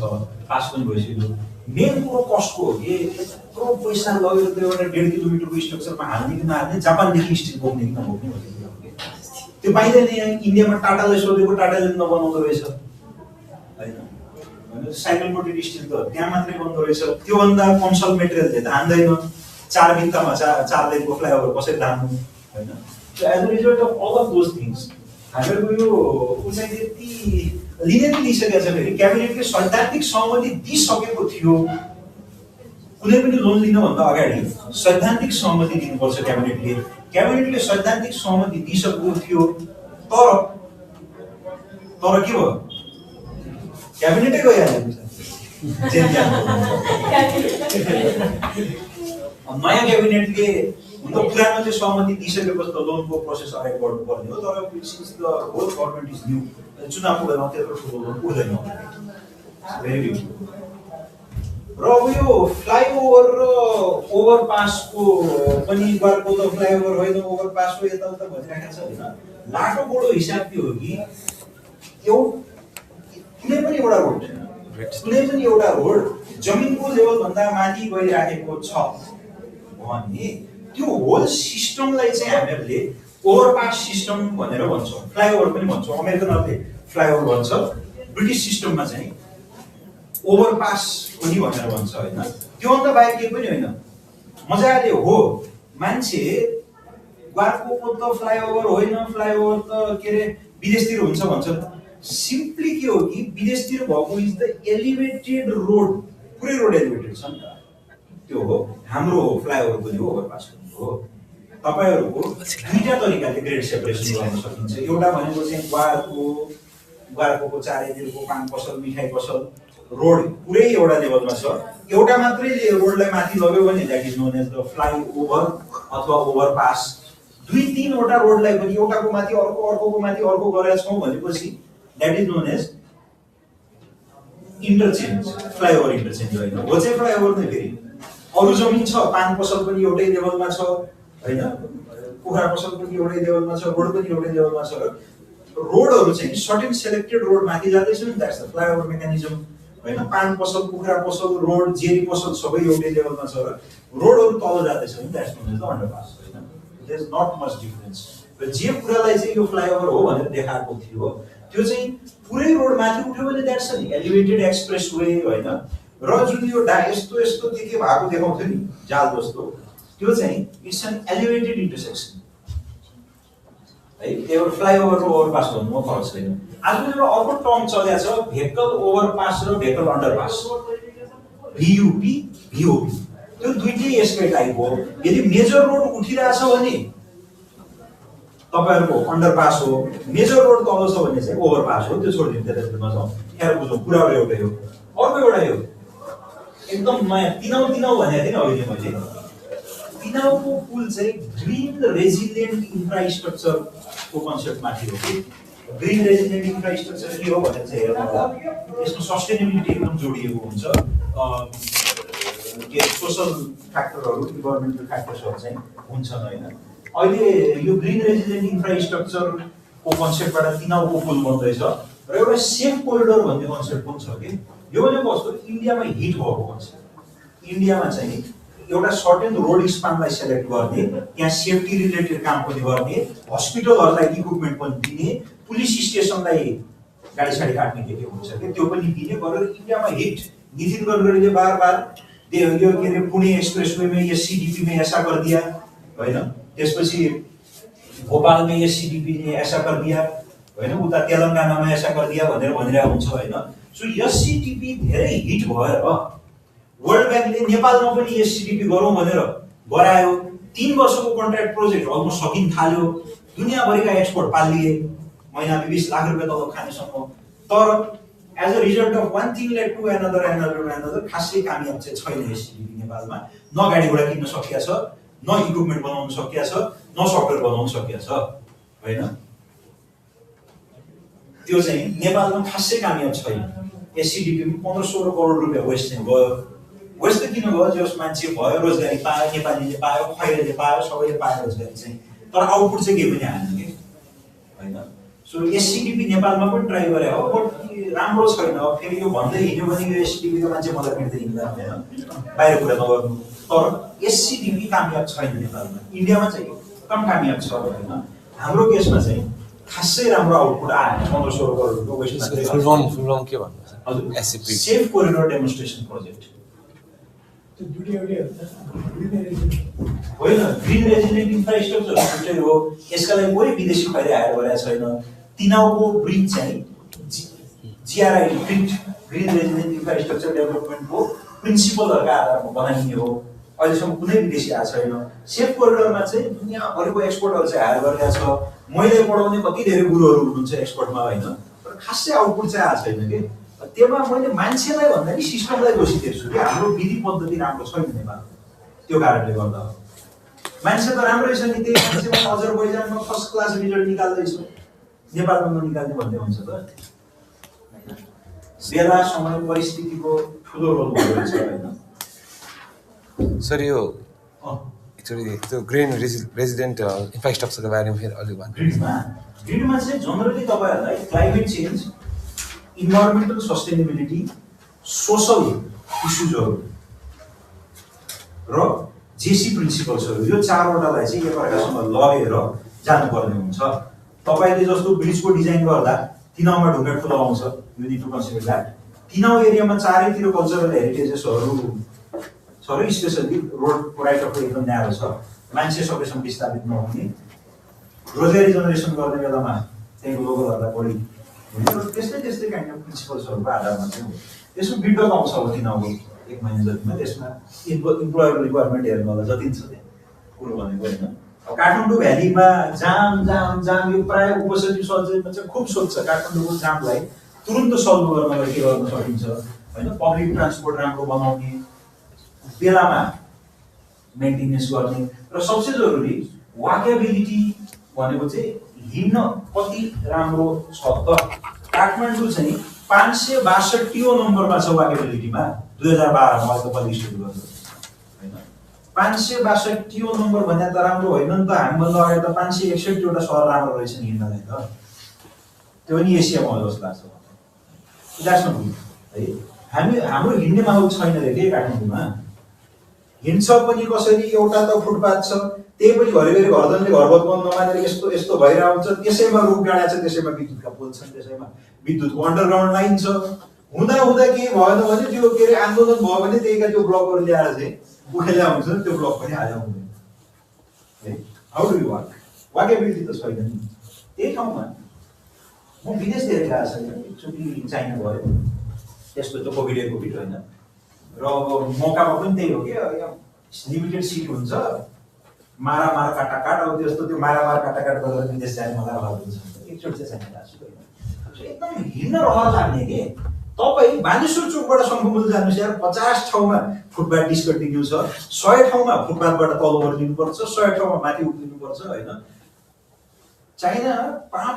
पास पनि भइसक्यो। मेन कुरो कस्टको हो कि यत्रो पैसा लगेर त्यो एउटा 1.5 किलोमिटरको स्ट्रक्चरमा हाल्ने कि नहाल्ने, जापानदेखि स्टिल बोक्ने कि नबोक्ने भन्ने त्यो पाइँदैन। यहाँ इन्डियामा टाटालाई सोधेको टाटाले नबनाउँदो रहेछ होइन, साइकल कोटेड स्टिल त त्यहाँ मात्रै बन्दो रहेछ, त्योभन्दा कमसल मेटेरियलले धान्दैन। 4 बिन्तामा 4 लेनको फ्लाइओभर कसरी धान्नु होइन। As a result of all of those things हामीहरूको यो उचाइ त्यति लिने पनि दिइसकेको छ। फेरि क्याबिनेटले सैद्धान्तिक सहमति दिइसकेको थियो, कुनै पनि लोन लिनुभन्दा अगाडि सैद्धान्तिक सहमति दिनुपर्छ क्याबिनेटले। क्याबिनेटले सैद्धान्तिक सहमति दिइसकेको थियो, तर के भयो? क्याबिनेटै गइहाल्यो। नयाँ क्याबिनेटले हुन त पुरानोले सहमति दिइसकेपछि त लोनको प्रोसेस अगाडि बढ्नु पर्ने हो, तर since the whole government is new, चुनावको बेलामा त्यत्रो ठुलो लोन उठ्दैन। Very good. र अब यो फ्लाइओभर र ओभरपासको पनि गर्को त फ्लाइओभर होइन ओभरपास हो यताउता भनिरहेको छ होइन। लाटोकोडो हिसाब के हो कि कुनै पनि एउटा रोड जमिनको लेभलभन्दा माथि गइराखेको छ भने त्यो होल सिस्टमलाई चाहिँ हामीहरूले ओभरपास सिस्टम भनेर भन्छौँ, फ्लाइओभर पनि भन्छौँ। अमेरिकनहरूले फ्लाइओभर भन्छ, ब्रिटिस सिस्टममा चाहिँ ओभरपास पनि भनेर भन्छ होइन। त्योभन्दा बाहेक केही पनि होइन। मजाले हो मान्छे ग्वार्कोको त फ्लाइओभर होइन, फ्लाइओभर त के अरे विदेशतिर हुन्छ भन्छ। सिम्पली के हो कि विदेशतिर भएको इज द एलिभेटेड रोड, पुरै रोड एलिभेटेड छ नि त, त्यो हो। हाम्रो हो फ्लाइओभर पनि हो, ओभरपास पनि हो। तपाईहरुको दुईटा तरिकाले ग्रेड सेपरेसन गर्न सकिन्छ। एउटा भनेको चाहिँ ग्वार्कोको चारैतिरको पान पसल, मिठाई पसल रोड पुरै एउटा लेभलमा छ। एउटा मात्रै रोडलाई माथि लग्यो भने that is known as the flyover अथवा ओभरपास। 2-3वटा रोडलाई पनि एउटाको माथि अर्कोको माथि अर्को गरेका छौँ भनेपछि that is known as interchange, flyover interchange होइन, हो चाहिँ फ्लाइओभर नै। फेरि अरू जमिन छ, पान पसल पनि एउटै लेभलमा छ होइन, कुखुरा पसल पनि एउटै लेभलमा छ, रोड पनि एउटै लेभलमा छ। रोडहरू चाहिँ सर्टेन सेलेक्टेड रोड माथि जाँदैछ नि, द्याट्स द फ्लाइओभर मेकानिजम होइन। पान पसल, कुखुरा पसल, रोड, जेरी पसल सबै एउटै लेभलमा छ र रोडहरू तल जाँदैछ नि, that's known as the underpass होइन। There is not much difference. र जे कुरालाई चाहिँ यो फ्लाइओभर हो भनेर देखाएको थियो त्यो चाहिँ पुरै रोड माथि उठ्यो भने द्याट्स नि एलिभेटेड एक्सप्रेस वे होइन। र जुन यो यस्तो यस्तो के भएको देखाउँथ्यो नि जाल जस्तो, त्यो चाहिँ इट्स एन एलिभेटेड इन्टरसेक्सन है। त्यो फ्लाइओभर र ओभरपास भन्नुमा फरक छैन। आजकल एउटा अर्को टर्म चलेको छ, भेहिकल ओभरपास र भेहिकल अन्डरपास, भियुपी भिओपी। त्यो दुईटै यसकै टाइप हो। यदि मेजर रोड उठिरहेछ भने तपाईहरुको अन्डरपास हो, मेजर रोड तल छ भने चाहिँ ओभरपास हो। त्यो छोडिदिनु, त्यसलाई नजाउँ, यहाँ बुझौँ, कुरा एउटै हो। अर्को एउटा यो एकदम नयाँ तिनाउ भनेको थिएँ नि अहिले मैले, तिनाउको पुल चाहिँ ग्रिन रेजिलिएन्ट इन्फ्रास्ट्रक्चरको कन्सेप्ट माथि हो कि। ग्रिन रेजिलिएन्ट इन्फ्रास्ट्रक्चर के हो भनेर चाहिँ हेर्नु होला, यसमा सस्टेनेबिलिटी एकदम जोडिएको हुन्छ। के सोशल फ्याक्टरहरू, इन्भाइरोमेन्टल फ्याक्टर्सहरू चाहिँ हुन्छन् होइन। अहिले यो ग्रिन रेजिलिएन्ट इन्फ्रास्ट्रक्चरको कन्सेप्टबाट तिनाउको पुल बन्दैछ र एउटा सेफ कोरिडोर भन्ने कन्सेप्ट पनि छ कि। यो भनेको कस्तो, इन्डियामा हिट भएको कन्सेप्ट। इन्डियामा चाहिँ एउटा सर्टेन रोड स्पानलाई सेलेक्ट गर्ने, त्यहाँ सेफ्टी रिलेटेड काम पनि गर्ने, हस्पिटलहरूलाई इक्विपमेन्ट पनि दिने, पुलिस स्टेसनलाई गाडी साडी काट्ने के हुन्छ कि त्यो पनि दिने गरेर इन्डियामा हिट। नितिन गडकरीले बार यो के अरे पुणे एक्सप्रेसवे में एससीडीपी में ऐसा कर दिया होइन, त्यसपछि भोपाल में एससीडीपी ने ऐसा कर दिया होइन, उता तेलंगानामा ऐसा कर दिया भनेर भनिरहेको हुन्छ होइन। सो एससीडीपी धेरै हिट भएर वर्ल्ड ब्याङ्कले नेपालमा पनि एससीडीपी गरौँ भनेर गरायो। 3 वर्षको कन्ट्र्याक्ट प्रोजेक्ट अलमोस्ट सकिन थाल्यो। दुनियाँभरिका एक्सपोर्ट पालिए, महिना 20 लाख रुपियाँ तलब खानेसम्म। तर as a result of one thing led to another खासै कामयाब चाहिँ छैन एससीडीपी नेपालमा। न गाडी घोडा किन्न सकिया छ, न इक्विपमेन्ट बनाउन सकिया छ, न सफ्टवेयर बनाउन सकिया छ होइन। त्यो चाहिँ नेपालमा खासै कामयाब छैन। एससीडीपी 15-16 करोड रुपियाँ वेस्ट चाहिँ गयो। वेस्ट त किन गयो, जस मान्छे भयो, रोजगारी पायो, नेपालीले पायो, खैरेले पायो, सबैले पायो रोजगारी चाहिँ, तर आउटपुट चाहिँ केही पनि आएन कि होइन। सो एससीडीपी नेपालमा पनि ट्राई गरे हो, बट राम्रो छैन। फेरि यो भन्दै हिँड्यो भने यो एससीडीपीको मान्छे मलाई पिट्दै हिँड्दा होइन, बाहिर कुरा नगर्नु। तर एससीडीपी कामयाब छैन नेपालमा, इन्डियामा चाहिँ कम कामयाब छ होइन। हाम्रो केसमा चाहिँ खासै राम्रो आउटपुट आएन। 15-16 करोडको वेस्टमा फुल फर्म के भन्नुहुन्छ? हजुर, SCP safe corridor demonstration project होइन। ग्रिन रेजिलिएन्ट इन्फ्रास्ट्रक्चर छुट्टै हो, यसका लागि कोही विदेशी खैरे हायर गरेको छैन। तिनाउको ब्रिज चाहिँ जीआरआई ग्रिन रेजिलिएन्ट इन्फ्रास्ट्रक्चर डेभलपमेन्टको प्रिन्सिपलहरूका आधारमा बनाइने हो। अहिलेसम्म कुनै विदेशी आएको छैन। सेफ कोरिडोरमा चाहिँ दुनियाँभरिको एक्सपर्टहरू चाहिँ हायर गरेका छ। मैले पढाउने कति धेरै गुरुहरू हुनुहुन्छ एक्सपर्टमा होइन, तर खासै आउटपुट चाहिँ आएको छैन कि। त्यसमा मैले मान्छेलाई भन्दा नि सिस्टमलाई दोषी दिन्छु कि हाम्रो विधि पद्धति राम्रो छैन नेपालमा। त्यो कारणले गर्दा मान्छे त राम्रै छ नि, त्यही मान्छेमा अजरबैजानमा फर्स्ट क्लास रिजल्ट निकाल्दैछ, नेपालमा ननिकाल्ने भन्ने हुन्छ त। बेला समय परिस्थितिको ठुलो रोल भएको छ होइन। सर यो एक्चुअली त्यो ग्रिन रेजिडेन्ट इन्फ्रास्ट्रक्चरको बारेमा फेरि अलिक भन्नु। ग्रिनमा चाहिँ जनरली तपाईँहरूलाई climate change, environmental sustainability, social इस्युजहरू र जेसी प्रिन्सिपल्सहरू, यो 4वटालाई चाहिँ एकअर्कासँग लगेर जानुपर्ने हुन्छ। तपाईँले जस्तो ब्रिजको डिजाइन गर्दा तिनाउमा ढुङ्गा ठुलो आउँछ, you need to consider that. तिनाउ एरियामा चारैतिर कल्चरल हेरिटेजेसहरू छ र स्पेसली रोडको राइट अफ वे एकदम न्यारो छ, मान्छे सकेसम्म विस्थापित नहुने, रोजगारी जेनेरेसन गर्ने बेलामा त्यहीँको लोकलहरूलाई बढी हुने, त्यस्तै काइन्ड अफ प्रिन्सिपल्सहरूको आधारमा चाहिँ त्यसको बिल्डअप आउँछ अब तिनीहरूको 1 महिना जतिमा। त्यसमा इम्प्लोयर रिक्वायरमेन्ट हेर्नु होला जति छ त्यहाँ कुरो भनेको होइन। अब काठमाडौँ भ्यालीमा जाम यो प्रायः उपसचिव सचिवमा चाहिँ खुब सोध्छ काठमाडौँको जामलाई तुरुन्त सल्भ गर्नलाई के गर्न सकिन्छ होइन। पब्लिक ट्रान्सपोर्ट राम्रो बनाउने, बेलामा मेन्टेनेन्स गर्ने, र सबसे जरुरी वाकेबिलिटी भनेको चाहिँ हिँड्न कति राम्रो छ त काठमाडौँ चाहिँ 562 नम्बरमा छ वाकेबिलिटीमा 2012 मा अहिले पब्लिस गर्नु हैन 562 नम्बर भन्दा त राम्रो होइन नि त हामीभन्दा अगाडि त 561 वटा सहर राम्रो रहेछ नि हिँड्नलाई त त्यो पनि एसियामा हो जस्तो लाग्छ मलाई द्याट्स नट गुड है हाम्रो हिँड्ने माहौल छैन रे के काठमाडौँमा हिँड्छ पनि कसरी एउटा त फुटपाथ छ त्यही पनि घरिघरि घरजनले घरबत बन्द नमानेर यस्तो यस्तो भइरहेको हुन्छ त्यसैमा रुख डाँडा छ त्यसैमा विद्युतका पोल छन् त्यसैमा विद्युतको अन्डरग्राउन्ड लाइन छ हुँदा के भएन भने त्यो के अरे आन्दोलन भयो भने त्यहीका त्यो ब्लकहरू ल्याएर चाहिँ उखेला हुन्छ नि त्यो ब्लक पनि हाल्नु हुँदैन है हाउ डु यु वाकेबिलिटी त छैन नि त्यही ठाउँमा म विदेश धेरै गएको छैन एकचोटि चाइना गयो त्यस्तो त कोभिड होइन र अब मौकामा पनि त्यही हो कि लिमिटेड सिट हुन्छ मारामार काटाकाट अब त्यस्तो त्यो मारामार काटाकाट गरेर विदेश जाने मलाई अभाव हुन्छ एकचोटि चाहिँ चाइना गएको छु एकदम हिँड्न रहर लाग्ने के तपाईँ बानेश्वर चोकबाट शङ्खुमुल जानुहोस् यार 50 ठाउँमा फुटपाथ डिस्कन्टिन्यू छ 100 ठाउँमा फुटपाथबाट तल ओर्लिनुपर्छ 100 ठाउँमा माथि उक्लिनुपर्छ होइन चाइना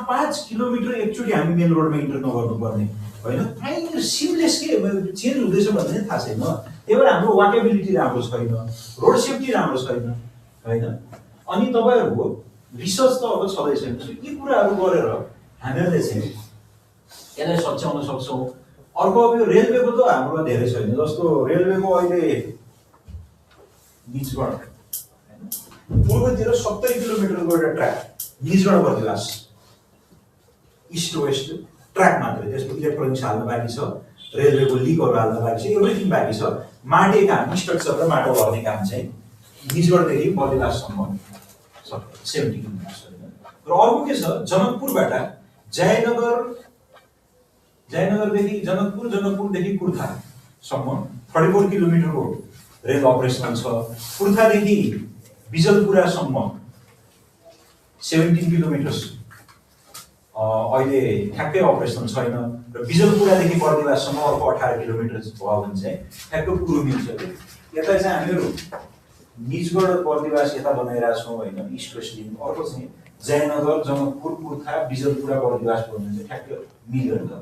5 किलोमिटर एकचोटि हामी मेन रोडमा इन्टर नगर्नुपर्ने होइन कहीँ सिमलेस के चेन्ज हुँदैछ भन्ने थाहा छैन त्यही भएर हाम्रो वाकेबिलिटी राम्रो छैन रोड सेफ्टी राम्रो छैन होइन अनि तपाईँहरूको रिसर्च त अब छँदै छैन यी कुराहरू गरेर हामीहरूले चाहिँ यसलाई सच्याउन सक्छौँ अर्को अब यो रेलवेको त हाम्रोमा धेरै छैन जस्तो रेलवेको अहिले निजगढ पूर्वतिर 70 किलोमिटरको एउटा track Nijgadh Bardibas east west track मात्रै त्यसको इलेक्ट्रोनिक्स हाल्न बाँकी छ रेलवेको लिकहरू हाल्न बाँकी छ एभ्रिथिङ बाँकी छ माटे काम स्ट्रक्चर र माटो भर्ने काम चाहिँ निजगढदेखि बर्दिवाससम्म छ 70 किलोमिटर र अर्को के छ जनकपुरबाट जयनगरदेखि जनकपुरदेखि कुर्थासम्म 34 किलोमिटरको रेल अपरेसनल छ कुर्थादेखि बिजलपुरासम्म 17 किलोमिटर अहिले ठ्याक्कै अपरेसनल छैन र बिजलपुरादेखि बर्दिवाससम्म अर्को 18 किलोमिटर भयो भने चाहिँ ठ्याक्कै पुरो मिल्छ कि यता चाहिँ हामीहरू निजगढ बर्दिवास यता बनाइरहेको छौँ होइन इस्ट वेस्ट लिङ्क अर्को चाहिँ जयनगर जनकपुर कुर्था बिजलपुरा बर्दिवास भन्ने चाहिँ ठ्याक्कै मिल्यो नि त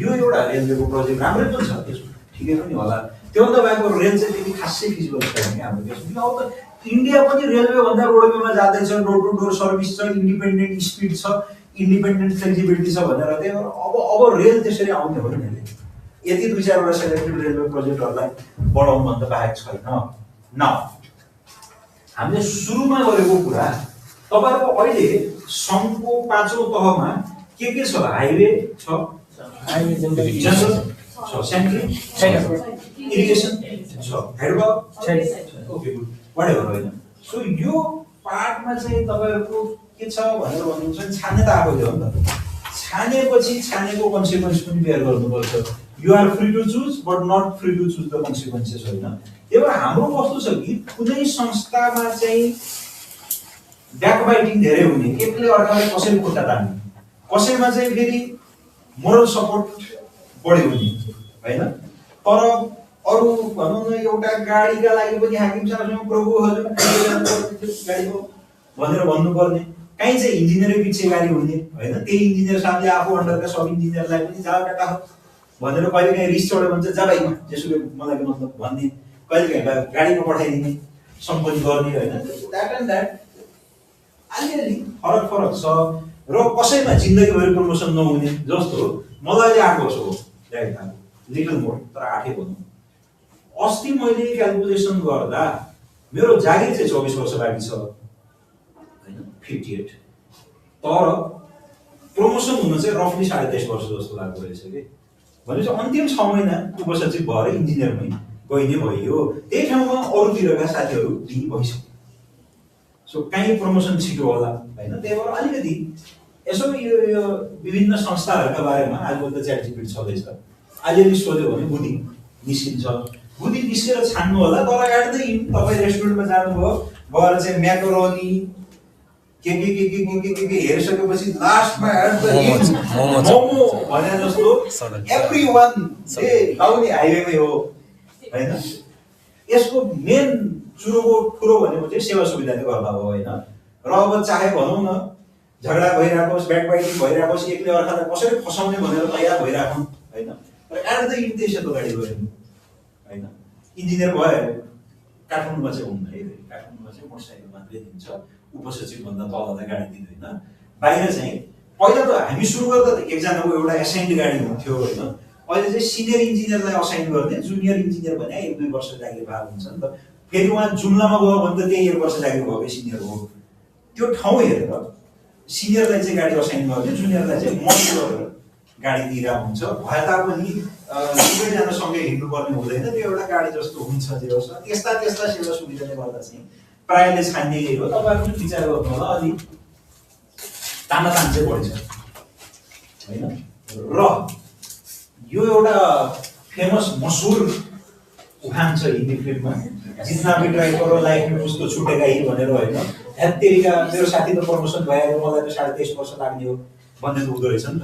यो एउटा रेलवेको प्रोजेक्ट राम्रै पनि छ त्यसको ठिकै पनि होला त्योभन्दा बाहेक रेल चाहिँ त्यति खासै फिजिबल छैन कि हाम्रो देशमा अब त इन्डिया पनि रेलवे भन्दा रोडवेमा जाँदैछ डोर टु डोर सर्भिस छ इन्डिपेन्डेन्ट स्पिड छ इन्डिपेन्डेन्ट फ्लेक्सिबिलिटी छ भनेर त्यही अब रेल त्यसरी आउने हो नि यति 2-4 वटा सेलेक्टेड रेलवे प्रोजेक्टहरूलाई बढाउनु भन्दा बाहेक छैन न हामीले सुरुमा गरेको कुरा तपाईहरुको अहिले सङ्घको 5औं तहमा के छ हाइवे छ हाइवे जनरल छ सेन्ट्रल छैन इरिगेसन छ हेडवर्क छैन ओके गुड व्हाटएभर होइन सो यो पार्टमा चाहिँ तपाईहरुको के छ भनेर भन्नुहुन्छ छान्ने त आफैले हो नि त छानेपछि छानेको कन्सिक्वेन्स पनि बेयर गर्नुपर्छ you are free to choose but not free to choose the consequences होइन त्यही भएर हाम्रो कस्तो छ कि कुनै संस्थामा चाहिँ ब्याकबाइटिङ धेरै हुने एकले अर्कालाई कसरी खुट्टा तान्ने कसैमा चाहिँ फेरि मोरल सपोर्ट बढी हुने हैन तर अरु भनौं न एउटा गाडीका लागि पनि हाकिम साहबसँग प्रभु हजुर गाडीको भनेर भन्नुपर्ने कहीँ चाहिँ इन्जिनियरै पछि गाडी हुने हैन त्यही इन्जिनियर साहबले आफू अन्डरका सब इन्जिनियरलाई पनि जा काटा भनेर कहिलेकाहीँ रिस चढ्यो भने चाहिँ जा भाइ जेसुकै मलाई मतलब भन्ने कहिलेकाहीँ गाडीमा पठाइदिने सम्पत्ति गर्ने हैन द्याट एन्ड द्याट अलिअलि फरक छ र कसैमा जिन्दगीभरि प्रमोसन नहुने जस्तो मलाई अहिले 8 वर्ष हो ल्याइथा लिटल मोर तर 8 भन्नु अस्ति मैले क्याल्कुलेसन गर्दा मेरो जागिर चाहिँ 24 वर्ष बाँकी छ हैन 58 तर प्रमोसन हुन चाहिँ रफली 23.5 वर्ष जस्तो लाग्दो रहेछ के भनेपछि अन्तिम 6 महिना उपसचिव भएर इन्जिनियरमै गइने भयो त्यही ठाउँमा अरूतिरका साथीहरू बिही भइसक्यो सो कहीँ प्रमोसन छिटो होला हैन त्यही भएर अलिकति यसो यो विभिन्न संस्थाहरूका बारेमा आजकल त च्याटजिपिटी छँदैछ अलिअलि सोध्यो भने बुद्धि निस्किन्छ बुद्धि निस्केर छान्नु होला तर अगाडि तपाईँ रेस्टुरेन्टमा जानुभयो गएर चाहिँ म्याकरोनी के हेरिसकेपछि लास्टमा मोमो भने जस्तो एभ्रीवन लाउने हाइवेमै हो हैन यसको मेन ठुलो भनेको चाहिँ सेवा सुविधाले गर्दा हो हैन र अब चाहे भनौँ न झगडा भइरहेकोस्, ब्याकबाइटिङ भइरहेकोस्, एकले अर्कालाई कसरी फसाउने भनेर तयार भइराखौँ होइन। तर एट द इन्ड त्यसो अगाडि गयो होइन। इन्जिनियर भयो काठमाडौँमा चाहिँ हुन्न है, काठमाडौँमा चाहिँ मोटरसाइकल मात्रै दिन्छ, उपसचिवभन्दा तललाई गाडी दिँदैन। बाहिर चाहिँ पहिला त हामी सुरु गर्दा त एकजनाको एउटा एसाइन्ड गाडी हुन्थ्यो होइन। अहिले चाहिँ सिनियर इन्जिनियरलाई असाइन गर्ने, जुनियर इन्जिनियर भने 1-2 वर्ष जागिर भाग हुन्छ नि त। फेरि उहाँ जुम्लामा गयो भने त त्यही 1 वर्ष जागिर भएकै सिनियर हो। त्यो ठाउँ हेरेर सिनियरलाई चाहिँ गाडी असाइन गर्ने, जुनियरलाई चाहिँ मन्थली गरेर गाडी दिइरहेको हुन्छ। भए तापनि सबैजना सँगै हिँड्नुपर्ने हुँदैन, त्यो एउटा गाडी जस्तो हुन्छ। त्यस्ता सेवा सुविधाले गर्दा चाहिँ प्रायःले छान्ने यही हो। तपाईँहरू पनि विचार गर्नु होला, अलि तानातान चाहिँ बढी छ होइन। र यो एउटा फेमस मसहुर उखान छ हिन्दी फिल्ममा, जितना भी ट्राई करो लाइफ में कुछ तो छुटेगा ही भनेर होइन। हेत्तेरिका मेरो साथी त प्रमोसन भएर मलाई त 23.5 वर्ष लाग्ने हो भन्ने त हुँदो रहेछ नि त।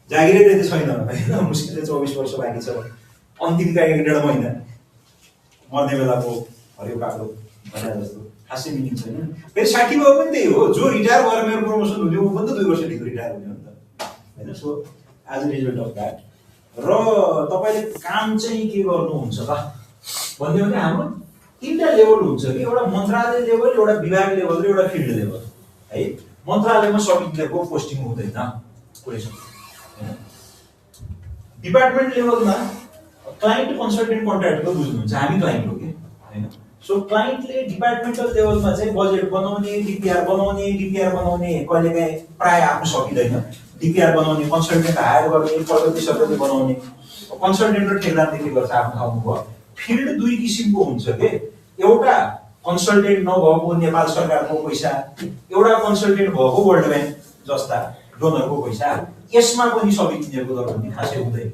जागिरै त्यति छैन होइन, मुस्किलले 24 वर्ष बाँकी छ। अन्तिमका 1-1.5 महिना मर्ने बेलाको हरियो कालो भने जस्तो खासै मिनिङ छैन। फेरि 60 भयो पनि त्यही हो, जो रिटायर भएर मेरो प्रमोसन हुने ऊ पनि त 2 वर्ष ढिलो रिटायर हुने हो नि त होइन। So as a result of that र तपाईँले काम चाहिँ के गर्नुहुन्छ त भन्यो भने हाम्रो 3टा लेभल हुन्छ कि, एउटा मन्त्रालय लेभल, एउटा विभाग लेभल र एउटा फिल्ड लेभल है। मन्त्रालयमा सब इन्जिनियरको पोस्टिङ हुँदैन कुनै होइन। डिपार्टमेन्ट लेभलमा क्लाइन्ट कन्सल्टेन्ट कन्ट्र्याक्टको बुझ्नुहुन्छ, हामी क्लाइन्ट हो कि होइन। सो क्लाइन्टले डिपार्टमेन्टल लेभलमा चाहिँ बजेट बनाउने, डिपिआर बनाउने कहिलेकाहीँ प्रायः आफू सकिँदैन। डिपिआर बनाउने, कन्सल्टेन्ट हायर गर्ने, प्रगति बनाउने, कन्सल्टेन्ट र ठेकेदारले के गर्छ आफ्नो ठाउँमा भयो। फिल्ड 2 किसिमको हुन्छ के, एउटा कन्सल्टेन्ट नभएको नेपाल सरकारको पैसा, एउटा कन्सल्टेन्ट भएको वर्ल्ड ब्याङ्क जस्ता डोनरको पैसा। यसमा पनि सब इन्जिनियरको दरबन्दी खासै हुँदैन।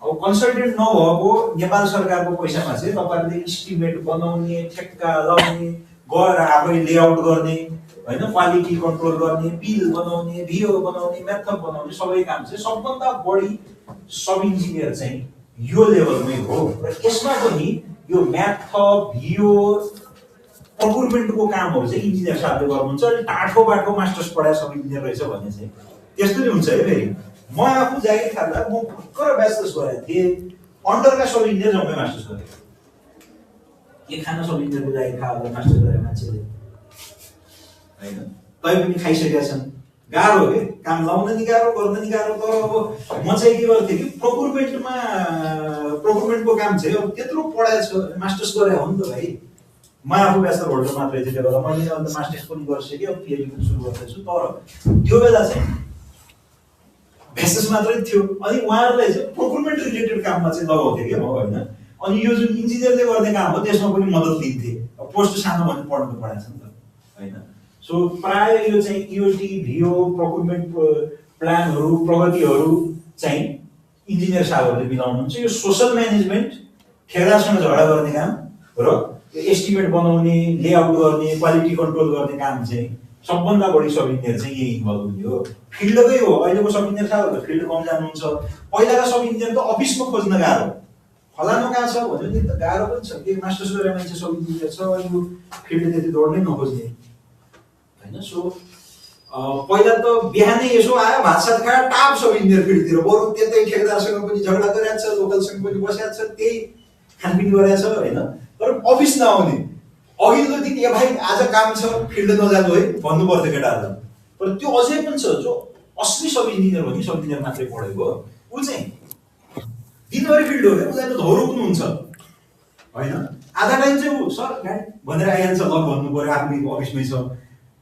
अब कन्सल्टेन्ट नभएको नेपाल सरकारको पैसामा चाहिँ तपाईँहरूले इस्टिमेट बनाउने, ठेक्का लगाउने, गएर आफै लेआउट गर्ने होइन, क्वालिटी कन्ट्रोल गर्ने, बिल बनाउने, भिओ बनाउने, मेथड बनाउने सबै काम चाहिँ सबभन्दा बढी सब इन्जिनियर चाहिँ यो लेभलमै हो। र यसमा पनि यो मेथड, भिओ, प्रोक्युरमेन्टको कामहरू चाहिँ इन्जिनियर साहबले गर्नुहुन्छ। टाठो बाटो मास्टर्स पढाए सब इन्जिनियर रहेछ भने चाहिँ त्यस्तो नि हुन्छ है। फेरि म आफू जागिर खाँदा म भर्खर ब्याचलर्स गरेको थिएँ, अन्डरका सब इन्जिनियर जम्मै मास्टर्स गरेको। के खान सब इन्जिनियरको जागिर खाएर मास्टर्स गरेको मान्छेले होइन, तै पनि खाइसकेका छन्। गाह्रो हो कि, काम लाउन नि गाह्रो, गर्न नि गाह्रो। तर अब म चाहिँ के गर्थेँ कि प्रोक्युरमेन्टको काम चाहिँ अब त्यत्रो पढाएको छ, मास्टर्स गरे हो नि त भाइ। म आफू ब्याचलर होल्डर मात्रै थियो त्यो बेला, मैले अन्त मास्टर्स पनि गरिसकेँ, अब पिएचडी पनि सुरु गर्दैछु। तर त्यो बेला चाहिँ ब्याचलर्स मात्रै थियो। अनि उहाँहरूलाई चाहिँ प्रोक्युरमेन्ट रिलेटेड काममा चाहिँ लगाउँथेँ क्या म होइन। अनि यो जुन इन्जिनियरले गर्ने काम हो त्यसमा पनि मद्दत लिन्थेँ। पोस्ट सानो भने पढ्नु त पढाएको छ नि त होइन। सो प्रायः यो चाहिँ इओटी, भिओ, प्रोक्युरमेन्ट प्लानहरू, प्रगतिहरू चाहिँ इन्जिनियर साहबहरूले मिलाउनुहुन्छ। यो सोसल म्यानेजमेन्ट, ठेकेदारसँग झगडा गर्ने काम र एस्टिमेट बनाउने, लेआउट गर्ने, क्वालिटी कन्ट्रोल गर्ने काम चाहिँ सबभन्दा बढी सब इन्जिनियर चाहिँ यही इन्भल्भ हुने हो। फिल्डकै हो। अहिलेको सब इन्जिनियर साहबहरू फिल्ड कम जानुहुन्छ। पहिलाका सब इन्जिनियर त अफिसमा खोज्न गाह्रो, फलानु कहाँ छ भन्यो नि त गाह्रो पनि छ कि। मास्टर्स गरेर मान्छे सब इन्जिनियर छ, यो फिल्ड त्यति दौड्नै नखोज्ने होइन। सो पहिला त बिहानै यसो आयो, भात सात खायो, टाप सब इन्जिनियर फिल्डतिर। बरु त्यतै ठेकेदारसँग पनि झगडा गरिरहेको छ, लोकलसँग पनि बसिरहेको छ, त्यही खानपिन गरिरहेको छ होइन। तर अफिस नआउने, अघिल्लो दिन ए भाइ आज काम छ फिल्ड नजानु है भन्नु पर्थ्यो केटाहरूलाई। तर त्यो अझै पनि छ। जो असली सब इन्जिनियर हो नि, सब इन्जिनियर मात्रै पढेको ऊ चाहिँ दिनभरि फिल्ड हो क्या, उसलाई त धौरो पनि हुन्छ होइन। आधा टाइम चाहिँ ऊ सर गाडी भनेर आइहाल्छ, ल भन्नु पऱ्यो, आफ्नो अफिसमै छ।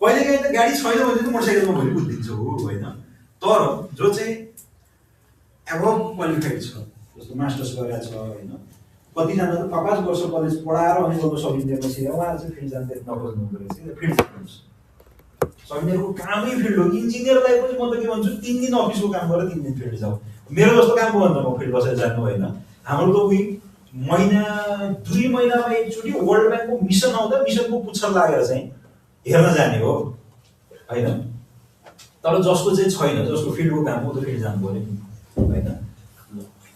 कहिलेकाहीँ त गाडी छैन भने चाहिँ मोटरसाइकलमा भोलि बुझिदिन्छ हो होइन। तर जो चाहिँ एभब क्वालिफाइड छ, जस्तो मास्टर्स गरेर छ होइन, कतिजना त 5 वर्ष कलेज पढाएर अनि अब सब इन्जिनियरमा छिरेर उहाँहरू चाहिँ फिल्ड जानु त्यति नखोज्नु हुँदो रहेछ। फिल्ड सब इन्जिनियरको कामै फिल्ड हो। इन्जिनियरलाई पनि म त के भन्छु, 3 दिन अफिसको काम गरेर 3 दिन फिल्ड जाऊ। मेरो जस्तो काम भयो भने त म फिल्ड बसेर जानु होइन। हाम्रो त उही महिना 2 महिनामा एकचोटि वर्ल्ड ब्याङ्कको मिसन आउँदा मिसनको पुच्छर लागेर चाहिँ हेर्न जाने हो होइन। तर जसको चाहिँ छैन, जसको फिल्डको काम हो, त फिल्ड जानु पऱ्यो नि होइन।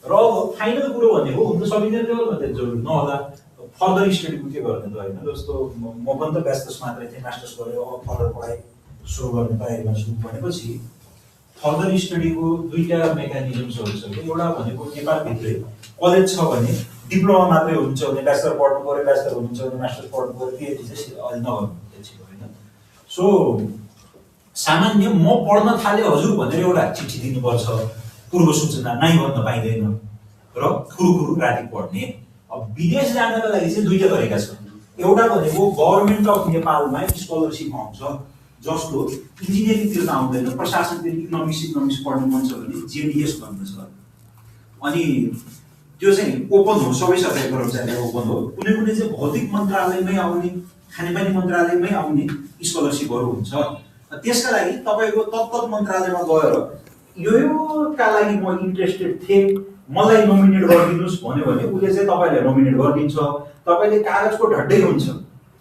र अब फाइनल कुरो भनेको हुन त सब इन्जिनियर लेभलमा त्यति जरुरी नहोला, फर्दर स्टडीको के गर्ने त होइन, जस्तो म पनि त ब्याचलर्स मात्रै थिएँ, मास्टर्स गरेँ, अब फर्दर पढाइ सुरु गर्ने तयारीमा छु भनेपछि फर्दर स्टडीको दुईवटा मेकानिजम्सहरू छ कि, एउटा भनेको नेपालभित्रै कलेज छ भने डिप्लोमा मात्रै हुन्छ भने, ब्याचलर पढ्नु पऱ्यो, ब्याचलर हुनुहुन्छ भने मास्टर्स पढ्नु पऱ्यो, पिएचडी चाहिँ अहिले नगर्नु एकछिन होइन। सो सामान्य म पढ्न थालेँ हजुर भनेर एउटा चिठी दिनुपर्छ, पूर्व सूचना नै भन्न पाइँदैन र खुरुखुरु राति पढ्ने। अब विदेश जानको लागि चाहिँ दुईटा तरिका छ, एउटा भनेको गभर्मेन्ट अफ नेपालमा स्कलरसिप आउँछ, जस्तो इन्जिनियरिङतिर आउँदैन, प्रशासनतिर इकोनोमिक्स पढ्नु मन छ भने जेडिएस भन्ने छ, अनि त्यो चाहिँ ओपन हो, सबै सरकारी कर्मचारीलाई ओपन हो। कुनै कुनै चाहिँ भौतिक मन्त्रालयमै आउने, खानेपानी मन्त्रालयमै आउने स्कलरसिपहरू हुन्छ। त्यसका लागि तपाईँको तत्त मन्त्रालयमा गएर योका लागि म इन्ट्रेस्टेड थिएँ, मलाई नोमिनेट गरिदिनुहोस् भन्यो भने उसले चाहिँ तपाईँलाई नोमिनेट गरिदिन्छ। तपाईँले कागजको ढड्डै हुन्छ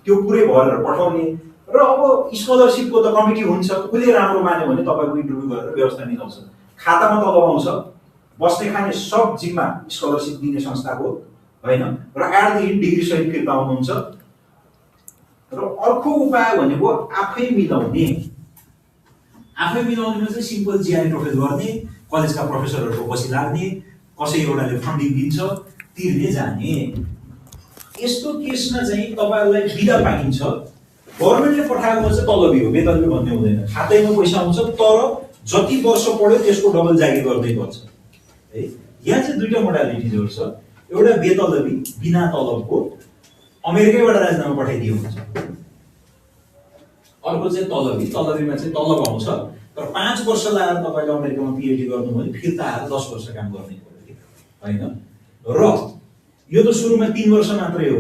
त्यो पुरै भरेर पठाउने, र अब स्कलरसिपको त कमिटी हुन्छ, उसले राम्रो मान्यो भने तपाईँको इन्टरभ्यू गरेर व्यवस्था मिलाउँछ, खातामा तलब आउँछ, बस्ने खाने सब जिम्मा स्कलरसिप दिने संस्थाको होइन, र एट द एन्ड डिग्री सहित फिर्ता आउनुहुन्छ। र अर्को उपाय भनेको आफै मिलाउने। आफै मिलाउनेमा चाहिँ सिम्पल जिआरई प्रोफेस गर्ने, कलेजका प्रोफेसरहरूको पछि लाग्ने, कसै एउटाले फन्डिङ दिन्छ, तिर्ने जाने। यस्तो केसमा चाहिँ तपाईँहरूलाई बिदा पाइन्छ। गभर्मेन्टले पठाएको चाहिँ तलबी हो, वेतनले भन्ने हुँदैन, खातैमा पैसा आउँछ, तर जति वर्ष पढ्यो त्यसको डबल जागिर गर्दै गर्छ है। यहाँ चाहिँ दुईटा मोडालिटिजहरू छ, एउटा बेतलबी बिना तलबको अमेरिकैबाट राजीनामा पठाइदियो हुन्छ, अर्को चाहिँ तलबी, तलबीमा चाहिँ तलब आउँछ तर 5 वर्ष लगाएर तपाईँले अमेरिकामा पिएचडी गर्नु भने फिर्ता आएर 10 वर्ष काम गर्ने होइन। र यो त सुरुमा 3 वर्ष मात्रै हो,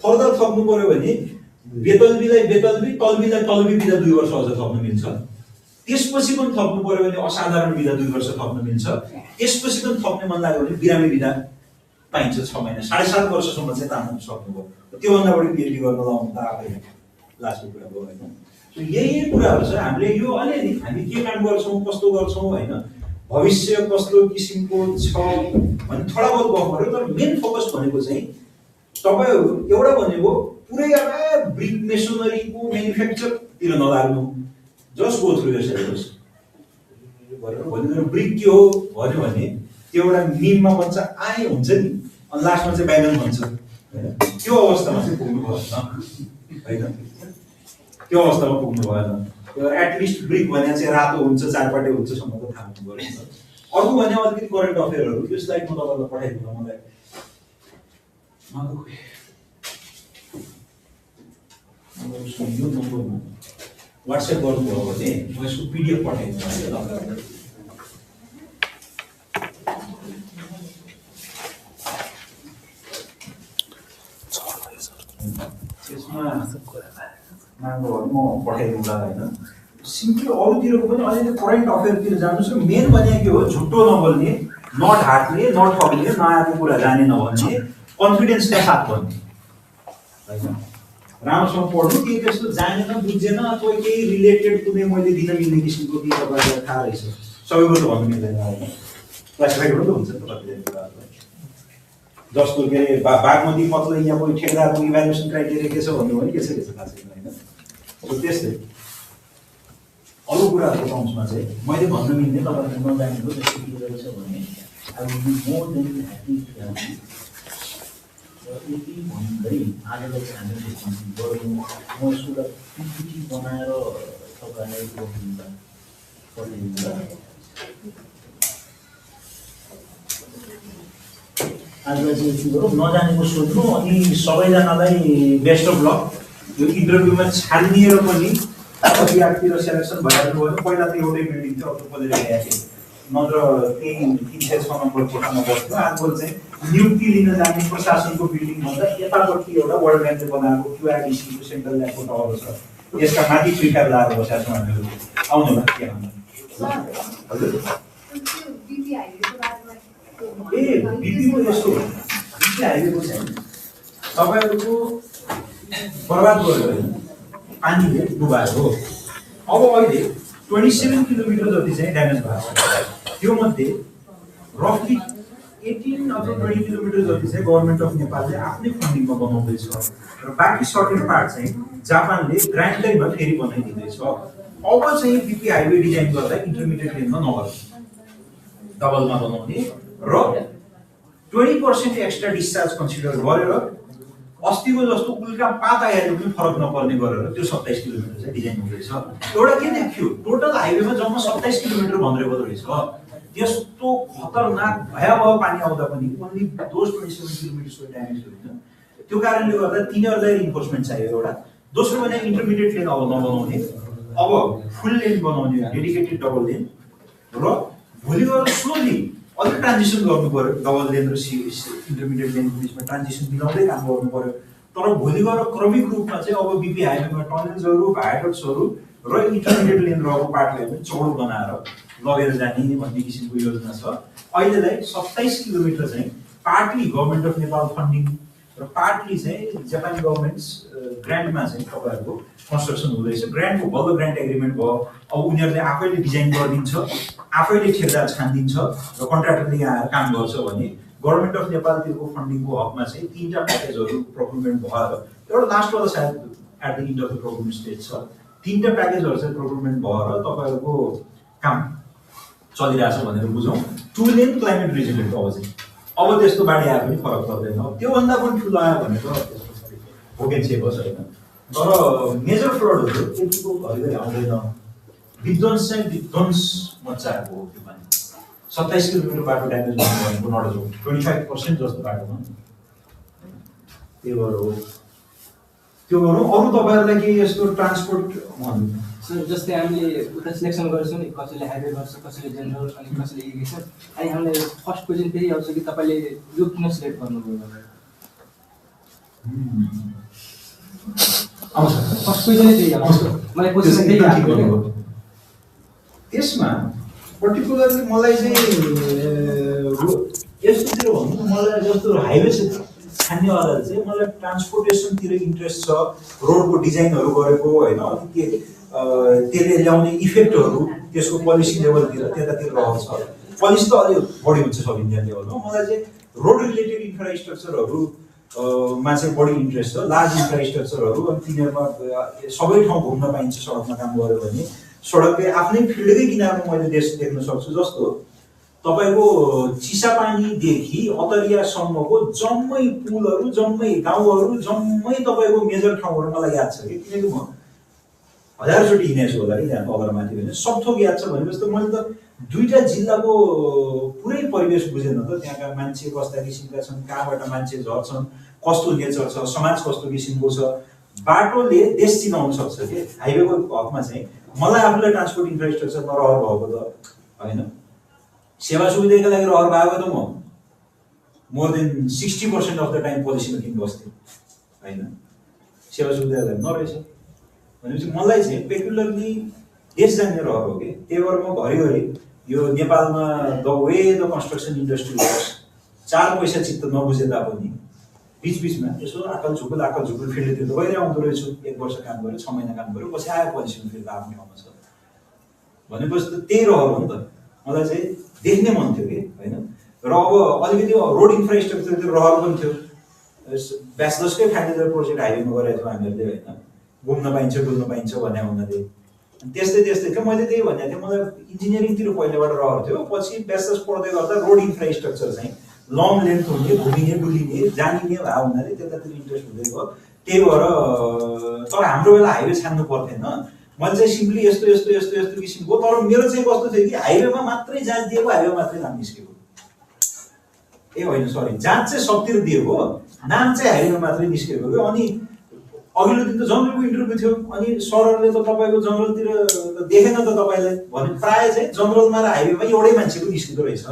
फर्दर थप्नु पर्यो भने बेतलबीलाई बेतलबी, तलबीलाई तलबी बिदा 2 वर्ष अझ थप्नु मिल्छ, त्यसपछि पनि थप्नु पर्यो भने असाधारण बिदा 2 वर्ष थप्नु मिल्छ, त्यसपछि पनि थप्ने मन लाग्यो भने बिरामी बिदा पाइन्छ 6 महिना, 7.5 वर्षसम्म चाहिँ तान्नु सक्नुभयो। त्योभन्दा बढी पिएचडी गर्न लाउनु त आफै लास्टको कुरा भयो होइन। सो यही कुराहरू छ, हामीले यो अलिअलि हामी के काम गर्छौँ, कस्तो गर्छौँ होइन, भविष्य कस्तो किसिमको छ भने थोडा बहुत गफ गर्यो, तर मेन फोकस भनेको चाहिँ तपाईँहरू एउटा भनेको पुरै अब ब्रिक मेसोनरीको म्यानुफ्याक्चरतिर नलाग्नु, जस्ट गो थ्रु यो सिलेबस भनेर। ब्रिक के हो भन्यो भने त्यो एउटा मिममा भन्छ आए हुन्छ नि, अनि लास्टमा चाहिँ ब्यागन भन्छ होइन, त्यो अवस्थामा चाहिँ पुग्नु भएन होइन, त्यो अवस्थामा पुग्नु भएन। त्यो एटलिस्ट ब्रिक भने चाहिँ रातो हुन्छ, 4 पाटे हुन्छ सम्म त थाहा हुनु पर्छ। अर्को भने अलिकति करेन्ट अफेयरहरू, त्यो स्लाइड म तपाईँलाई पठाइदिनु, मलाई यो नम्बरमा वाट्सएप गर्नुभयो भने म यसको पिडिएफ पठाइदिनु है तपाईँहरूलाई। त्यसमा म पठाइदिउँला होइन। सिम्पली अरूतिरको पनि अलिअलि करेन्ट अफेयरतिर जानुहोस्, मेन भने के हो, झुट्टो नबोल्ने, नढाट्ने, नठग्ने, नआएको कुरा जाने नभन्ने, कन्फिडेन्सका साथ भन्ने होइन। राम्रोसँग पढ्नु, केही त्यस्तो जानेन बुझेन अथवा केही रिलेटेड कुनै मैले दिन मिल्ने किसिमको केही तपाईँलाई थाहा रहेछ, सबैको त भन्नु मिल्दैन होइन, क्लासिफाइडबाट त हुन्छ नि त कतिजना कुराहरू। जस्तो के अरे बागमती मतलब यहाँ कोही ठेकेदारको इभ्यालुएसन क्राइटेरिया के छ भन्नु भने के छ थाहा छैन होइन। सो त्यस्तै अरू कुराहरूको टर्म्समा चाहिँ मैले भन्नु मिल्ने, तपाईँले नजानेको जस्तो के रहेछ भने I would be more than happy to help you. यति भन्दै आजलाई चाहिँ हामीले डिस्कसन गऱ्यौँ। म यसको एउटा पिपिटी बनाएर तपाईँलाई पठाइदिउँला। आजलाई चाहिँ यति गरौँ, नजानेको सोध्नु, अनि सबैजनालाई बेस्ट अफ लक। यो इन्टरभ्यूमा छानिएर पनि यहाँतिर सेलेक्सन भइहाल्नु भयो। पहिला त एउटै बिल्डिङ थियो, अब खोलेर ल्याएको नत्र त्यही 306 नम्बर कोठामा बस्थ्यो। आजकल चाहिँ नियुक्ति लिन जाने प्रशासनको बिल्डिङ भन्दा यतापट्टि एउटा वर्ल्ड ब्याङ्कले बनाएको क्युआरडिसीको सेन्ट्रल ल्याबको टावर छ, यसका माथि प्रिफ्याब लगाएर बसेका छौँ हामीहरू। आउनु होला के भन्नु हजुर। ए बिपीको यस्तो बिपी हाइवेको छैन, तपाईँहरूको बर्बाद गर्यो होइन, पानीले डुबायो। अब अहिले 27 किलोमिटर जति चाहिँ ड्यामेज भएको छ, त्यो मध्ये रफली 18 अथवा 20 किलोमिटर जति चाहिँ गभर्मेन्ट अफ नेपालले आफ्नै फन्डिङमा बनाउँदैछ र बाँकी सर्टेड पार्ट चाहिँ जापानले ग्रान्टैमा फेरि बनाइदिँदैछ। अब चाहिँ बिपी हाइवे डिजाइन गर्दा इन्टरमिडिएट लेनमा नगर्ने, डबलमा बनाउने र 20% एक्स्ट्रा डिस्चार्ज कन्सिडर गरेर अस्तिको जस्तो उल्का पात आएर पनि फरक नपर्ने गरेर त्यो 27 किलोमिटर चाहिँ डिजाइन हुँदैछ। एउटा के देखियो, टोटल हाइवेमा जम्मा 27 किलोमिटर भन्दै रहेछ। त्यस्तो खतरनाक भयावह पानी आउँदा पनि ओन्ली दोज 27 किलोमिटर्सको ड्यामेज होइन। त्यो कारणले गर्दा तिनीहरूलाई इन्फोर्समेन्ट चाहियो एउटा। दोस्रो भने इन्टरमिडिएट लेन अब नबनाउने, अब फुल लेन बनाउने, डेडिकेटेड डबल लेन र भोलि गएर स्लोली अलिक ट्रान्जिसन गर्नु पर्यो। डबल लेन र इन्टरमिडिएट लेनको बिचमा ट्रान्जिसन मिलाउँदै काम गर्नु पर्यो। तर भोलि गएर क्रमिक रूपमा चाहिँ अब बिपी हाइवेमा टनल्सहरू, भायाडक्ट्सहरू र इन्टरमिडिएट लेन रहेको पार्टलाई पनि चौडो बनाएर लगेर जाने भन्ने किसिमको योजना छ। अहिलेलाई 27 किलोमिटर चाहिँ partly government of Nepal funding र पार्टली चाहिँ जापानी गभर्मेन्ट्स ग्रान्टमा चाहिँ तपाईँहरूको कन्स्ट्रक्सन हुँदैछ। ग्रान्टको बल्ल ग्रान्ट एग्रिमेन्ट भयो। अब उनीहरूले आफैले डिजाइन गरिदिन्छ, आफैले ठेकेदार छानिदिन्छ र कन्ट्राक्टरले यहाँ आएर काम गर्छ भने गभर्मेन्ट अफ नेपालतिरको फन्डिङको हकमा चाहिँ 3टा प्याकेजहरू प्रोक्युरमेन्ट भएर, एउटा लास्टवाला सायद at the end of the procurement stage छ, 3टा प्याकेजहरू चाहिँ प्रोक्युरमेन्ट भएर तपाईँहरूको काम चलिरहेछ भनेर बुझौँ। 2 लेन क्लाइमेट रेजिलेन्ट अब त्यस्तो बाढी आए पनि फरक पर्दैन। त्योभन्दा पनि ठुलो आयो भनेर भोकेन्सी बस होइन। तर मेजर फ्लडहरू त्यतिको घरिघरि आउँदैन। विध्वंस चाहिँ विध्वंस मचाएको हो त्यो पानी। 27 किलोमिटर बाटो ड्यामेज भएको भनेको नट हो, 25% जस्तो बाटोमा त्यो गरौँ। अरू तपाईँहरूलाई के यस्तो ट्रान्सपोर्ट भन्नु? सर जस्तै हामीले उता सिलेक्सन गर्छौँ नि, कसैले हाइवे गर्छ, कसैले जेनरल, अनि कसैले इरिगेसन। अनि हामीले फर्स्ट क्वेसन त्यही आउँछ कि तपाईँले यो किन सिलेक्ट गर्नुभयो भनेर। फर्स्ट क्वेसनै त्यही आउँछ, मलाई क्वेसन त्यही आएको। त्यसमा पर्टिकुलरली मलाई चाहिँ यस्तोतिर भन्नु, मलाई जस्तो हाइवे छान्नेवालाले चाहिँ मलाई ट्रान्सपोर्टेसनतिर इन्ट्रेस्ट छ, रोडको डिजाइनहरू गरेको होइन, अलिक त्यसले ल्याउने इफेक्टहरू त्यसको पोलिसी लेभलतिर त्यतातिर रहन्छ। पोलिसी त अलिक बढी हुन्छ सब इन्डिया लेभलमा। मलाई चाहिँ रोड रिलेटेड इन्फ्रास्ट्रक्चरहरूमा चाहिँ बढी इन्ट्रेस्ट छ, लार्ज इन्फ्रास्ट्रक्चरहरू। अनि तिनीहरूमा सबै ठाउँ घुम्न पाइन्छ सडकमा काम गऱ्यो भने। सडकले आफ्नै फिल्डकै किनारमा मैले देश देख्न सक्छु। जस्तो तपाईँको चिसापानीदेखि अतरियासम्मको जम्मै पुलहरू, जम्मै गाउँहरू, जम्मै तपाईँको मेजर ठाउँहरू मलाई याद छ कि, किनकि म 1000चोटि हिँडेको छु होला कि त्यहाँ अगरमाथि भने सबथोक याद छ। भनेपछि त मैले त 2टा जिल्लाको पुरै परिवेश बुझेन त। त्यहाँका मान्छे कस्ता किसिमका छन्, कहाँबाट मान्छे झर्छन्, कस्तो नेचर छ, समाज कस्तो किसिमको छ। बाटोले देश चिनाउन सक्छ कि हाइवेको हकमा चाहिँ। मलाई आफूलाई ट्रान्सपोर्ट इन्फ्रास्ट्रक्चरमा रहर भएको त होइन। सेवा सुविधाका लागि रहर भएको त म more than 60% of the time पोलिसीमा किन बस्थेँ होइन। सेवा सुविधालाई नरहेछ भनेपछि मलाई चाहिँ पेकुलरली देश जान्ने रहर हो कि। त्यही भएर म घरिघरि यो नेपालमा the way the construction industry works 4 पैसा चित्त नबुझे तापनि बिचबिचमा यसो आकल झुकुल फिल्डतिर त गएर आउँदो रहेछु। 1 वर्ष काम गरेँ, 6 महिना काम गरेँ, पछि आयो पोलिसीमा फेरि त आफ्नो ठाउँमा छ भनेपछि त त्यही रहर हो नि त। मलाई चाहिँ देख्ने मन थियो कि होइन। र अब अलिकति रोड इन्फ्रास्ट्रक्चरतिर रहर पनि थियो। ब्याचलर्सकै फाइनल प्रोजेक्ट हाइवेमा गरेको थियौँ हामीहरूले होइन। घुम्न पाइन्छ, डुल्न पाइन्छ भन्ने हुनाले त्यस्तै थियो। मैले त्यही भनेको थिएँ, मलाई इन्जिनियरिङतिर पहिलाबाट रहर थियो। पछि ब्याचलर्स पढ्दै गर्दा रोड इन्फ्रास्ट्रक्चर चाहिँ लङ लेन्थ हुने, घुमिने, डुलिने, जानिने भए हुनाले त्यतातिर इन्ट्रेस्ट हुँदै गयो। त्यही भएर तर हाम्रो बेला हाइवे छान्नु पर्थेन। मैले चाहिँ सिम्पली यस्तो किसिमको। तर मेरो चाहिँ कस्तो थियो कि हाइवेमा मात्रै जाँच दिएको, हाइवे मात्रै नाम निस्केको। ए होइन सरी, जाँच चाहिँ सबतिर दिएको, नाम चाहिँ हाइवेमा मात्रै निस्केको थियो। अनि अघिल्लो दिन त जनरलको इन्टरभ्यू थियो। अनि सरहरूले त तपाईँको जनरलतिर देखेन त तपाईँलाई भने प्रायः चाहिँ जनरलमा र हाइवेमा एउटै मान्छेको निस्किँदो रहेछ।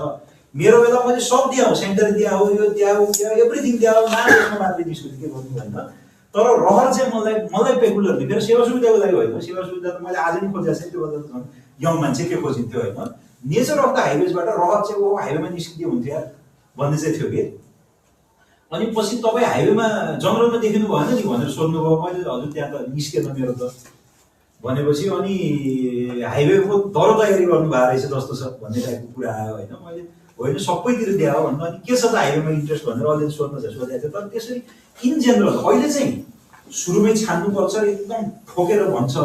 मेरो बेला मैले सब दिएँ, सेन्टर दिए हो, यो दिए हो, एभ्रिथिङ दिए हो, नाम यसमा मात्रै निस्किँदो के गर्नु होइन। तर रहर चाहिँ मलाई पेकुलरली मेरो सेवा सुविधाको लागि होइन। सेवा सुविधा त मैले आज नै खोजेको छैन, त्योभन्दा त यङ मान्छे के खोजिन्थ्यो होइन। नेचर अफ द हाइवेजबाट रहर चाहिँ ओ हाइवेमा निस्किदियो हुन्थ्यो यार भन्ने चाहिँ थियो कि। अनि पछि तपाईँ हाइवेमा जनरलमा देखिनु भएन नि भनेर सोध्नुभयो। मैले हजुर त्यहाँ त निस्केन मेरो त भनेपछि अनि हाइवेको दर तयारी गर्नु भएको रहेछ जस्तो छ भन्ने टाइपको कुरा आयो होइन। मैले होइन सबैतिर दिए हो भन्नु अनि के छ त हाइवेमा इन्ट्रेस्ट भनेर अलिअलि सोधेको थियो तर त्यसरी इन जेनरल अहिले चाहिँ सुरुमै छान्नुपर्छ एकदम ठोकेर भन्छ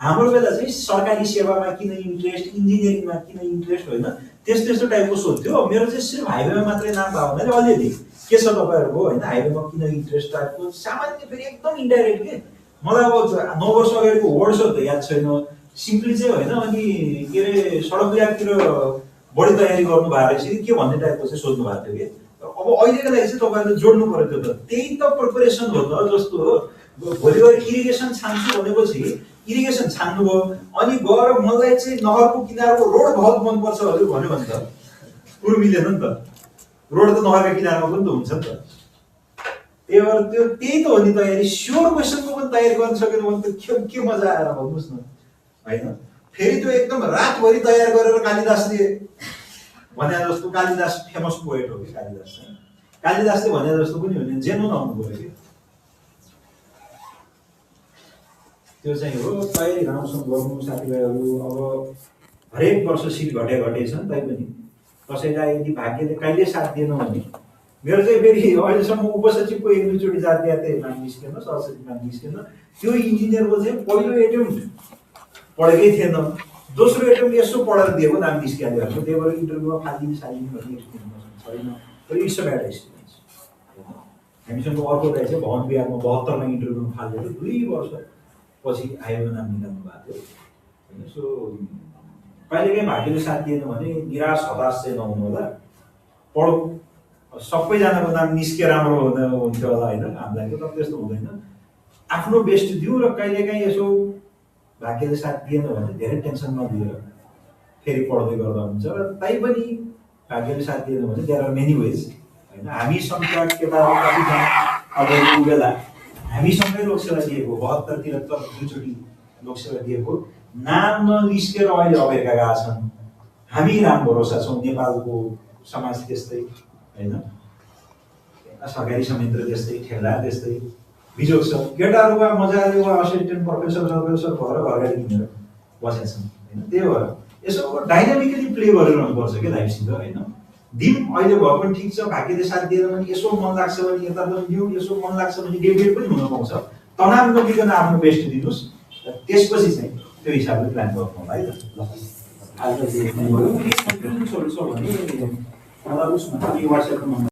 हाम्रो बेला चाहिँ सरकारी सेवामा किन इन्ट्रेस्ट इन्जिनियरिङमा किन इन्ट्रेस्ट होइन त्यस्तो टाइपको सोध्थ्यो मेरो चाहिँ सिर्फ हाइवेमा मात्रै नाम भयो भने अलिअलि के छ तपाईँहरूको होइन हाइवेमा किन इन्ट्रेस्ट टाइपको सामान्य फेरि एकदम इन्डाइरेक्ट के मलाई अब 9 वर्ष अगाडिको वर्ड्सहरू त याद छैन सिम्पली चाहिँ होइन अनि के अरे सडक विभागतिर बढी तयारी गर्नु भएको रहेछ के भन्ने टाइपको चाहिँ सोध्नु भएको थियो कि अब अहिलेको लागि चाहिँ तपाईँहरूले जोड्नु पर्यो त्यो त त्यही त प्रिपरेसन हो त जस्तो हो भोलि गएर इरिगेसन छान्छु भनेपछि इरिगेसन छान्नुभयो अनि गएर मलाई चाहिँ नहरको किनारको रोड बहुत मनपर्छ हजुर भन्यो भने त कुरो मिलेन नि त रोड त नहरको किनारमा पनि त हुन्छ नि त त्यही भएर त्यो त्यही त हो नि तयारी स्योर क्वेसनको पनि तयारी गर्न सकेन भने त के मजा आएर भन्नुहोस् न होइन फेरि त्यो एकदम रातभरि तयार गरेर कालिदासले भने जस्तो कालिदास फेमस पोएट हो कि कालिदास चाहिँ कालिदासले भने जस्तो पनि हो नि जेन्युन आउनु पऱ्यो कि त्यो चाहिँ हो तयारी राम्रोसँग गर्नु साथीभाइहरू अब हरेक वर्ष सिट घटे छन् तैपनि कसैलाई यदि भाग्यले कहिले साथ दिएन भने मेरो चाहिँ फेरि अहिलेसम्म उपसचिवको 1-2 चोटि जातीय नाम निस्केन सहसचिव नाम निस्केन त्यो इन्जिनियरको चाहिँ पहिलो एटेम्प्ट पढेकै थिएन दोस्रो एटेम्प्ट यसो पढेर दिएको नाम निस्किहाल्यो भने त्यही भएर इन्टरभ्यूमा फालिदिने भन्ने एक्सपिरियन्स छैन तर इट्स अ ब्याड एक्सपिरियन्स हामीसँग अर्को दाइ चाहिँ भवन विभागमा 72मा इन्टरभ्यूमा फालेर 2 वर्ष पछि आयोमा नाम निकाल्नु भएको थियो होइन सो कहिलेकाहीँ भाग्यले साथ दिएन भने निराश हताश चाहिँ नहुनु होला पढौँ सबैजनाको नाम निस्के राम्रो हुन्थ्यो होला होइन हामीलाई तर त्यस्तो हुँदैन आफ्नो बेस्ट दिउँ र कहिलेकाहीँ यसो भाग्यले साथ दिएन भने धेरै टेन्सन नदिएर फेरि पढ्दै गर्दा हुन्छ र तैपनि भाग्यले साथ दिएन भने देयर आर मेनी वेज होइन हामीसँग केटाहरू कतिजना अब बेला हामीसँगै लोकसेवा दिएको 72-73 दुईचोटि लोकसेवा दिएको नाम ननिस्केर अहिले अमेरिका गएका छन् हामी राम भरोसा छौँ नेपालको समाज त्यस्तै होइन सरकारी संयन्त्र त्यस्तै ठेला त्यस्तै बिजोग छ केटाहरूमा मजाले असिस्टेन्ट प्रोफेसर भएर अगाडि किनेर बसेका छन् होइन त्यही भएर यसो डाइनामिकली प्ले गरिरहनुपर्छ क्या लाइफसित होइन दिम अहिले भयो पनि ठिक छ भाग्यले साथ दिएर पनि यसो मन लाग्छ भने यता पनि दिउँ यसो मन लाग्छ भने डेभिएट पनि हुन पाउँछ तनाव नलिकन आफ्नो बेस्ट दिनुहोस् त्यसपछि चाहिँ त्यो हिसाबले प्लान गर्नु होला है त ल आज चाहिँ वाट्सएपमा